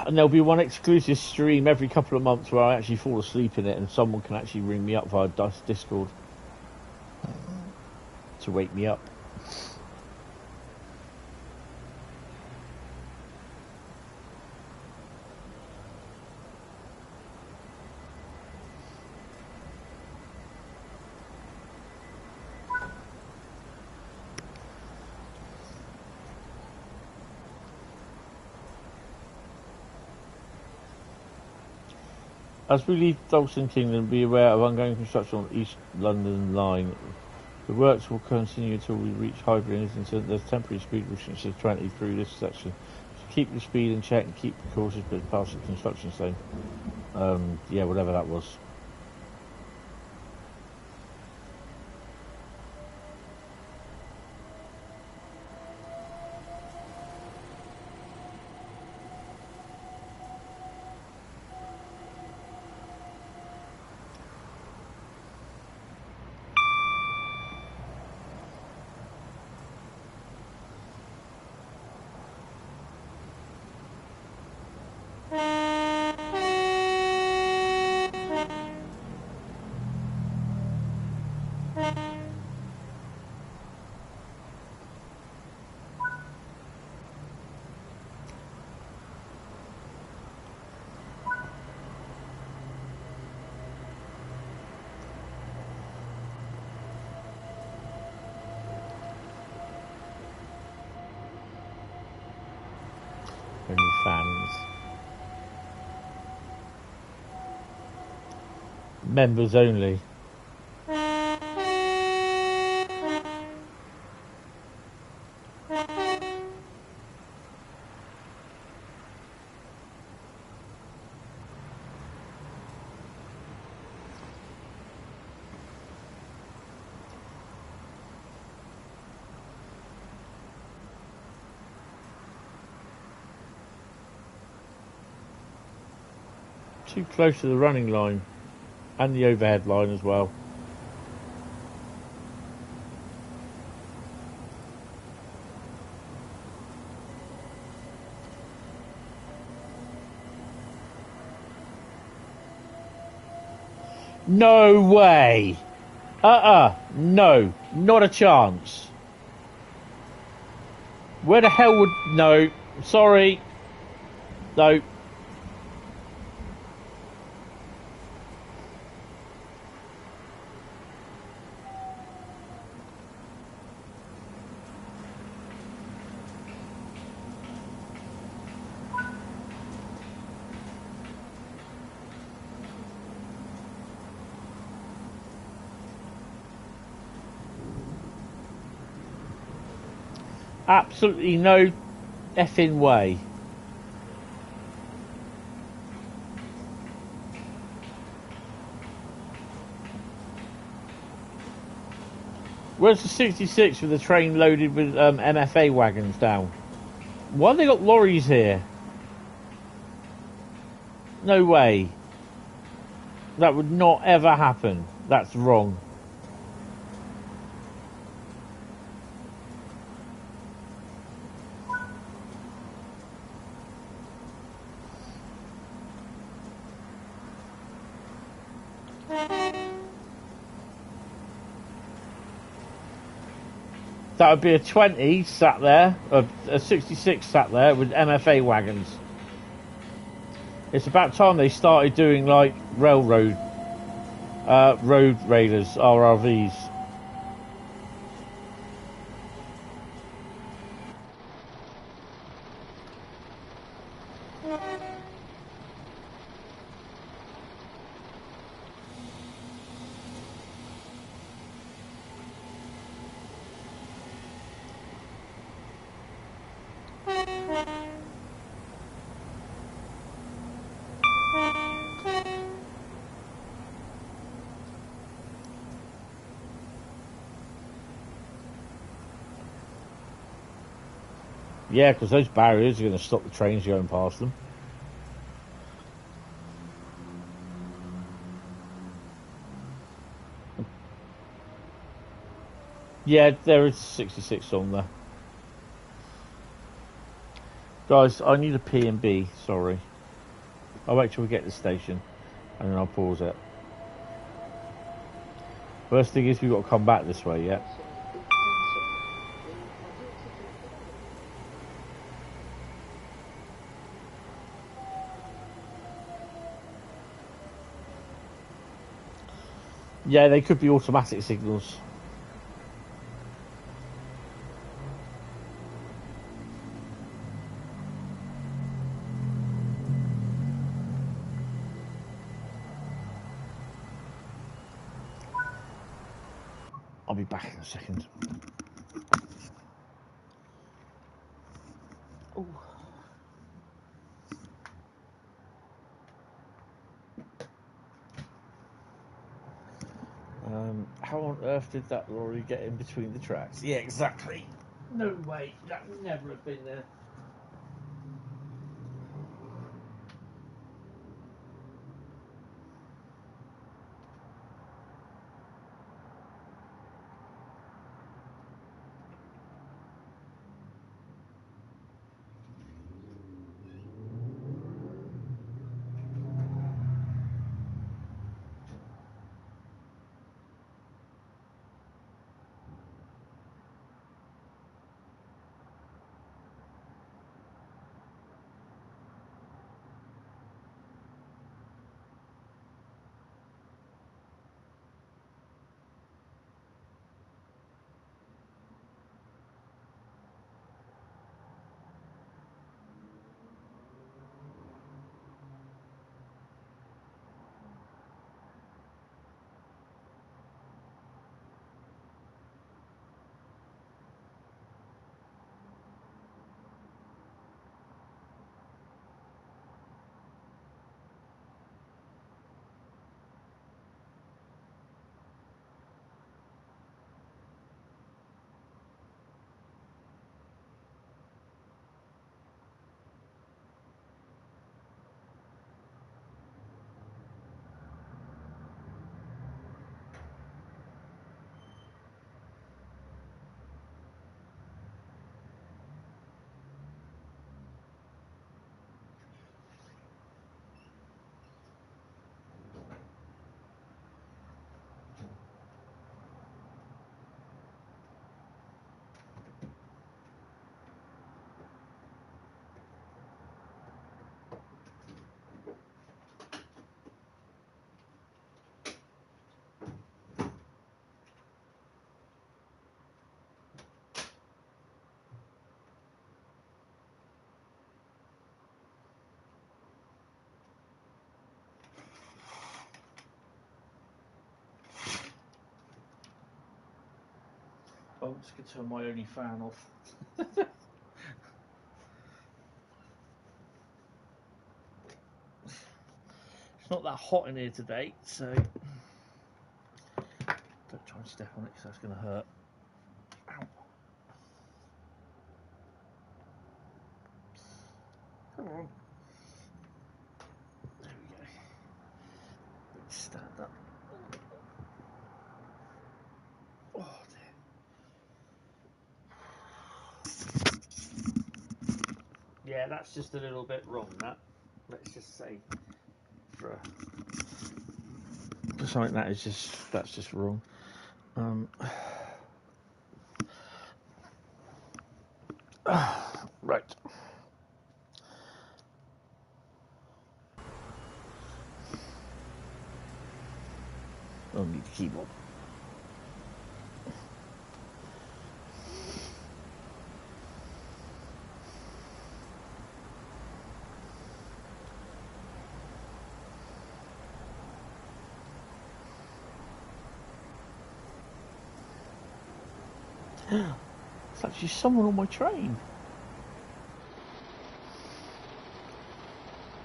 And there'll be one exclusive stream every couple of months where I actually fall asleep in it and someone can actually ring me up via Discord to wake me up. As we leave Dalston Kingdom, be aware of ongoing construction on the East London line. The works will continue until we reach Highbury, and there's temporary speed restrictions of 20 through this section. So keep the speed in check and keep the cautious, but past the construction zone. Yeah, whatever that was. Only fans. Members only. Too close to the running line and the overhead line as well. No way. No, not a chance. Where the hell would... No, sorry. No. Absolutely no effing way. Where's the 66 with the train loaded with MFA wagons down? Why have they got lorries here? No way. That would not ever happen. That's wrong. That would be a 20 sat there, a 66 sat there with MFA wagons. It's about time they started doing like railroad, road raiders, RRVs. Yeah, because those barriers are going to stop the trains going past them. Yeah, there is 66 on there. Guys, I need a P&B, sorry. I'll wait till we get to the station and then I'll pause it. First thing is we've got to come back this way, yeah? Yeah, they could be automatic signals. I'll be back in a second. Ooh. How on earth did that lorry get in between the tracks? Yeah, exactly. No way. That would never have been there. Oh, I'm just going to turn my only fan off. It's not that hot in here today, so don't try and step on it because that's going to hurt. Ow. Come on. There we go. Let's stand up. Oh dear. Yeah, that's just a little bit wrong, that. Let's just say for something that's just wrong. Right. I'll need the keyboard. It's actually someone on my train.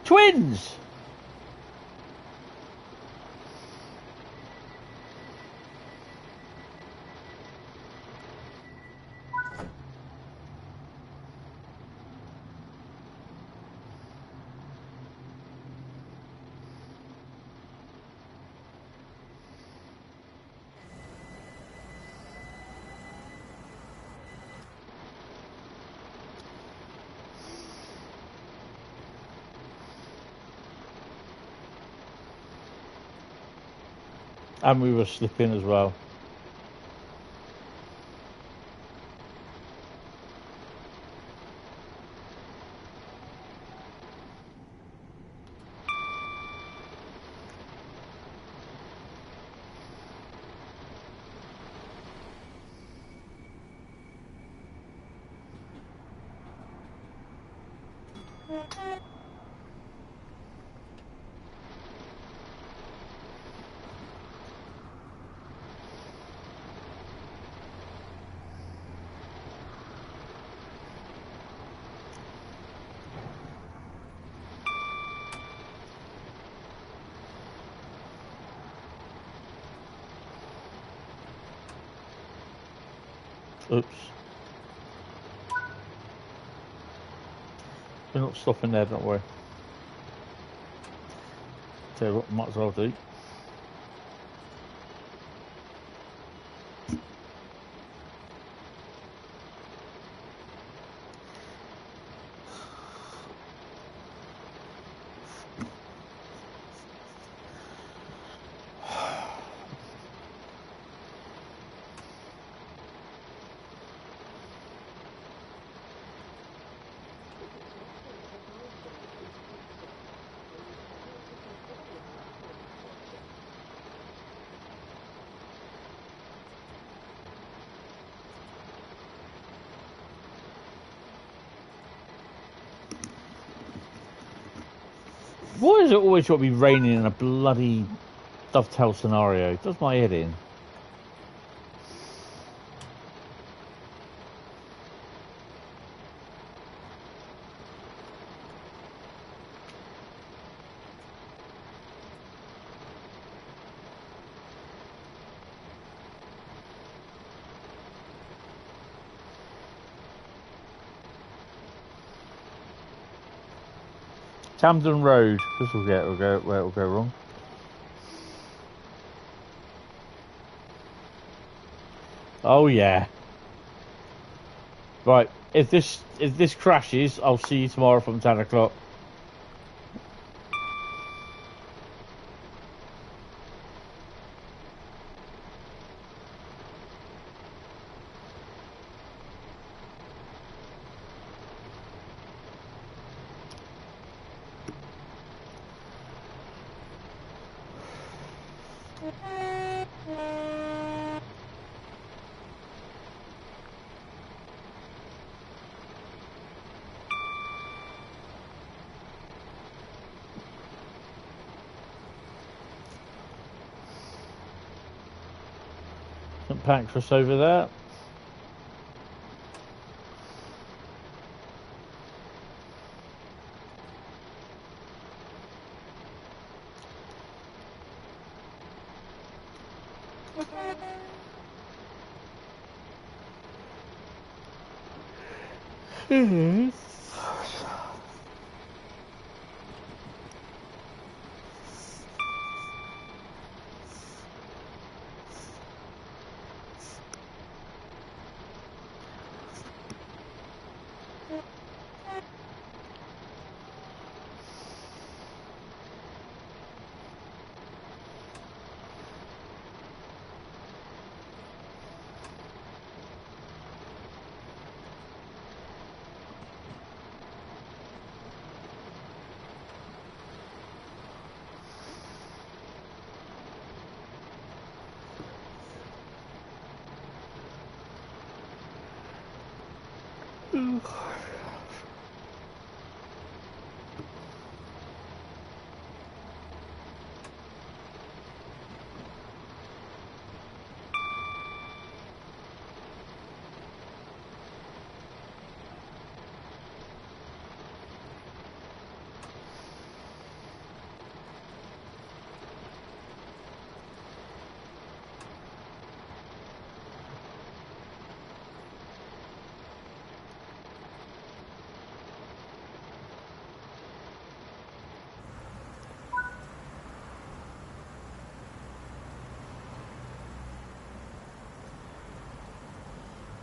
Twins! And we were slipping as well. Oops. We're not stopping there, don't worry. Tell you what, might as well do. Why is it always got to be raining in a bloody Dovetail scenario? It does my head in. Camden Road. This will go where it'll go wrong. Oh yeah. Right. If this crashes, I'll see you tomorrow from 10 o'clock. St Pancras over there.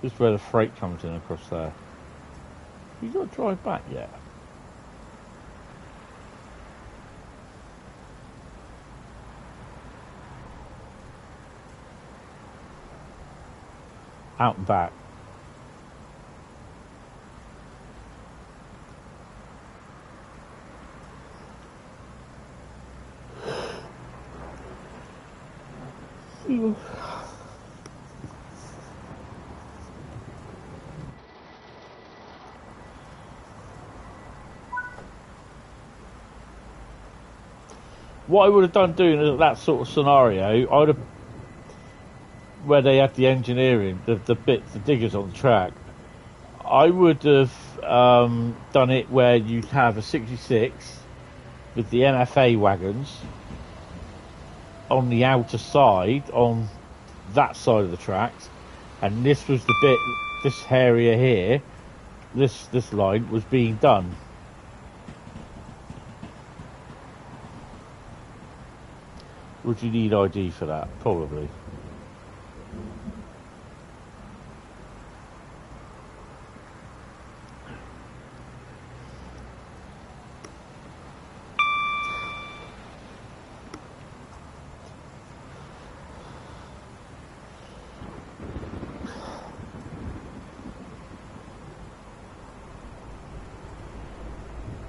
This is where the freight comes in across there. You got to drive back yet? Out and back. What I would have done doing that sort of scenario, I would have, where they had the engineering, the diggers on the track, I would have done it where you'd have a 66 with the MFA wagons on the outer side, on that side of the tracks, And this was the bit, this area here, this line was being done. Would you need ID for that? Probably.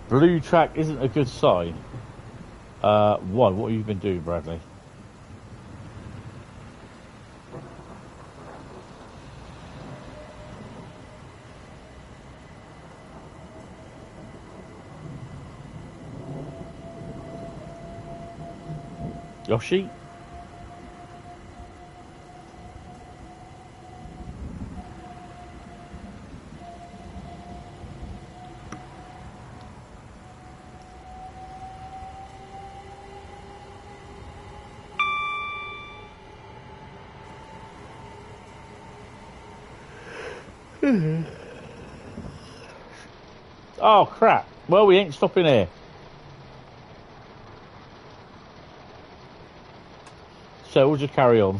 Blue track isn't a good sign. What have you been doing, Bradley? Yoshi? Oh crap, well we ain't stopping here. So we'll just carry on.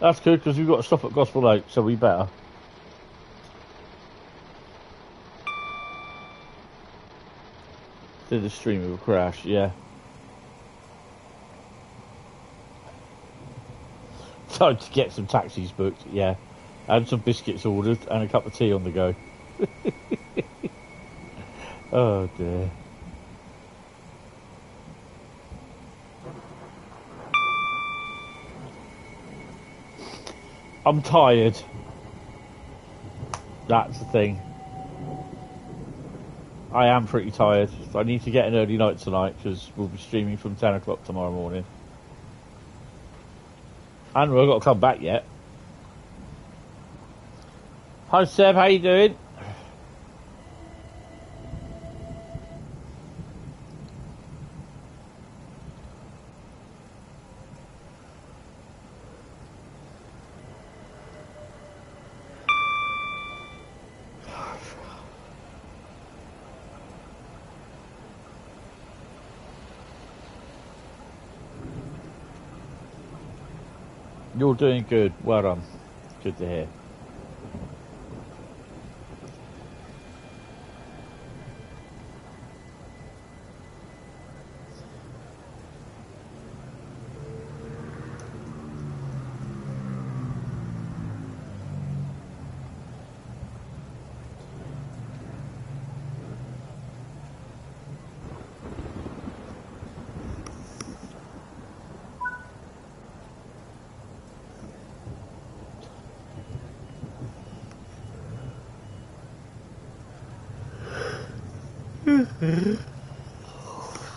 That's good because we've got to stop at Gospel Lake, so we better. Did the stream will crash, yeah. Time to get some taxis booked, yeah. And some biscuits ordered and a cup of tea on the go. Oh dear. I'm tired. That's the thing. I am pretty tired. I need to get an early night tonight because we'll be streaming from 10 o'clock tomorrow morning. And we've got to come back yet. Hi Seb, how you doing? You're doing good. Well done. Good to hear.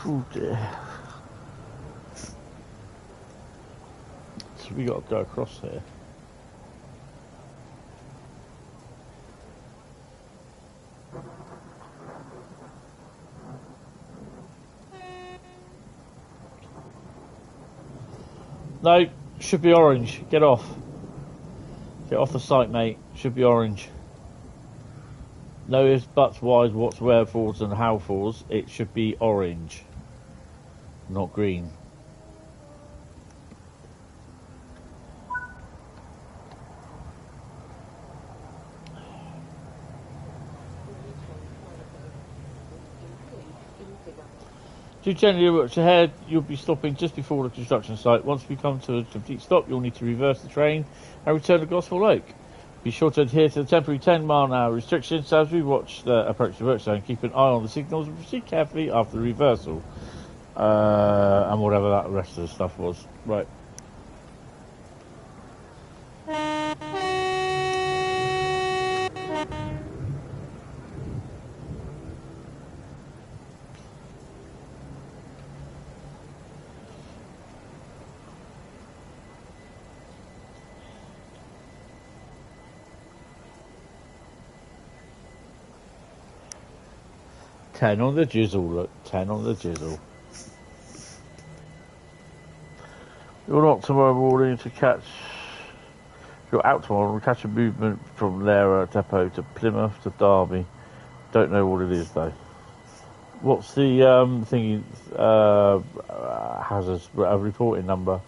Oh dear. So we got to go across here. No, should be orange. Get off. Get off the site, mate. Should be orange. No ifs, buts, whys, whats, wherefores and howfores. It should be orange, not green. Do generally watch ahead, you'll be stopping just before the construction site. Once we come to a complete stop, you'll need to reverse the train and return to Gospel Lake. Be sure to adhere to the temporary 10-mile-an-hour restrictions as we watch the approach to work zone. Keep an eye on the signals and proceed carefully after the reversal. And whatever that rest of the stuff was. Right. Ten on the jizzle, look. 10 on the jizzle. You're not tomorrow morning to catch. You're out tomorrow to catch a movement from Lara Depot to Plymouth to Derby. Don't know what it is though. What's the thingy? Hazards reporting number?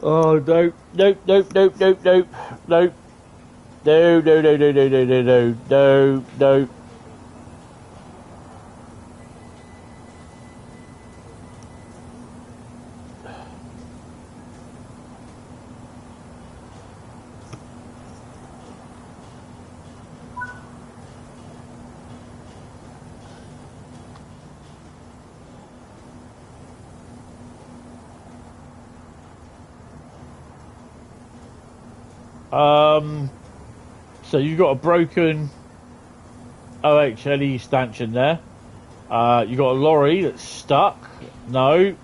Oh nope, nope, nope, nope, nope, nope, nope. No, no, no, no, no, no, no, no, no, no. So you've got a broken OHLE stanchion there. You've got a lorry that's stuck. No.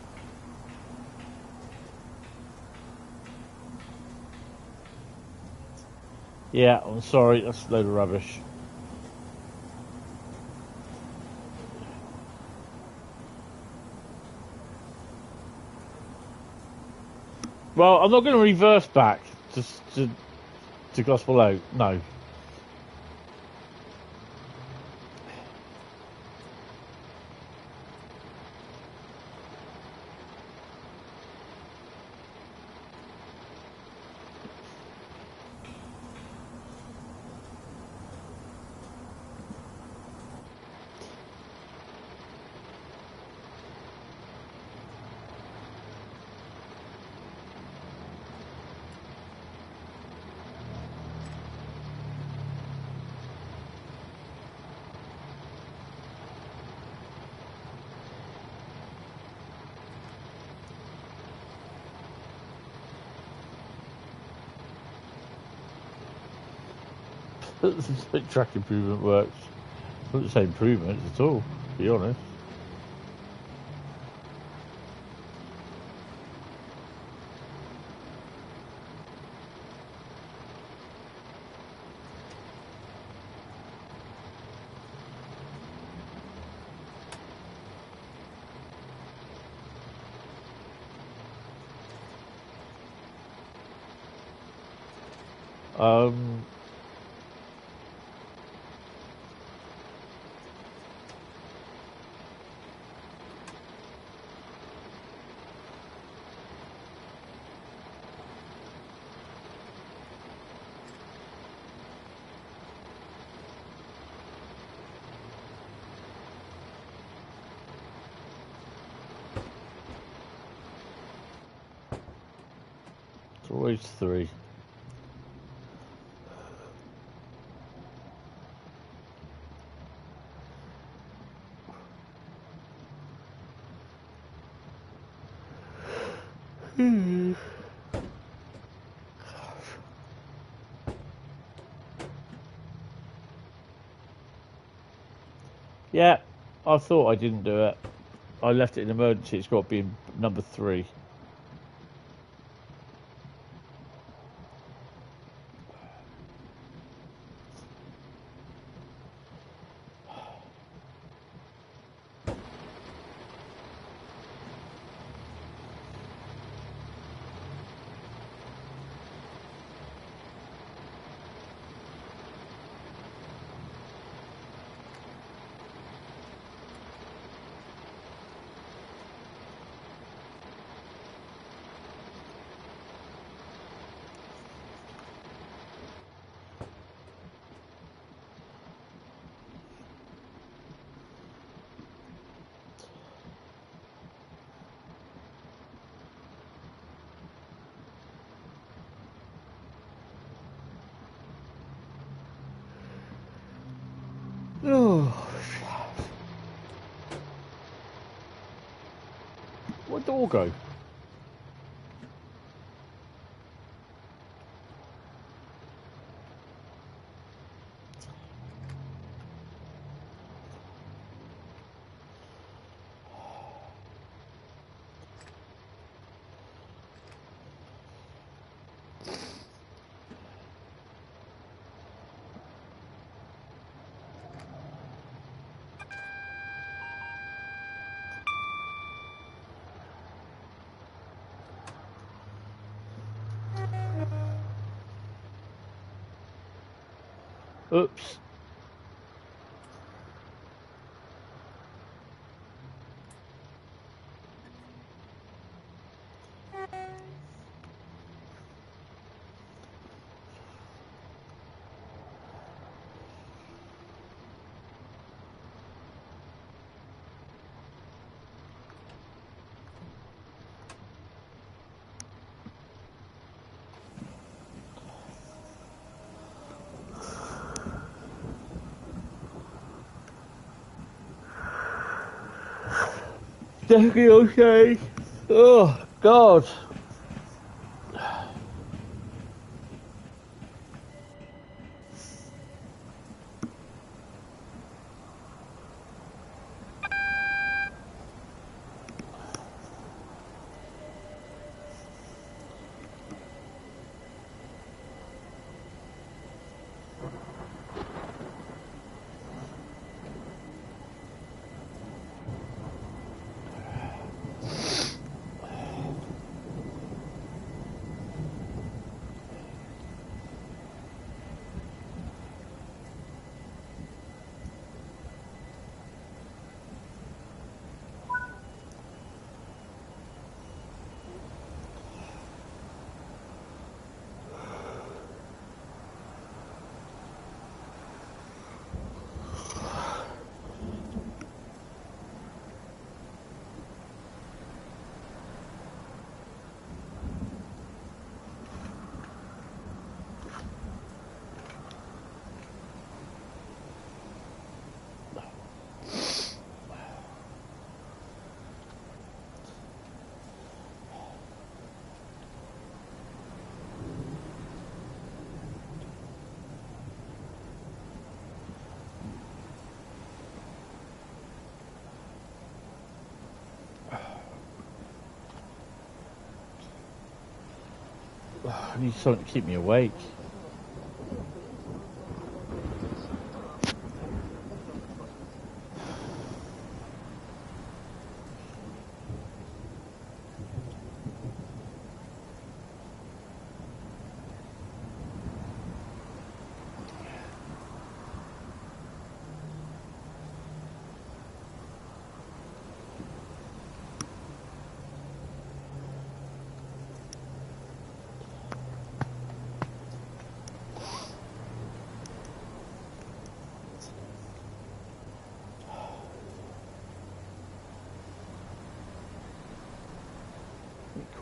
Yeah, I'm sorry, that's a load of rubbish. Well, I'm not going to reverse back to Gospel Oak, no. Track improvement works. I wouldn't say improvements at all, to be honest. It's always three. Yeah, I thought I didn't do it. I left it in emergency. It's got to be in number 3. Where'd the all go? Oops. Definitely okay. Oh, God. I need something to keep me awake.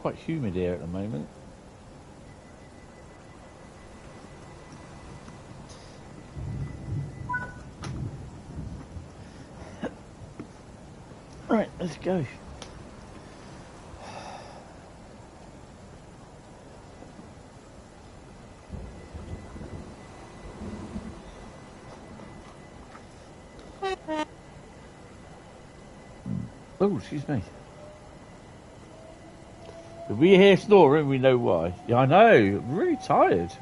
Quite humid here at the moment. Right, let's go. Oh, excuse me. If we hear snoring, we know why. Yeah, I know. I'm really tired.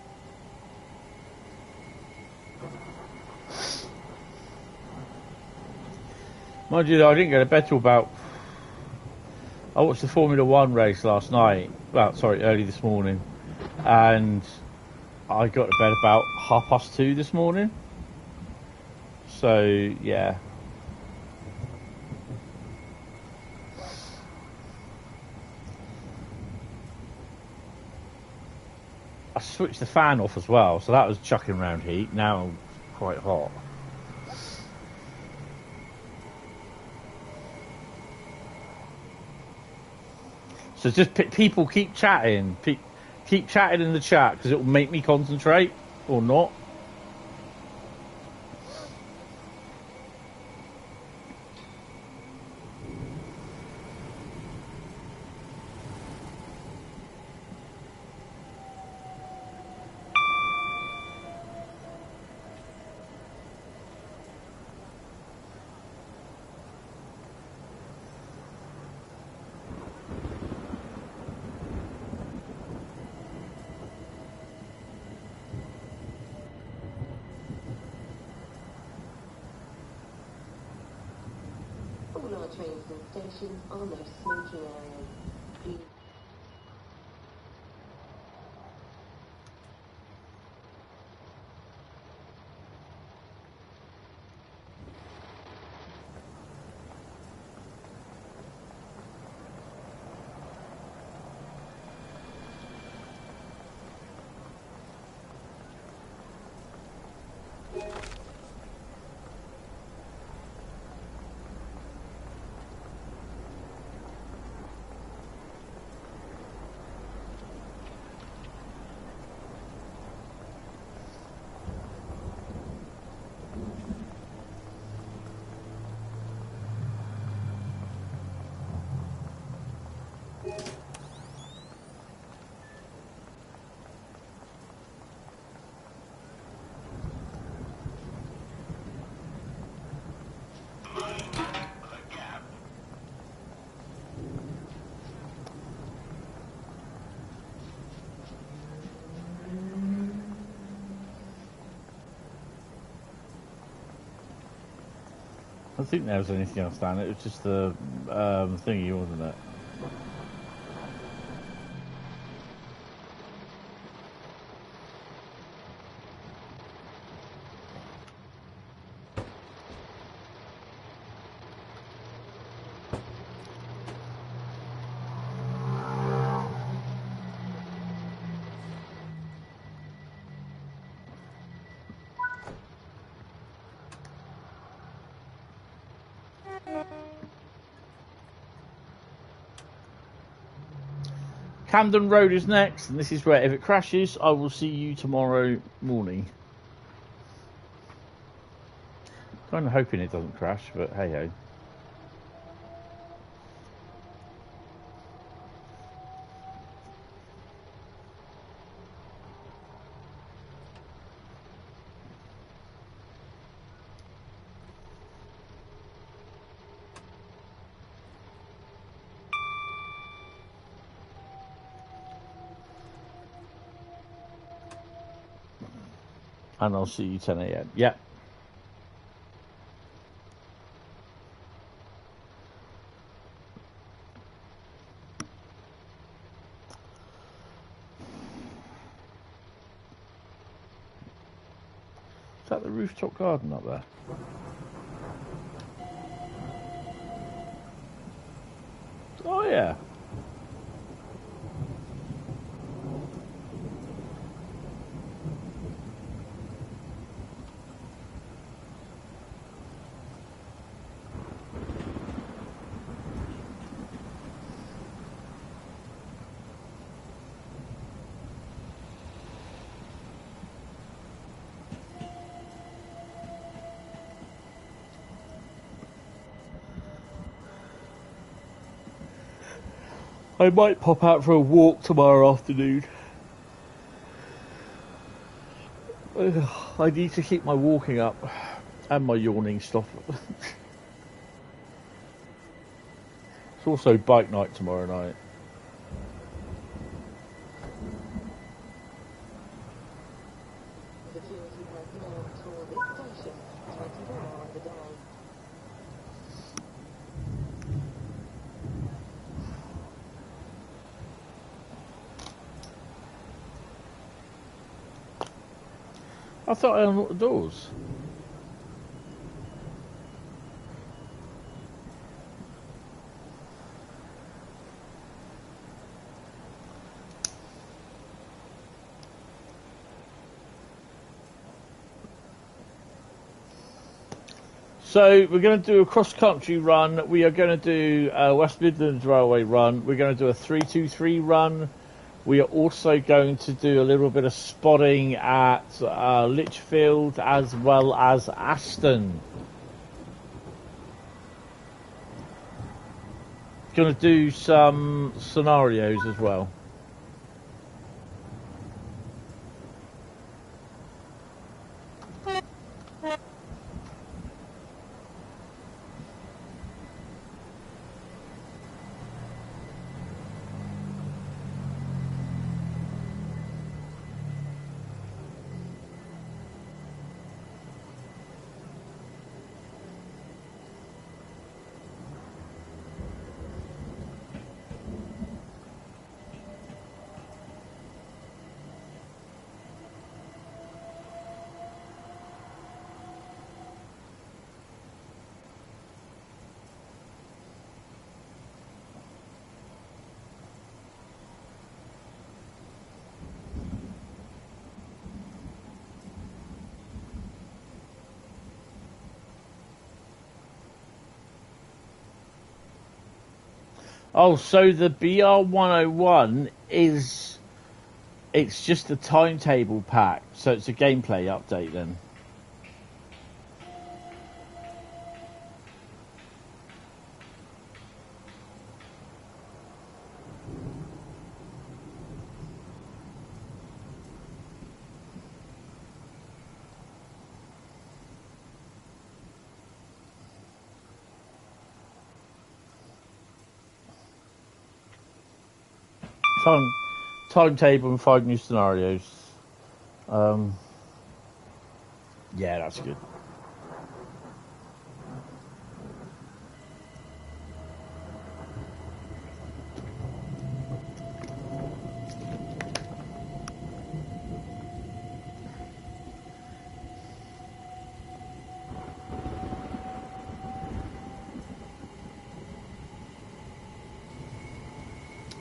Mind you, I didn't go to bed till about... I watched the Formula 1 race last night. Well, sorry, early this morning. And I got to bed about 2:30 this morning. So, yeah. I switched the fan off as well, so that was chucking around heat. Now I'm quite hot. So just people keep chatting. Keep chatting in the chat because it will make me concentrate or not. our trains and stations are no smoking areas. Please. I think there was anything else down it. It was just the thingy, wasn't it? Camden Road is next, and this is where if it crashes, I will see you tomorrow morning. Kind of hoping it doesn't crash, but hey ho. And I'll see you 10 AM. Yeah. Is that the rooftop garden up there? Oh yeah. I might pop out for a walk tomorrow afternoon. I need to keep my walking up and my yawning stop. It's also bike night tomorrow night. Security personnel tour this station 24 hours a day. I thought I unlocked the doors. So we're going to do a cross-country run. We are going to do a West Midlands Railway run. We're going to do a 323 run. We are also going to do a little bit of spotting at Lichfield as well as Aston. Going to do some scenarios as well. Oh, so the BR101 is... It's just a timetable pack, so it's a gameplay update then. Timetable and 5 new scenarios. Yeah, that's good.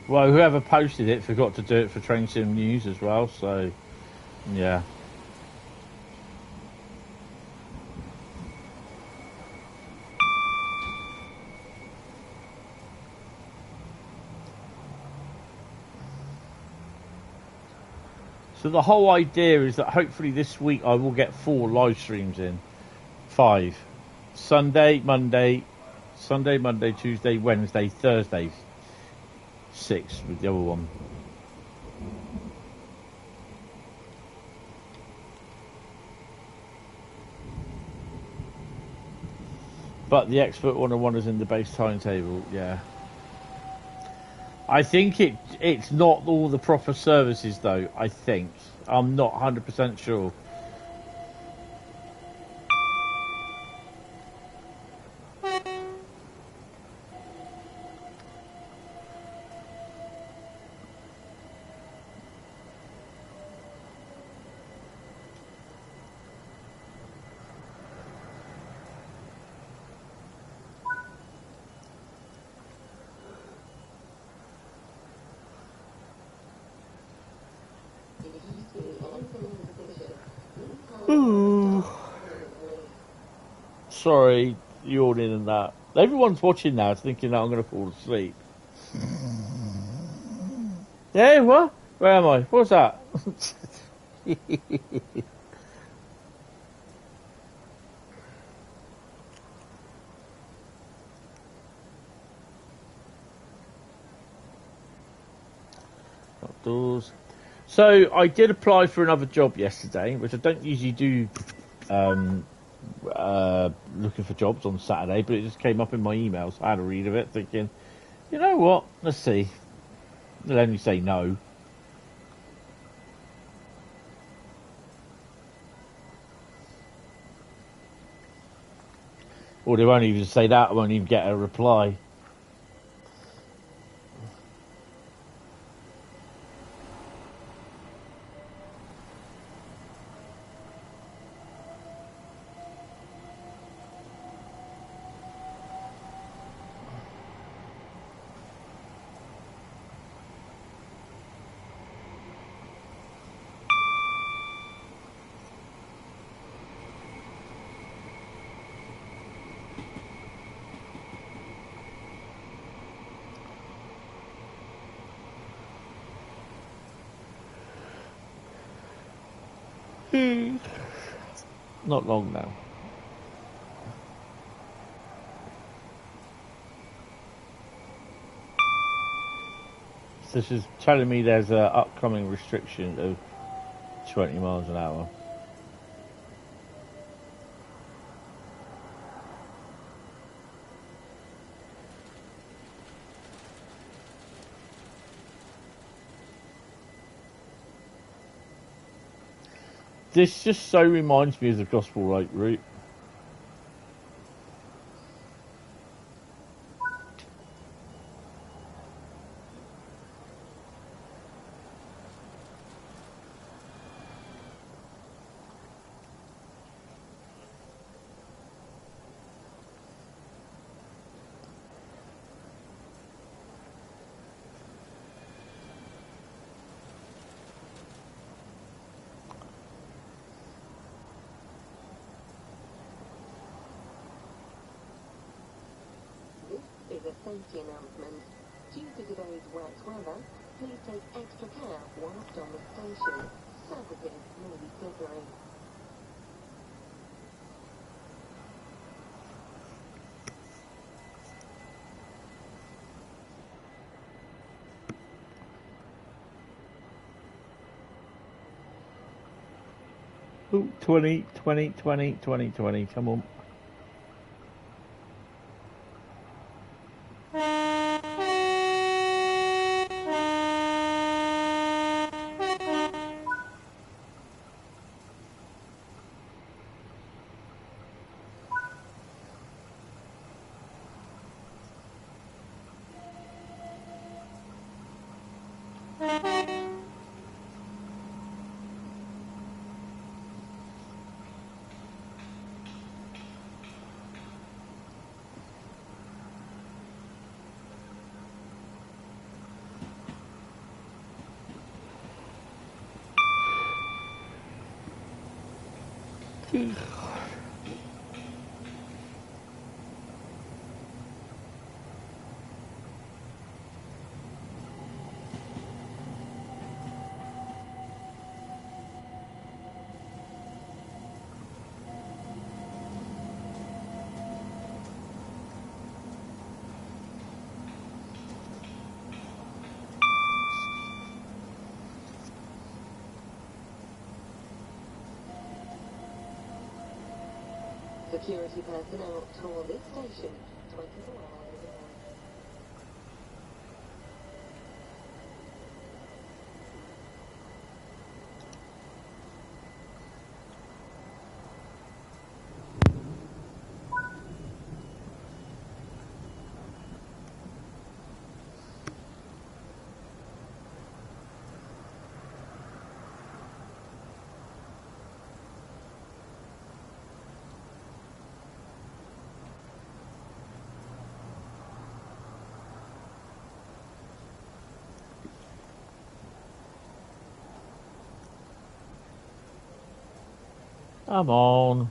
Well, whoever posted it forgot to do it for Train Sim News as well, so yeah. So the whole idea is that hopefully this week I will get 4 live streams in. 5. Sunday, Monday, Tuesday, Wednesday, Thursday. 6 with the other one. But the Expert 101 is in the base timetable, yeah. I think it's not all the proper services though, I think. I'm not 100% sure. Sorry, yawning and that. Everyone's watching now, thinking that I'm going to fall asleep. Yeah, what? Where am I? What's that? Outdoors. So I did apply for another job yesterday, which I don't usually do. Looking for jobs on Saturday, but it just came up in my emails. I had a read of it, thinking, you know what? Let's see. They'll only say no. Or they won't even say that. I won't even get a reply. Not long now. So she's telling me there's an upcoming restriction of 20 miles an hour. This just so reminds me of the Gospel Light route. Is a safety announcement. Due to today's wet weather, please take extra care whilst on the station. Services may be slippery. Ooh, 20, 20, 20, 20, 20. Come on. Security personnel tour this station 24 hours a day. Come on.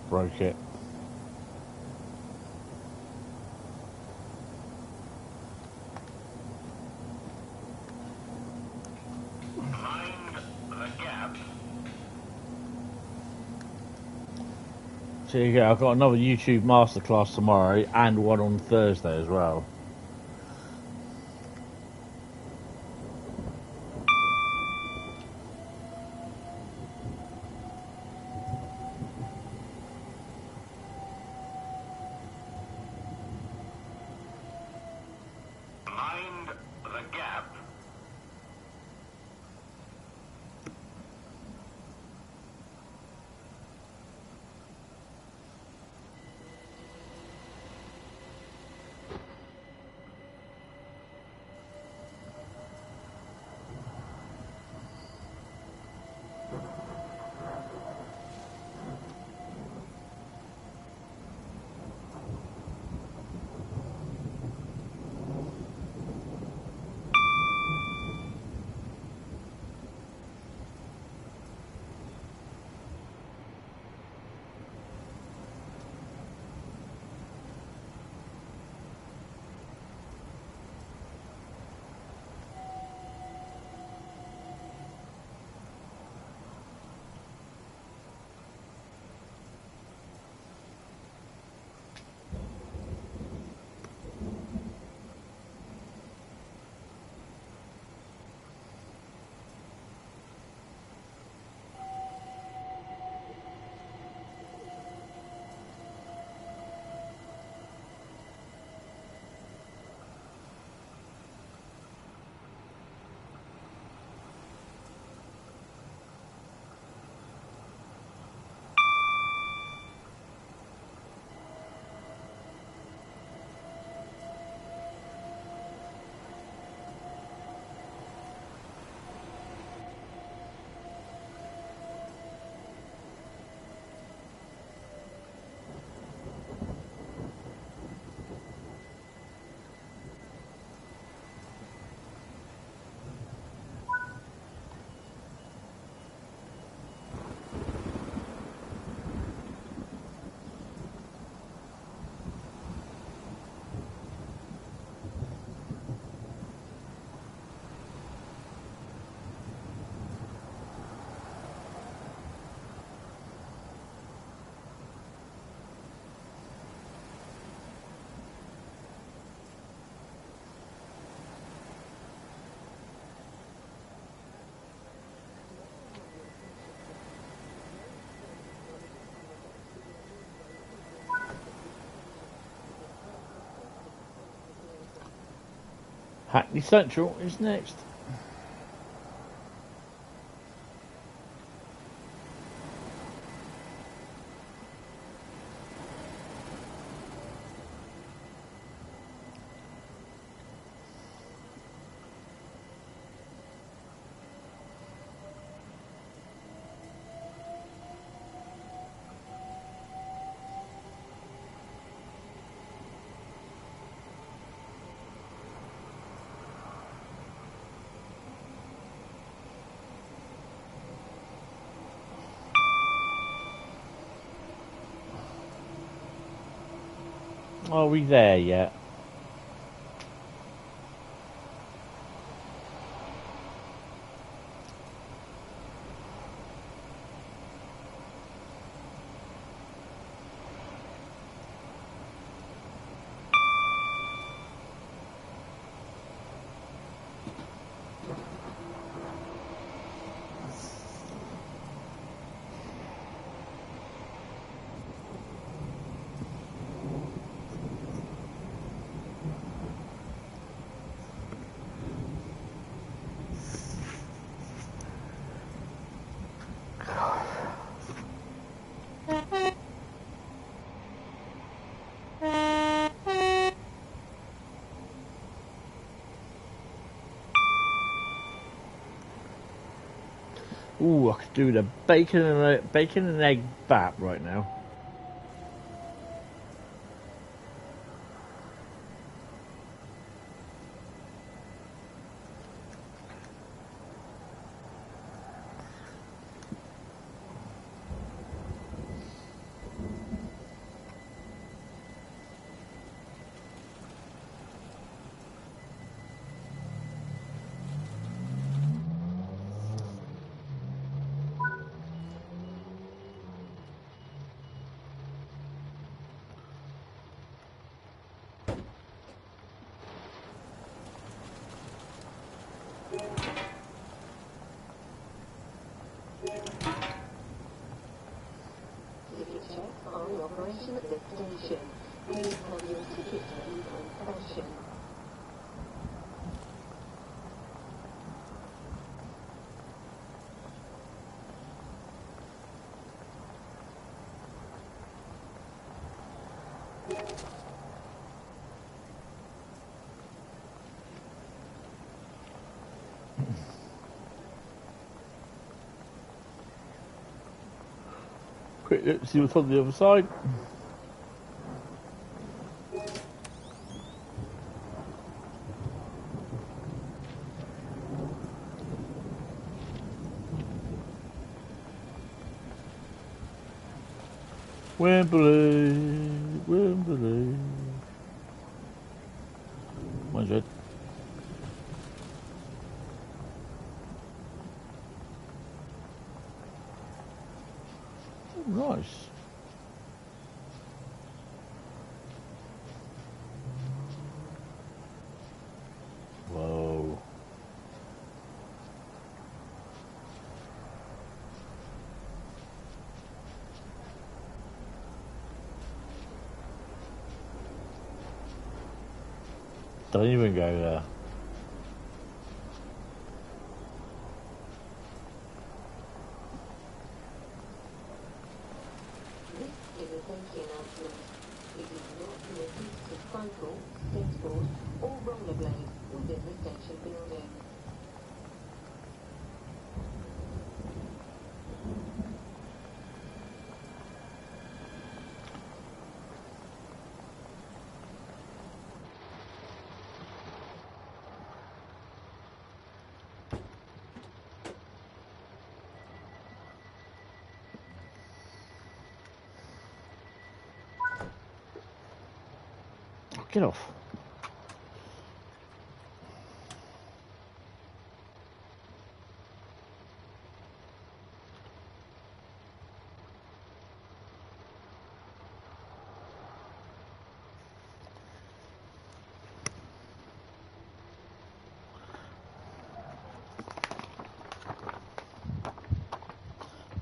Broke it. Mind the gap. So you go. I've got another YouTube masterclass tomorrow and one on Thursday as well. Mind the gap. Hackney Central is next. Are we there yet? Ooh, I could do the bacon and egg bap right now. Operation at this station. Please have your ticket in possession. Quick, let's see what's on the other side. Wembley, Wembley. One's red. Nice. Whoa. Don't even go there. Get off.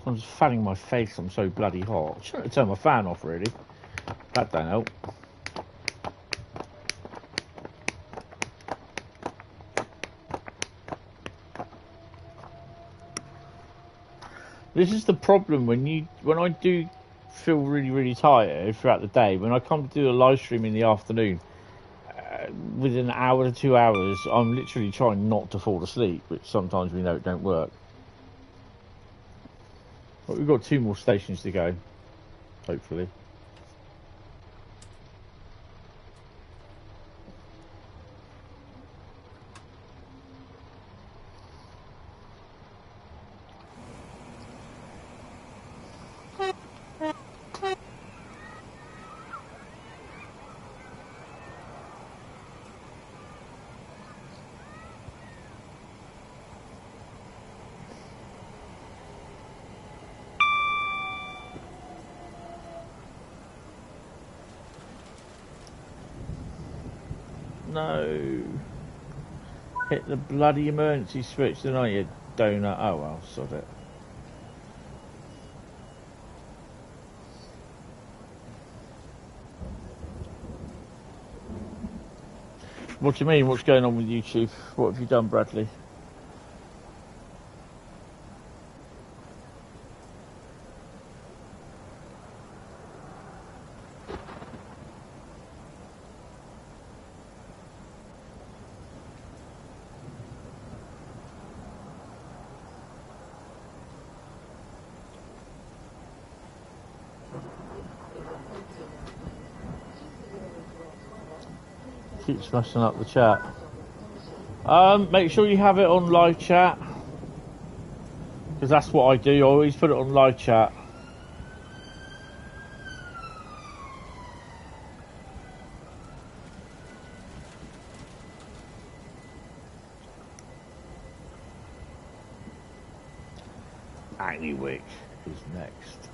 I'm just fanning my face, I'm so bloody hot. Shouldn't have turned my fan off really. That don't help. This is the problem when I do feel really tired throughout the day. When I come to do a live stream in the afternoon, within an hour to 2 hours, I'm literally trying not to fall asleep, which sometimes we know it don't work. But we've got 2 more stations to go, hopefully. No. Hit the bloody emergency switch, didn't I, you donut? Oh well, sod it. What do you mean? What's going on with YouTube? What have you done, Bradley? Keeps messing up the chat. Make sure you have it on live chat, because that's what I do. I always put it on live chat. Anyway, is next.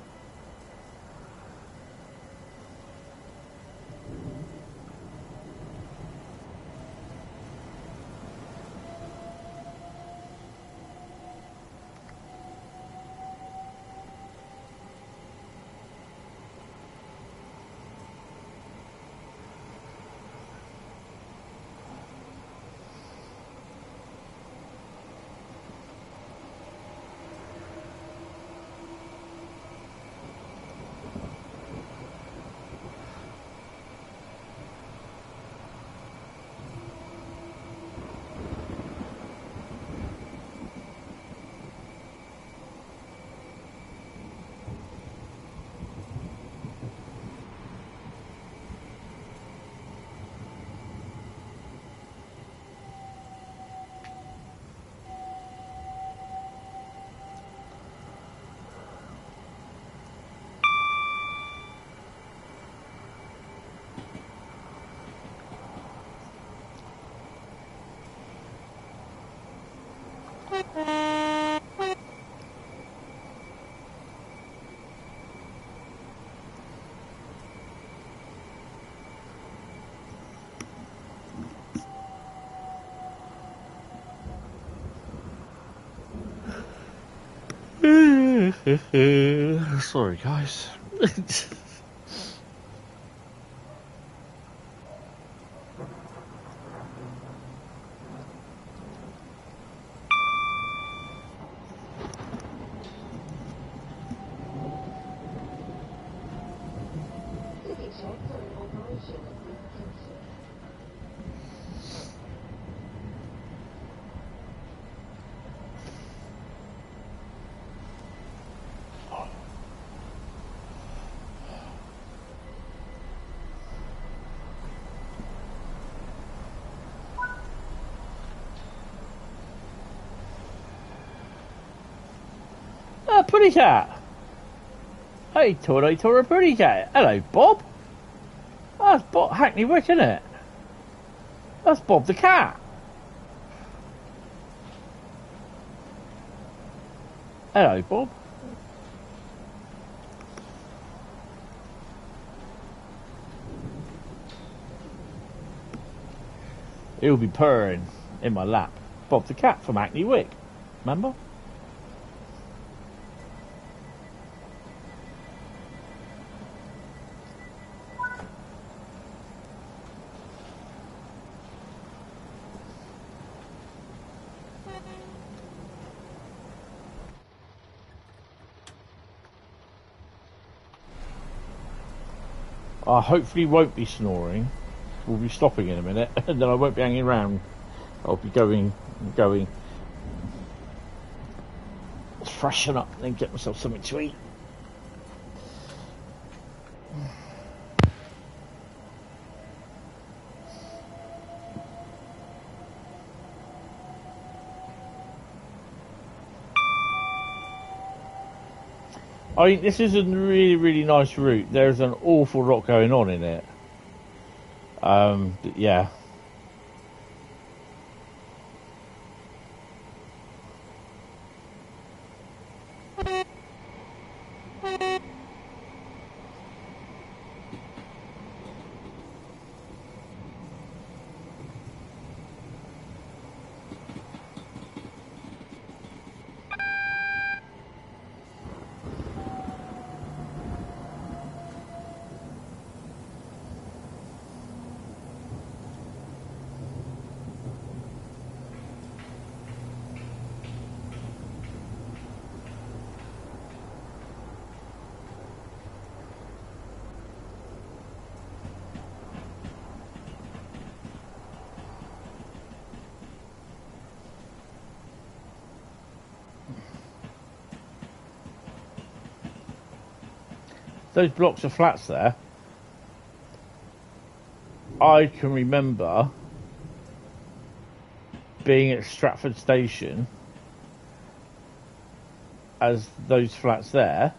Sorry, guys. Pretty cat. Hey, Tora, pretty cat. Hello, Bob. That's Bob Hackney Wick, isn't it? That's Bob the cat. Hello, Bob. He'll be purring in my lap. Bob the cat from Hackney Wick. Remember? I hopefully won't be snoring. We'll be stopping in a minute, and then I won't be hanging around. I'll be going, freshen up, and then get myself something to eat. I think this is a really, really nice route. There's an awful lot going on in it. But yeah. Those blocks of flats there, I can remember being at Stratford Station as those flats there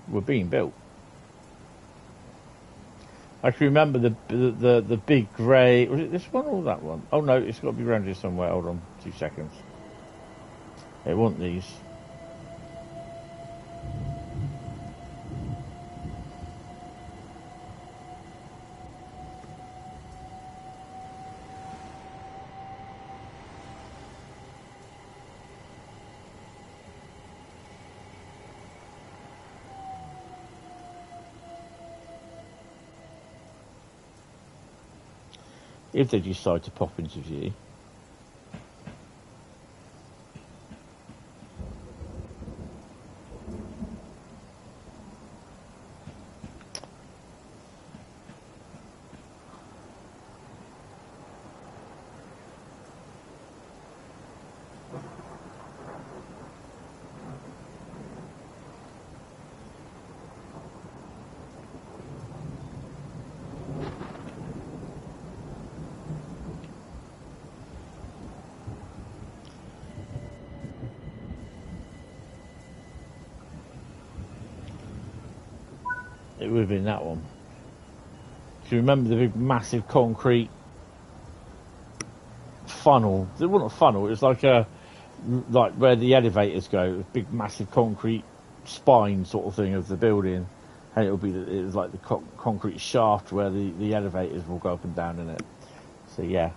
were being built. I can remember the big grey. Was it this one or that one? Oh no, it's got to be around here somewhere. Hold on, 2 seconds. It wasn't these. If they decide to pop into view. It would have been that one. Do you remember the big massive concrete funnel? It wasn't a funnel, it was like where the elevators go, a big massive concrete spine sort of thing of the building, and it was like the concrete shaft where the elevators will go up and down in it. So yeah.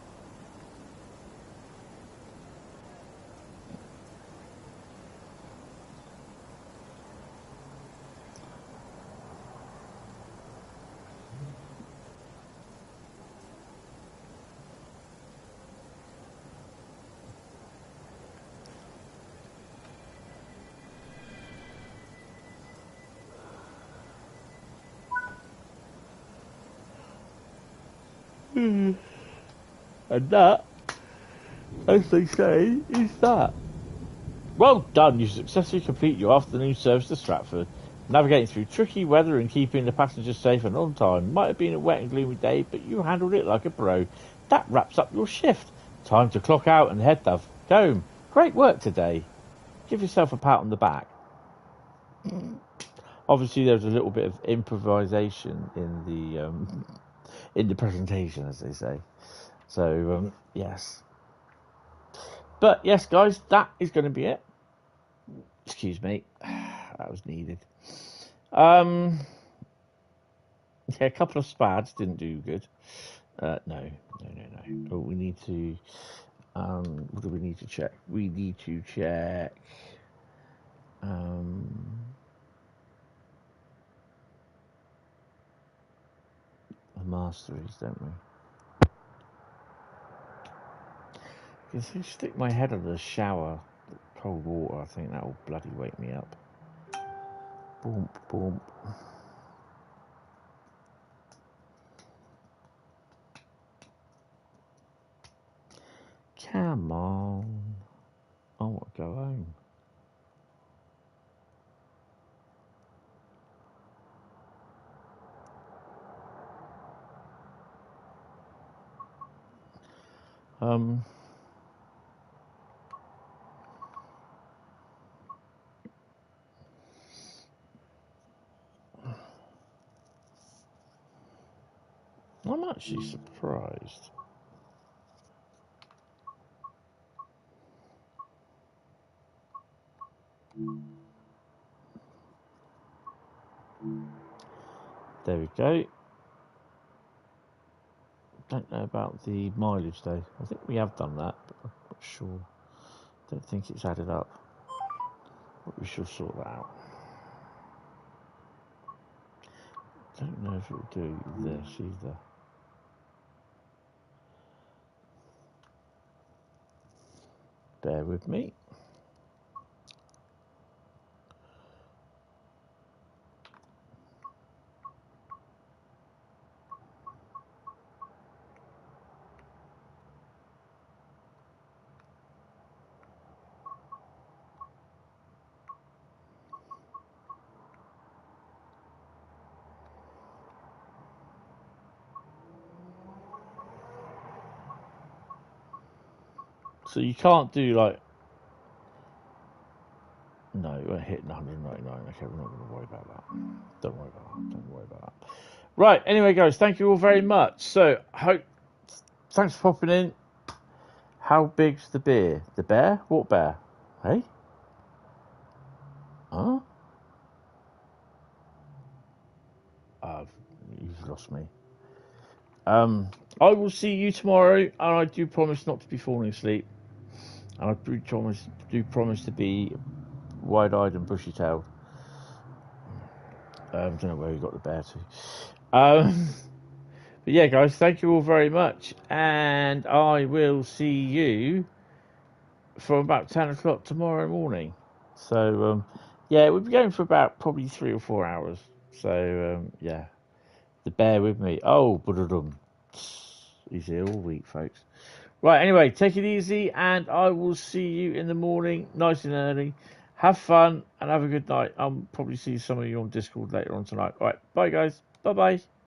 And that, as they say, is that. Well done, you successfully complete your afternoon service to Stratford. Navigating through tricky weather and keeping the passengers safe and on time. Might have been a wet and gloomy day, but you handled it like a pro. That wraps up your shift. Time to clock out and head home. Great work today. Give yourself a pat on the back. Obviously, there's a little bit of improvisation in the presentation, as they say. So, yes. But, yes, guys, that is going to be it. Excuse me. That was needed. Yeah, a couple of spads didn't do good. No. Oh, we need to... what do we need to check? We need to check... the masteries, don't we? If I stick my head under the shower, cold water, I think that will bloody wake me up. Boom, boom. Come on. I want to go home. I'm actually surprised. There we go. Don't know about the mileage though. I think we have done that, but I'm not sure. Don't think it's added up. But we should sort that out. Don't know if it will do this either. Bear with me. So you can't do like, no, we're hitting 199. Okay, we're not going to worry about that. Don't worry about that. Don't worry about that. Right. Anyway, guys, thank you all very much. So, thanks for popping in. How big's the beer? The bear? What bear? Hey? Huh? You've lost me. I will see you tomorrow, and I do promise not to be falling asleep. And I do promise to be wide-eyed and bushy-tailed. I don't know where you got the bear to. But yeah, guys, thank you all very much, and I will see you from about 10 o'clock tomorrow morning. So yeah, we'll be going for about probably 3 or 4 hours. So yeah, bear with me. Oh, he's here all week, folks. Right, anyway, take it easy, and I will see you in the morning, nice and early. Have fun, and have a good night. I'll probably see some of you on Discord later on tonight. All right, bye, guys. Bye-bye.